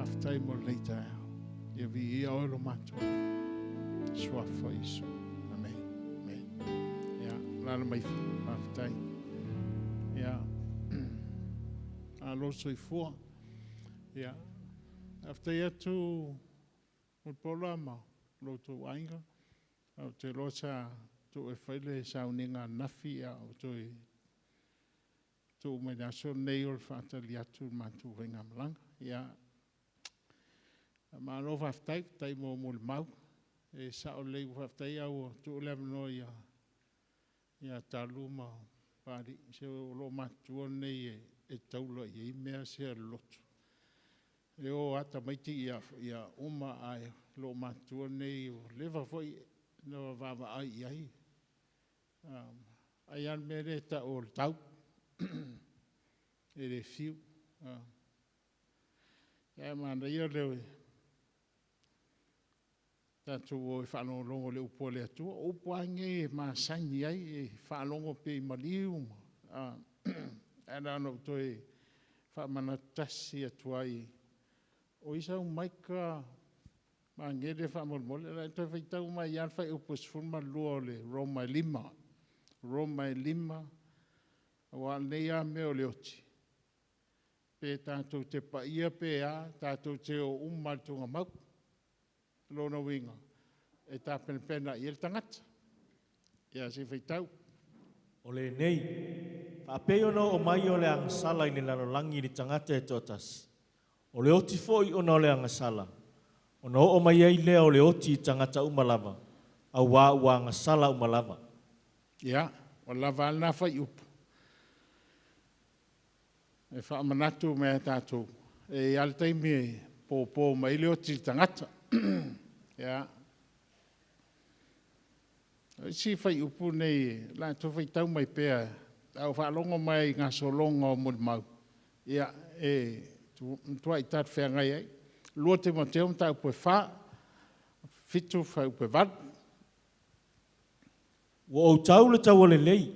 [SPEAKER 3] Aftai mo leita au, ia vi ia oro mātou. Swafa iso. Amen. Amen. Ia, lana mai aftai. Ia. Lo soifua. Ia. Aftai atu o polama lo tu ainga. Au te losa tu e whaile sauninga nafi au tu
[SPEAKER 14] tō mai nā so nei o le whaatali atu mātu wenga malanga. Ia, mā no whaftai, tai mō mō le mau. E sa o lei whaftai au o tō le amano ia tāluma pāri. Se o lo mātua nei e taula i mea se lotu. E o ata maiti ia uma ai lo mātua nei o lewa foi na wawa ai ai. Ai an mere ta o tau. E le fiu. Ia mana ia lewe. Tātou o e whanongo le upo le atua. Upo ange e māsangi ai e whanongo pe i maliu. Ana anō toi whamanatasi atua i. O isa maika ma ngere whamolmole. Rai toi whaitau mai ian whai upo sifurma lua le Roma 5. Roma 5. Wa nei a meo le oti. Pe tātou te paia pe a, tātou te o umaltunga mau. Lona winga. E tā pena i el tangata. Ia se whaitau.
[SPEAKER 5] O le nei, whapeo no o mai o le angasala i ni larolangi ni tangata e totas. O le oti foi o no le angasala. O no o mai ei lea o le oti i tangata umalava. Au wā ua angasala umalava.
[SPEAKER 14] Ia, o lava alna whai upu. E whaamanatu mea tātou. E altaimi e pōpō mai le oti i tangata. Ia. Si whai upu nei, la tō whai tau mai pēr. Au whaalongo mai ngā solonga o muli mau. Ia, tua i tātu whengai ai. Lua te Mateo mta upe wha, fitu whai upe vad.
[SPEAKER 5] Wa o tau le tau le lei,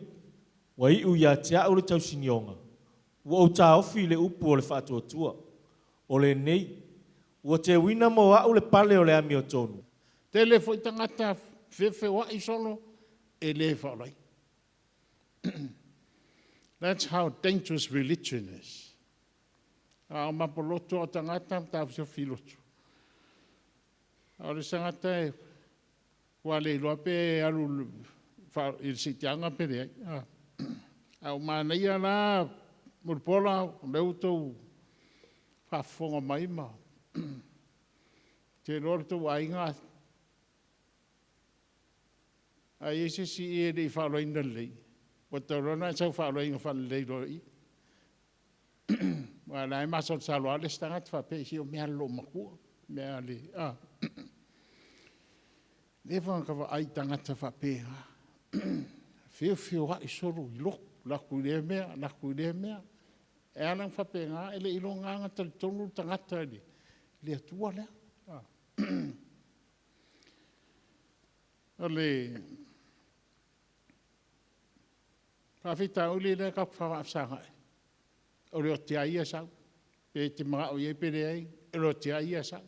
[SPEAKER 5] wa i uia tia o le tau sinionga. Wa o tau ofi le upu o le whaatua tua. O le nei, wa te wina mo a o le pale o le ami o tonu.
[SPEAKER 14] Te le fo i tangata whewhe wa i solo, e le whaolai. That's how dangerous religion is. A mapoloto o tangata, ta fio filotu. A le sangata e, wa le loa pe alu il sitianga pe rei. A o manaia la, murpola, leu tau whafonga maima. Te lor tau ainga. A ese si e rei whaoloina lei. Wa tau rona sau whaoloina whalei roi. Wa lai masol salwa le stangat whape si o mea lo makua. Mea le, le whanka wa ai tangata whape ha. Whio wa i soro i loko. Laku le mea. E alang whape ngā, ele ilo nganga tali tonu tangata li. Le atua lea. Ole, whawhita uli le kap whawafsanga. Ole o te aia sau. Pe te mga o iei pere ai. Ole o te aia sau.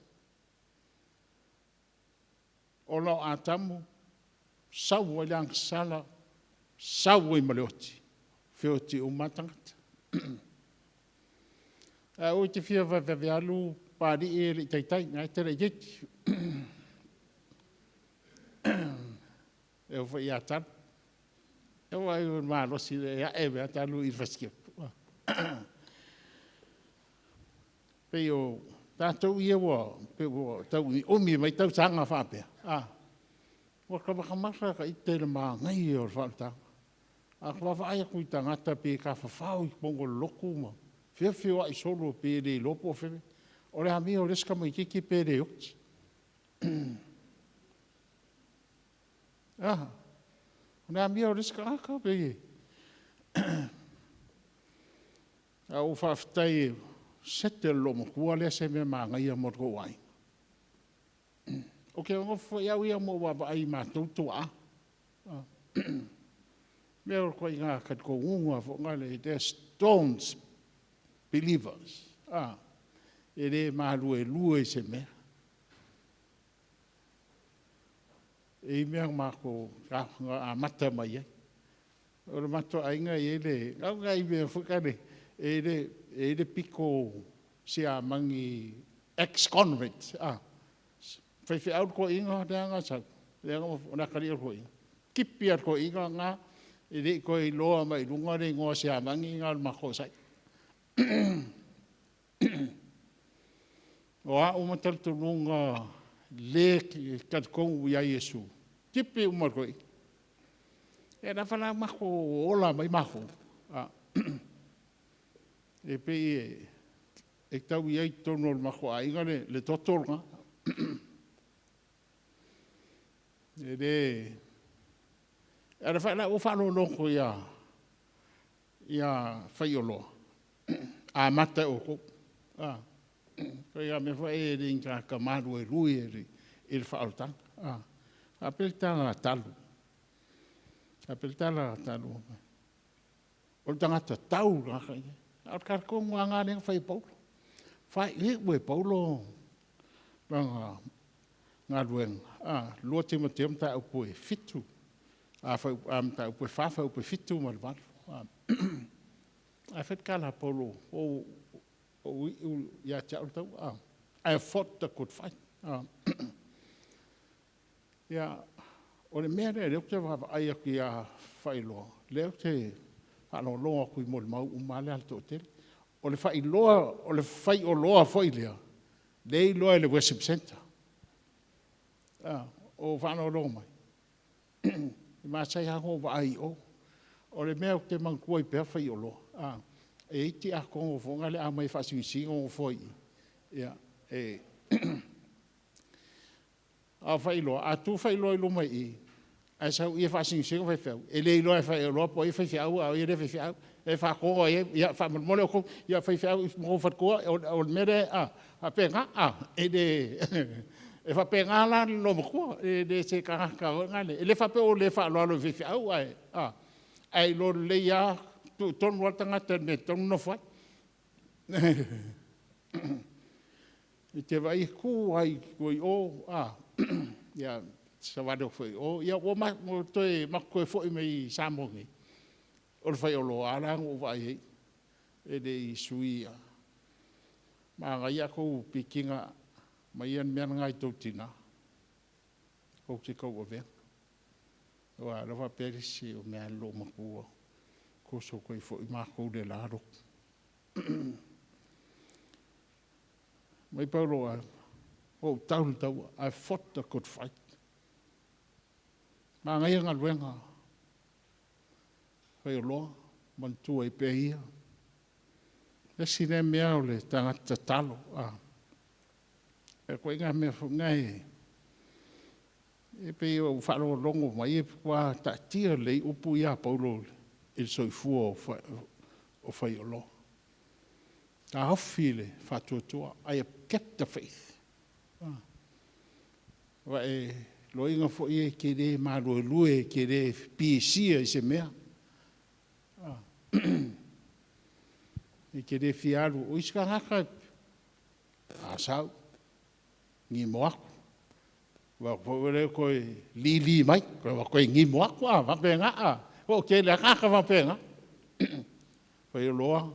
[SPEAKER 14] Ola o atamu. Sau o liang sala. Sau o i maleoti. Whio te umatangata. O te whia vave alu pāri e le taitai. Ngai tere jeti. E o whai atan. E o ai o mālosi e a ewe atalu i whaskip. Pei o tātou ia wa, pei o tau i omi mai tau tanga whapea. Wa kawakamasa ka i tere maa ngai o whaatanga. A kawawa ai aku i tangata pe ka whawhau i pongo loku ma. Whio ai solo pe re lopo o whewe. O rea mea o reska mai kiki pe re uti. O rea mea o reska aka pe e. A o whawhtai sete lomo kua lea se mea maa ngai a morko ai. O ke ngofo iau ia mo wawa ai mātou tua. Mea o koe ngā katko unga fo ngale, they're stones believers. E re maa lue se mea. E mea mako a mata mai ai. O re mato ainga e le, ngau ngai mea whukane, e le piko se a mangi ex-convict. Whaiwhi au ko inga reanga sau. Reanga o nakari au ko inga. Kipi au ko inga ngā, I re koe loa mai runga re ngoa se amangi ngā mako sai. O a o matal tu runga le kat kongu ia Yesu. Tipe umar koe. E na whana mako ola mai mako. E pe e tau iai tono o mako a inga le totoronga. E re e na whana o whano loko ia Faioloa. A mata o ko. Koe a me whae e ringa ka maru e rui e le whaotanga. A pelitanga talu. A pelitanga talu. O le tangata tau raka ia. A karkongu a ngā renga whai Paulo. Whai e ue Paulo. Ranga ngā ruenga. Lua Timotea mta upo e fitu. A mta upo e whawha upo e fitu ma le waru. A whetkala Paulo. O ia tau tau. I have fought the good fight. Ia, o le mea leo te wawa aia ki a Faioloa. Leo te whano loa kui mo le mau umale al tō tele. O le Faioloa foi lea. Lei loa le worship center. O whano loa mai. I mātai hango wa ai o. O le mea te mangkua i pēr Faioloa. E iti a kongo fonga le a mai whasingi o foi. Ia, a Faioloa, a tu Faioloa i luma i. A sau ia whasingi o whaiwhau. E le iloa e Faioloa po i whaiwhau, a i re whaiwhau. E whakoa e, ia whamamole o kong, ia whaiwhau i mō whatkoa, o le mere, a penga, e de, e whapenga la lo mokua, e de se kahaka o ngane. E le whape o le whaaloa lo whaiwhau, ai lo le ia, tonu watangata me tonu no whai. I te vai ku ai koi o, ia, sa wado whai o, ia o mo toi makoe whoi mei Samoa. O le Faioloa alang o vai hei, e de i sui. Ma ngai a kou pikinga, mai an mea ngai tau tina. Kou te kou o vea. O a rawa perisi o mea lo makua. Ko so koi whoi makou le laro. Mai Pauloa, o tau, I fought a good fight. Ma ngai ngā ruenga, Faioloa, mantua i pēhia. E sine mea o le tangata talo. E koe ngā mea whangai. E pēi o whalo longo mai e kua ta tia lei upu ia Paulo il soifua o Faioloa. Ta hawhi le whatuatua. I have kept the faith. Wa e loinga fo i e ke re maro lue ke re pisia i se mea. E ke re fiaru. O iska haka a sau. Ngi moaku. Wa koe koe li mai. Koe ngi moaku a wapenga. O ke le haka wapenga. Faioloa.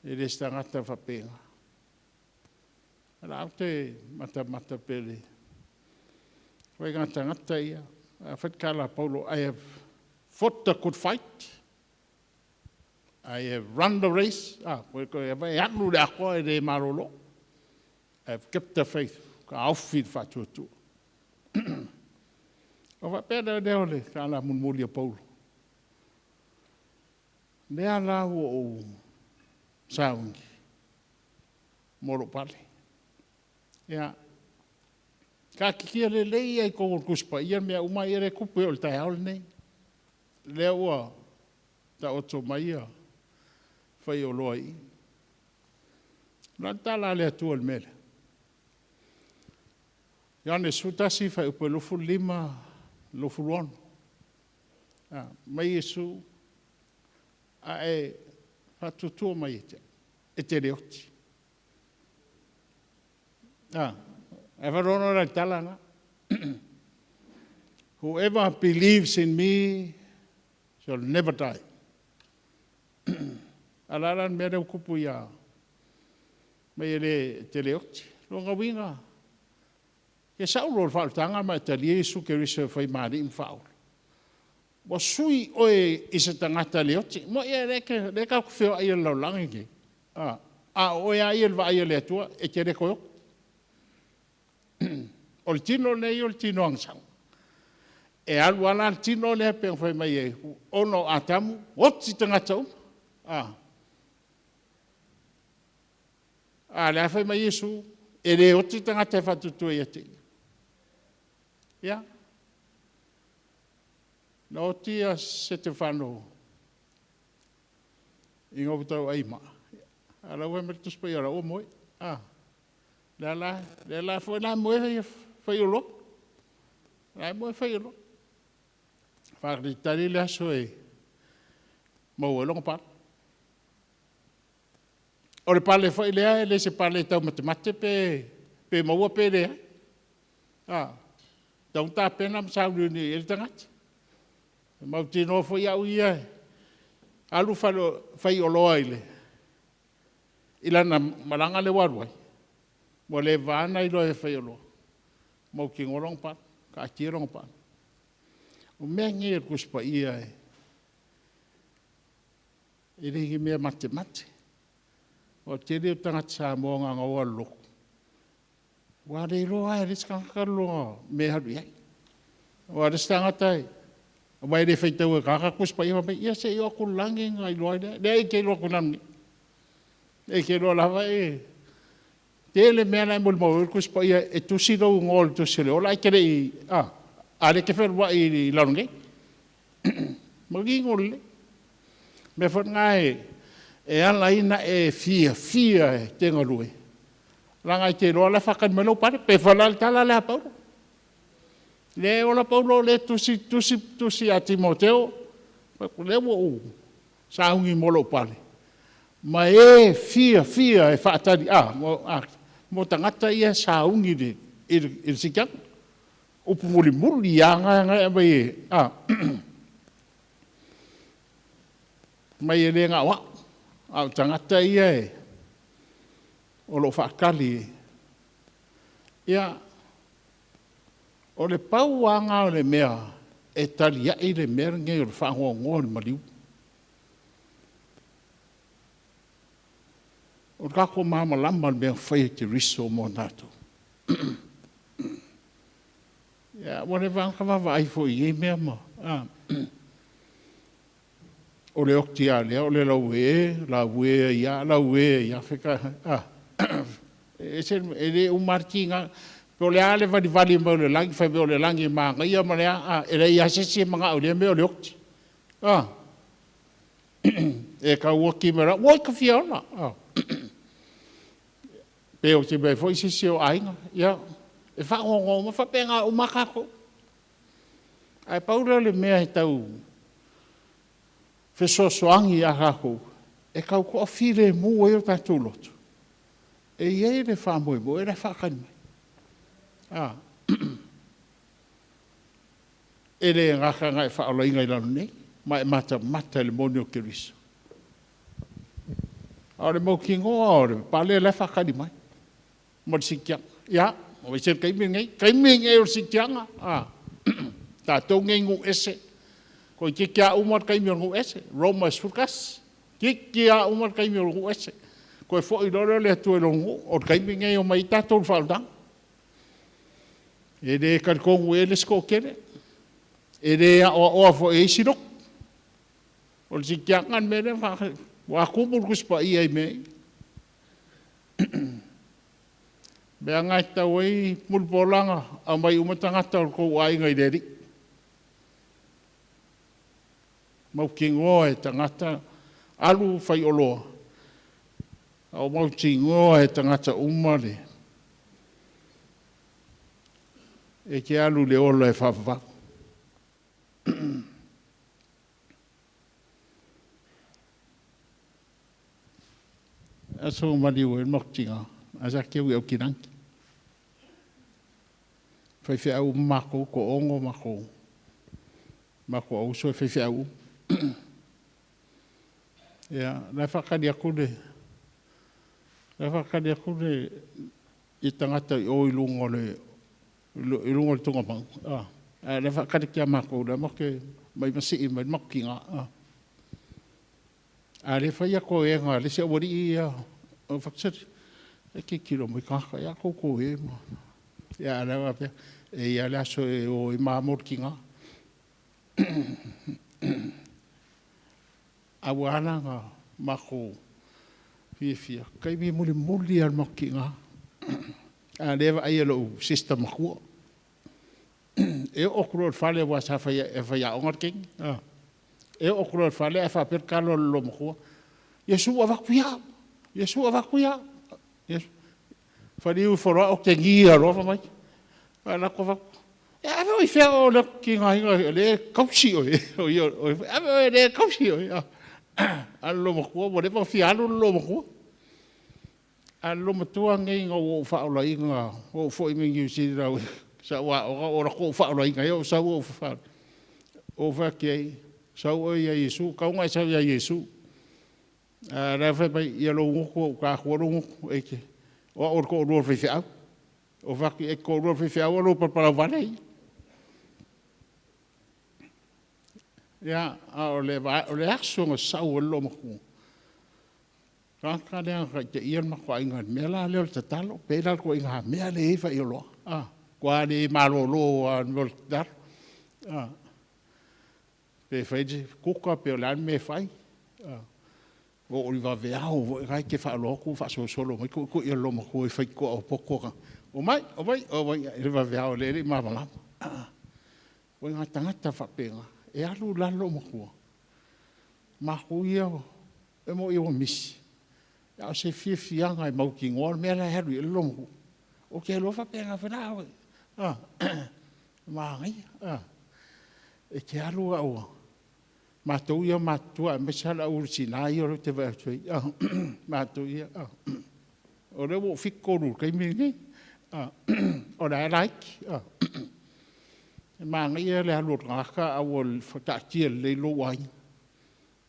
[SPEAKER 14] E re stangata wapenga. Rau te mata pele. Koe ngā tangata ia. Whatkala Paulo, I have fought the good fight. I have run the race. Koe e vai anu le akoa e re marolo. I have kept the faith. Ka awhid whatuatua. O whapera reo le ka ala munmuli a Paulo. Nea la o saungi. Moro pale. Ia. Ka kikia le lei ai kongo kuspa. Ia mea umai ere kupu e o le tai haole nei. Lea ua ta oto mai ia. Faioloa i. Rantala le atua le mele. Iane sutasi fai upe lofu lima, lofu luano. Mai Yesu, a e fatutua mai e te reoti. E varona rai talanga. Whoever believes in me shall never die. Alaran mea reu kupu ia. Mai ele te reoti. Longa winga. Ke saulo whautanga mai te Yesu ke risa whai maari im whao. Wa sui oe i se tangata le oti. Mo ia reka ku whio ai lau langi ki. Oe ai el va ai le atua e ke reko yo. O le tino nei o le tino angsang. E alu ala le tino le pe whai mai e. Ono atamu, oti tangata um. Le awhai mai Yesu, e re oti tangata e whatutu e ati. Ia. Na oti a se te whano. I ngau tau ai maa. Ala ue me tuspa i ara o moe. Le la fo la moe Faioloa. La moe Faioloa. Whakari tari le aso e. Mau e longa pala. O le pale fai lea, le se pale tau matemate pe maua pe lea. Tau ta pena msauri ni ele tangati. Mau tino fai au ia. Alu Faioloa ile. Ilana malanga le waruai. Mo le vana ilo e Faioloa. Mau ki ngorong pa, ka kirong pa. O mea nge kuspa ia e. Iringi mea matemate. O tiri o tangata Samoa ngā ngaua loko. Wa re loa e risa kakaloa me haru iai. Wa risa tangata e. Wai re whaitau e kaka kuspa iwa me ia se i oku langi ngā iloa ina. Lea i kei loa kunamni. E kei loa lawa e. Tele mea nai muli mau kuspa ia e tusi rau ngol tusi reo. Ola i kere i. Ale ke wherua i laungai. Magi ngole. Me what ngai e ala ina e fia e tenga rue. Ranga i te roa la whakan melau pare, pe whalal tala lea Paulo. Le ola Paulo le tusi a Timoteo, le wo u, saungi molo pare. Ma e fia e whaatari, mo tangata ia saungi de, il sikang, upu muli ia ngai mai e, mai e le ngā wa. Au tangata ia e. O lo whaakali e. Ia. O le pau anga o le mea. E tali ia i le mea ngai o le whaangoa ngoa le mariu. O le kako mama lama le mea whai ki riso mo nato. Ia. Mo le vanga wawa ai fo i e mea ma. O le okti a lea, o le lau ia, whika, e le umarki ngā, pe o le ale vali ma o le langi, whai o le langi maanga ia ma lea, e le ia sesi mga o le me o le okti. E ka uaki mera, oi ka fia ona. Pe o te mea fo i sesi o ainga, ia, e whaongo ma whapenga o makako. Ai paura le mea he tau, Fesosoangi a hako, e kau ko whire mu e o tātou lotu. E iei le whamoe mo, e le whakani mai. E le ngaka ngai whaola ingai lanu nei, ma e mata le moni o kiriso. A le mau ki ngoa o le pale le whakani mai. Mo le sikianga. Ia, o isen kaimi o sikianga. Tātou ngai ngu ese. Ko ki kia umar kai mi ngu ese, Roma surkas. Ki kia umar kai mi ngu ese. Ko fo i lore le tu longu, o kai mi ngai o mai tatou falda. E de kar ko ngu ele sko kere. E de o fo e siro. O si kia ngan me le fa wa ku mur kuspa i ai me. Be ngai ta wei mul polanga a mai umatanga ta ko ai ngai deri. Mau kingoa e tangata alu Faioloa. Au mau tingoa e tangata umare. E ke alu le ola e whawha. Aso mariu e moktinga. Asa keu e au kinangi. Whaiwhi au mako ko ongo mako. Mako au so e whaiwhi au. Ia, lai whakari aku le i tangata i o i lungo le tunga pang. Lai whakari kia mako, lai moke mai masi mai makinga ale fai ko e nga le se wori o fakset e ki kilo mai ka ya ko e mo ya la wa pe e ya la so o ma kinga awana nga mako fia kai mi muli al makinga a leva ai lo system ko e o kro fale wa sa fa ya ongar king e o kro fale fa per kalo lo mo yesu ava kuya yesu fali u fora o ke ngia ro fa mai ala ko va e ave o fe o lo kinga le kausi o ave le kausi o allo mo ko bo le fa fialo lo mo allo mo tua ngai ngo fa o lai nga o fo i mi si ra sa wa o ko fa o lai nga yo sa o fa o fa ke sa o ya yesu ka nga sa ya yesu ra fa ba ya lo ko ka ko lo e ke o ko ro fa fa o fa ke ko ro fa fa o lo para vale ya o le action sa o lo mo ka le ka te ia ma ko inga me la le te talo pe la ko inga me le fa yo lo kwa le malo lo no dar pe fa ji ku ka pe la me fai o va ve au ga ke fa lo ku fa so solo mo ku yo lo mo ko fa ko o poko o mai le va ve au le ma ma o nga tanga fa pe e alu la lo mo ko ma ku yo e mo yo misi ya se fianga e mau ki ngol me la heru e lomo o ke lo fa penga fa ma ngai e ke alu au ma tu ia ma tu me sala ursina io te va tu ma tu ia o le wo fikko ru ke mi ngai o la like ma ngai le alu ka au fa ta ki le lo wai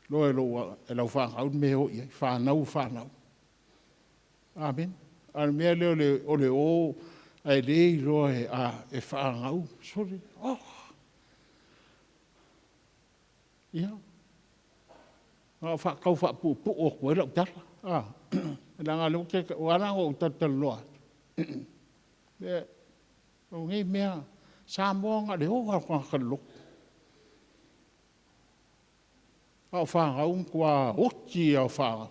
[SPEAKER 14] lo e lo fa au me o fa nau amen al me le o ai le lo e fa au sorry ya fa ka fa pu o ko lo ta la nga lo ke wa o ta lo e o ngi me Samoa nga le o ka lo au fa au kwa uki au fa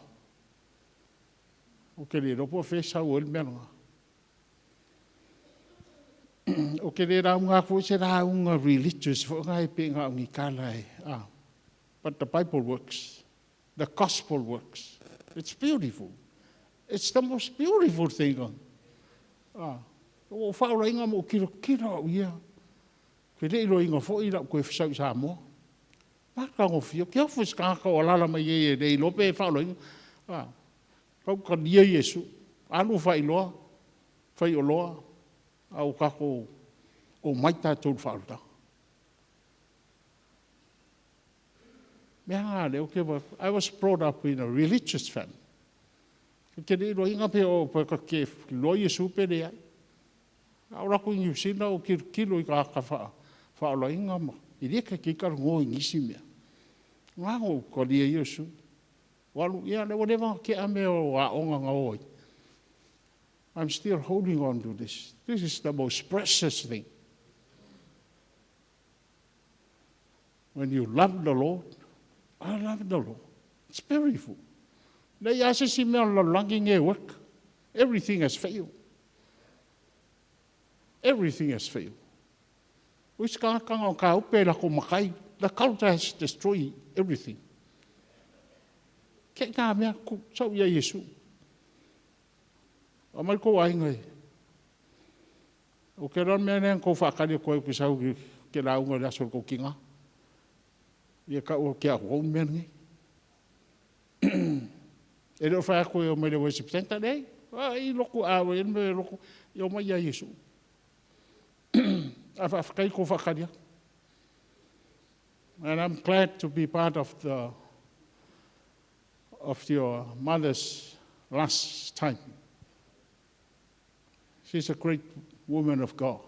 [SPEAKER 14] o ke le ropo fe sa o me no o ke le ra nga fu se ra un religious fo nga pe nga ngi kala but the Bible works, the gospel works. It's beautiful. It's the most beautiful thing o fa o inga mo kiro ia ke le lo inga fo ira ko fa sa mo pa ka ngo fio ke fo ska ka o la mai e le lo pe fa lo ka dia yesu anu fa ilo fa ilo au ka ko o mai ta tu fa ta me ha le o ke I was brought up in a religious family ke le lo inga pe o pa ke lo yesu pe le au ra ko ni sina o kilo ka fa lo inga mo i le ke ka ngo ni simia nga o ko dia yesu walu ia le whatever ke ame o a onga nga oi I'm still holding on to this. This is the most precious thing. When you love the Lord, I love the Lord. It's beautiful. Le ya se si me lo longing e work. Everything has failed. Everything has failed. Which ka ka upe la ko makai. The culture has destroyed everything. Ke ka me ku so ya Yesu. O mai ko ai ngai. O ke ron me nen ko fa ka le ko ku sa ke la un la so ko kinga. Ia ka o ke a ho me ngai. E lo fa ko o me le worship center dei. Ai loko a o me loko yo mai ya Yesu. I've kai ko fa ka dia. And I'm glad to be part of your mother's last time. She's a great woman of God.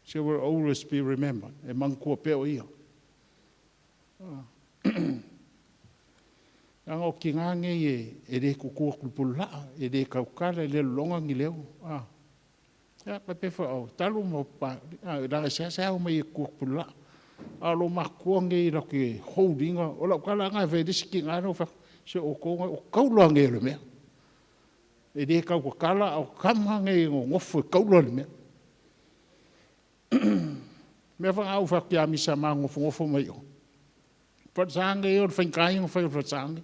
[SPEAKER 14] She will always be remembered. E man ko pe o ia. Anga o ki ngange e re kukua kulpula, e re kaukara, e le longa ngi leo. Ya, pepe fa o, talu mo pa, ranga sea o mai e kulpula. Alo makua nge i rake holdinga, o lau kala ngai vedisi ki ngano fa, se o konga, o kaula nge le mea. E re kaukala, o kama nge o ngofu e kaula le mea. Mea whanga au whaki a misa maa ngofu mai o. Whatsange e o whainkai o whatsange.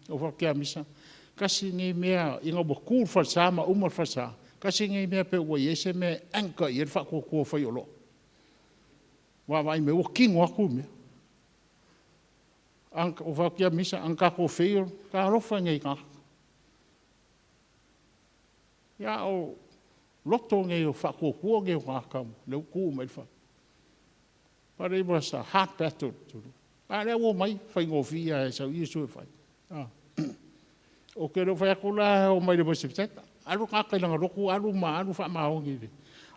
[SPEAKER 14] O whaki a misa. Kasi nge mea inga wakul whatsama umar whatsa. Kasi nge mea pe ua iese mea anka i e whako kua Faioloa. Wawai me o kingo aku mea. O whaki a misa anka ko Faioloa. Ka rofa nge i kaka. Ia o loto nge o whako kua nge o kaka. Leu kuu mai whaka. But it was a hard battle to do. Pare o mai, whai ngofia e sau Iesu e whai. O ke ro whai akula o mai le masipiteta. Aru kaka ilanga roku, aru wha maongi re.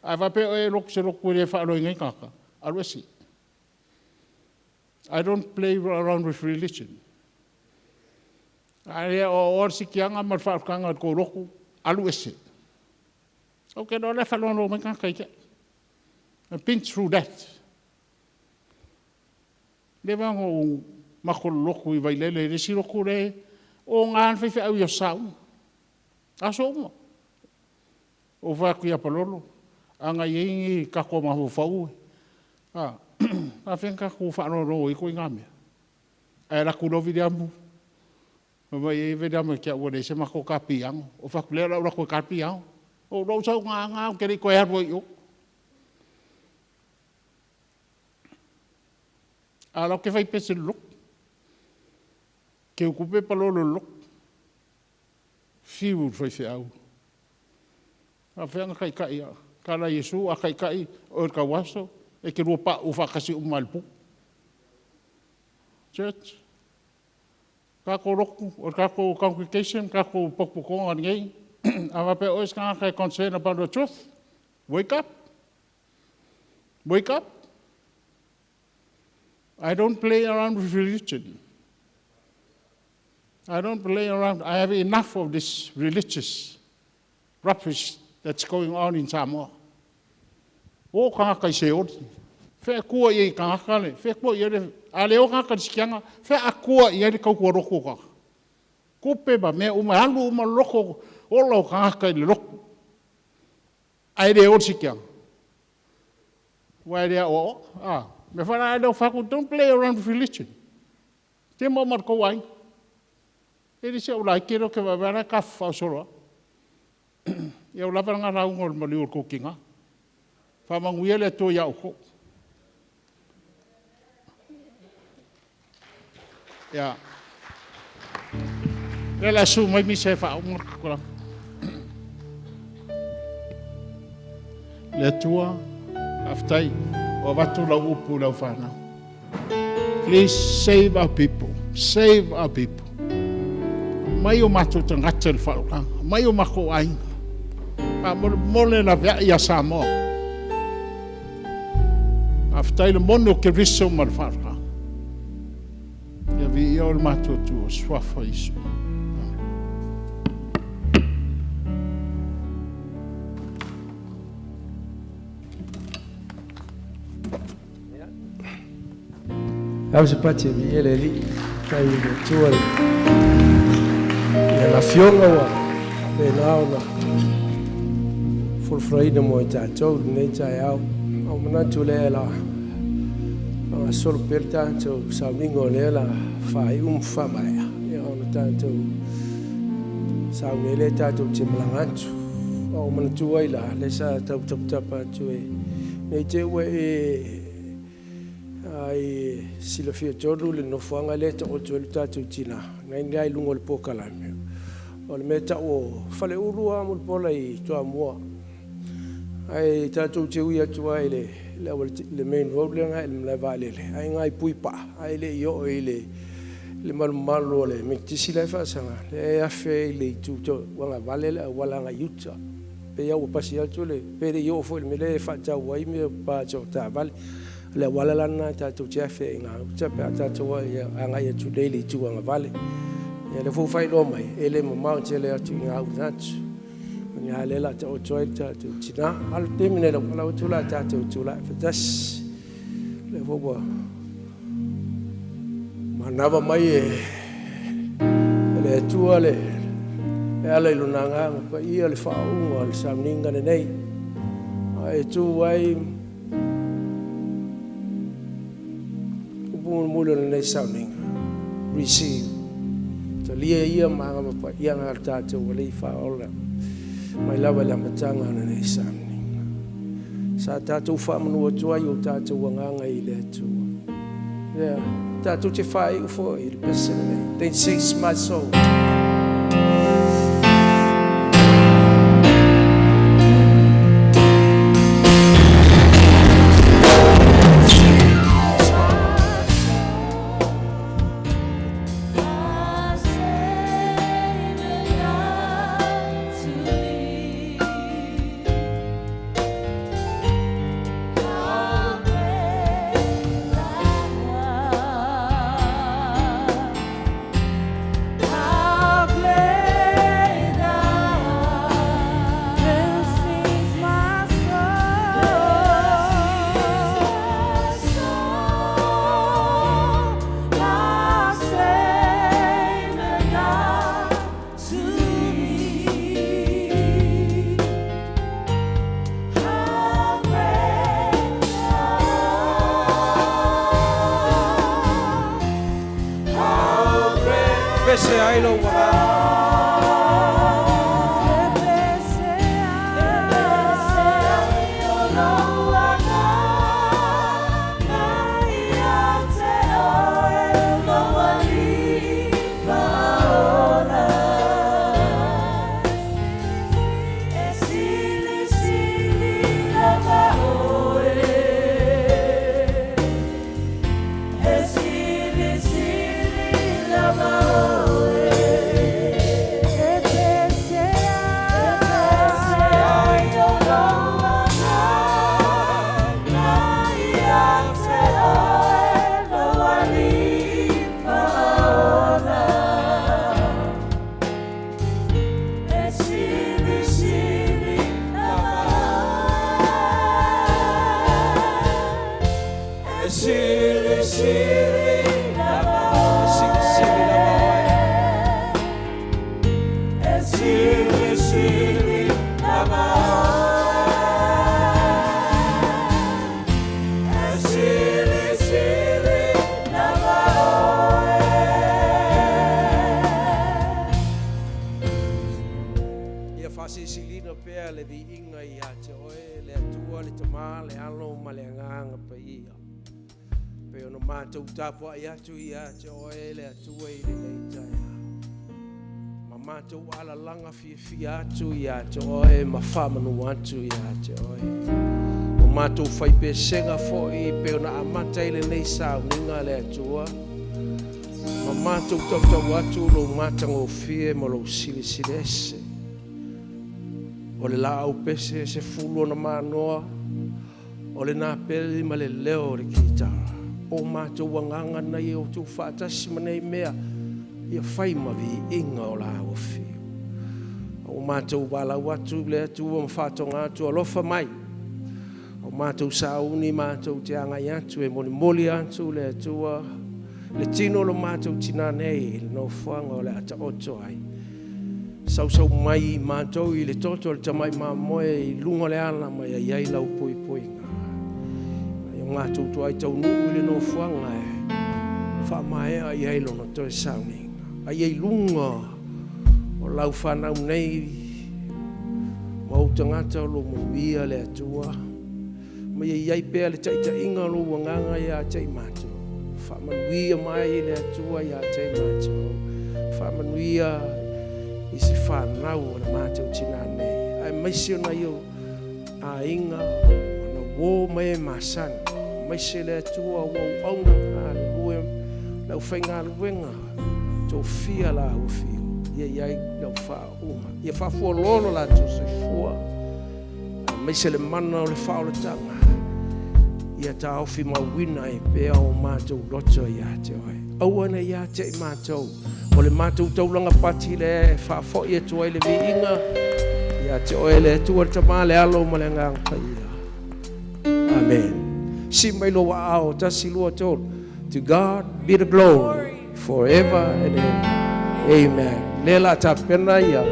[SPEAKER 14] A wape o e roku se roku re wha alo ingai kaka. Aru esi. I don't play around with religion. Are o orsi kianga mar whaakanga ko roku, aru esi. O ke ro le whalono mai kaka ike. And pinch through that. Lewa o makolo loko I wailele, re si loko re, o ngaan whaiwhi au i o sau. Aso oma. O whaku I apalolo. Anga iengi kako mahu whau. A whenka ko whanoro I koe ngā mea. E raku rovi re amu. Mai e vere amu kia ua re se mako kapi ango. O whaku lea rau rako kapi ango. O rau sau ngā o kere koe harua I o. Alo ke fai pese luk. Ke ukupe palolo luk. Fiu fai fe au. A whenga kai kai a. Kala Yesu a kai kai o ka waso. E ke rua pa ufa kasi umalpu. Church. Kako roku. O kako congregation. Kako pokpokonga ngei. A wape ois kanga kai concern about the truth. Wake up. Wake up. I don't play around with religion. I don't play around. I have enough of this religious rubbish that's going on in Samoa. O kanga kai se ori. Whea kua I kanga kale. Whea kua I ere. A leo kanga kai sikianga. Whea a kua I ere kau kua roko kaka. Kupe ba mea uma alu uma loko. Olau kanga kai le roko. A ere ori sikianga. Wa ere a o. Me whana e whaku, don't play around with religion. Te mamar kou ai. E risi au lai kero ke wawara ka whausoroa. E au lawaranga raunga o mali ur kukinga. Whamanguia le tō iau ko. Ia. E la su mai mi se whaunga kukura. Le tua, aftai. O watu la upu la whanau. Please save our people. Save our people. Mai o matu tangata le whaukanga. Mai o mako ainga. Pa mole la vea I a Samoa. Aftai le mono ke riso ma le whaukanga. Ia vi I o le matu tu o swafa isu.
[SPEAKER 1] Au se pati mi ele li kai le tuale. Ia la fionga wa pe naona. Fulfraida mo I tātou nei tai au. Au manatu le la. A sol per tātou saumingo le la fai whamaya. Ia ona tātou saumele tātou te malangantu. Au manatu ai la le sa tau tapa tu e. Nei te ue e ai sila fia tolu le no fuanga le ta o tolu tātou tina. Ngai ngai lungo le pokala. O le meta o fale urua mo le pola I toa mua. Ai tātou te ui atua I le main road le ngai le valele. Ai ngai pui pa. Ai le io I le malu le mintisi le fasanga. Le afe I le tuto wanga valele wala ngai yuta. Pe ia o pasi atu le. Pe le io fo le mele fa tau wai me pa tau ta vale. le wala lana tātou te awhi ngā uta pe a tātou a ngai atu leili tu anga vale. Ia le fo Faioloa mai, ele mamau te le atu ngā utatu. Ngā le la ta o toi tātou tina. Alu temine la wala utula tātou tula. Fatas. Le fo wa. Manava mai le atua le. E ala iluna ngā pa ia le whaunga le sauninga nei. E tu wai. Ubunga mula nei sauninga. Receive. Ta lia ia maanga pa ia ngā tātou wale I whaola. Mai lawa le matanga ana nei sauninga. Sa tātou whamanua tua I o tātou wanganga I le atua. Yeah. Tātou te whae ufo I le pesa nei. They sings my soul. Pese ai lo wala. Tapo ia tu ia te oele atu e le leitai. Mama te wala langa fi atu ia te oe ma whamanu atu ia te oe. O mātou whai pe senga fo I pe ona amata I le nei sao ninga le atua. Ma mātou tautau atu lo mātango fie ma lo sili ese. O le la au pese se fulu na manoa. O le nā peri ma le leo le kitara. O mātou wanganga nei o tū whātasi manei mea ia whai mawi inga o la o whiu. O mātou wala watu le atu o mwhātonga atu alofa mai. O mātou sauni mātou te angai atu e moli atu le atua. Le tino lo mātou tina nei le no whanga o le ata oto ai. Sau mai mātou I le toto le tamai māmoe I lunga le ala mai a iai lau poi nga. Mātou tu ai tau nuu le no whanga e whamae a iei lono toi sauninga. A iei lunga o lau whanau nei mautangata o lo mawia le atua. Ma iei pēr le taita inga lo wanganga ia tei mātou. Whamanuia mai le atua ia tei mātou. Whamanuia I si whanau o le mātou tina nei. Ai maisi o na iu a inga o na wō mai masana. Mai se le atua o auna ngāle lue lau whai ngāle wenga tō fia la o fio ia iai lau wha uma ia wha fua lolo la tō se fua mai se le mana o le wha o le tanga ia ta ofi mawina e pea o mātou loto ia te oe. Auana ia te i mātou. O le mātou taulanga pati le whafo ia tua le vi inga. Ia te oe le tua tama le alo ma le ngang paia. Amen. Si mai lo wa ao tasi lua tolu. To God be the glory forever and ever. Amen. Lela ta pena ia.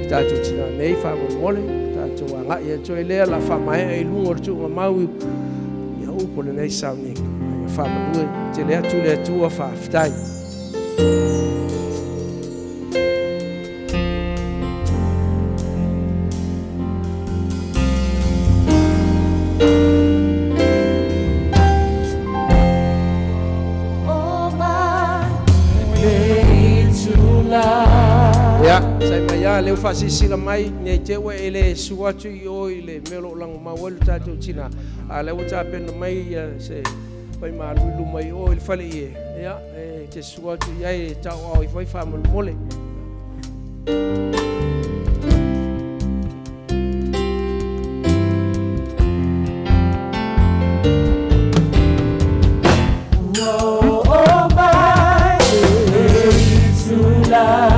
[SPEAKER 1] Tātou tina nei whamu mole. Tātou a ngai e toi lea la whamae e lungo tu ma mau. Ia upo le nei sauning. Ia whamanue te lea tu lea tua whaftai. Leu fasisila mai nei te we ele suatu yo ile melo lang mawal tatu china ale uta pen mai se pai malu mai o il fale ya te suatu ya ta o foi famo mole
[SPEAKER 2] oh my, to love.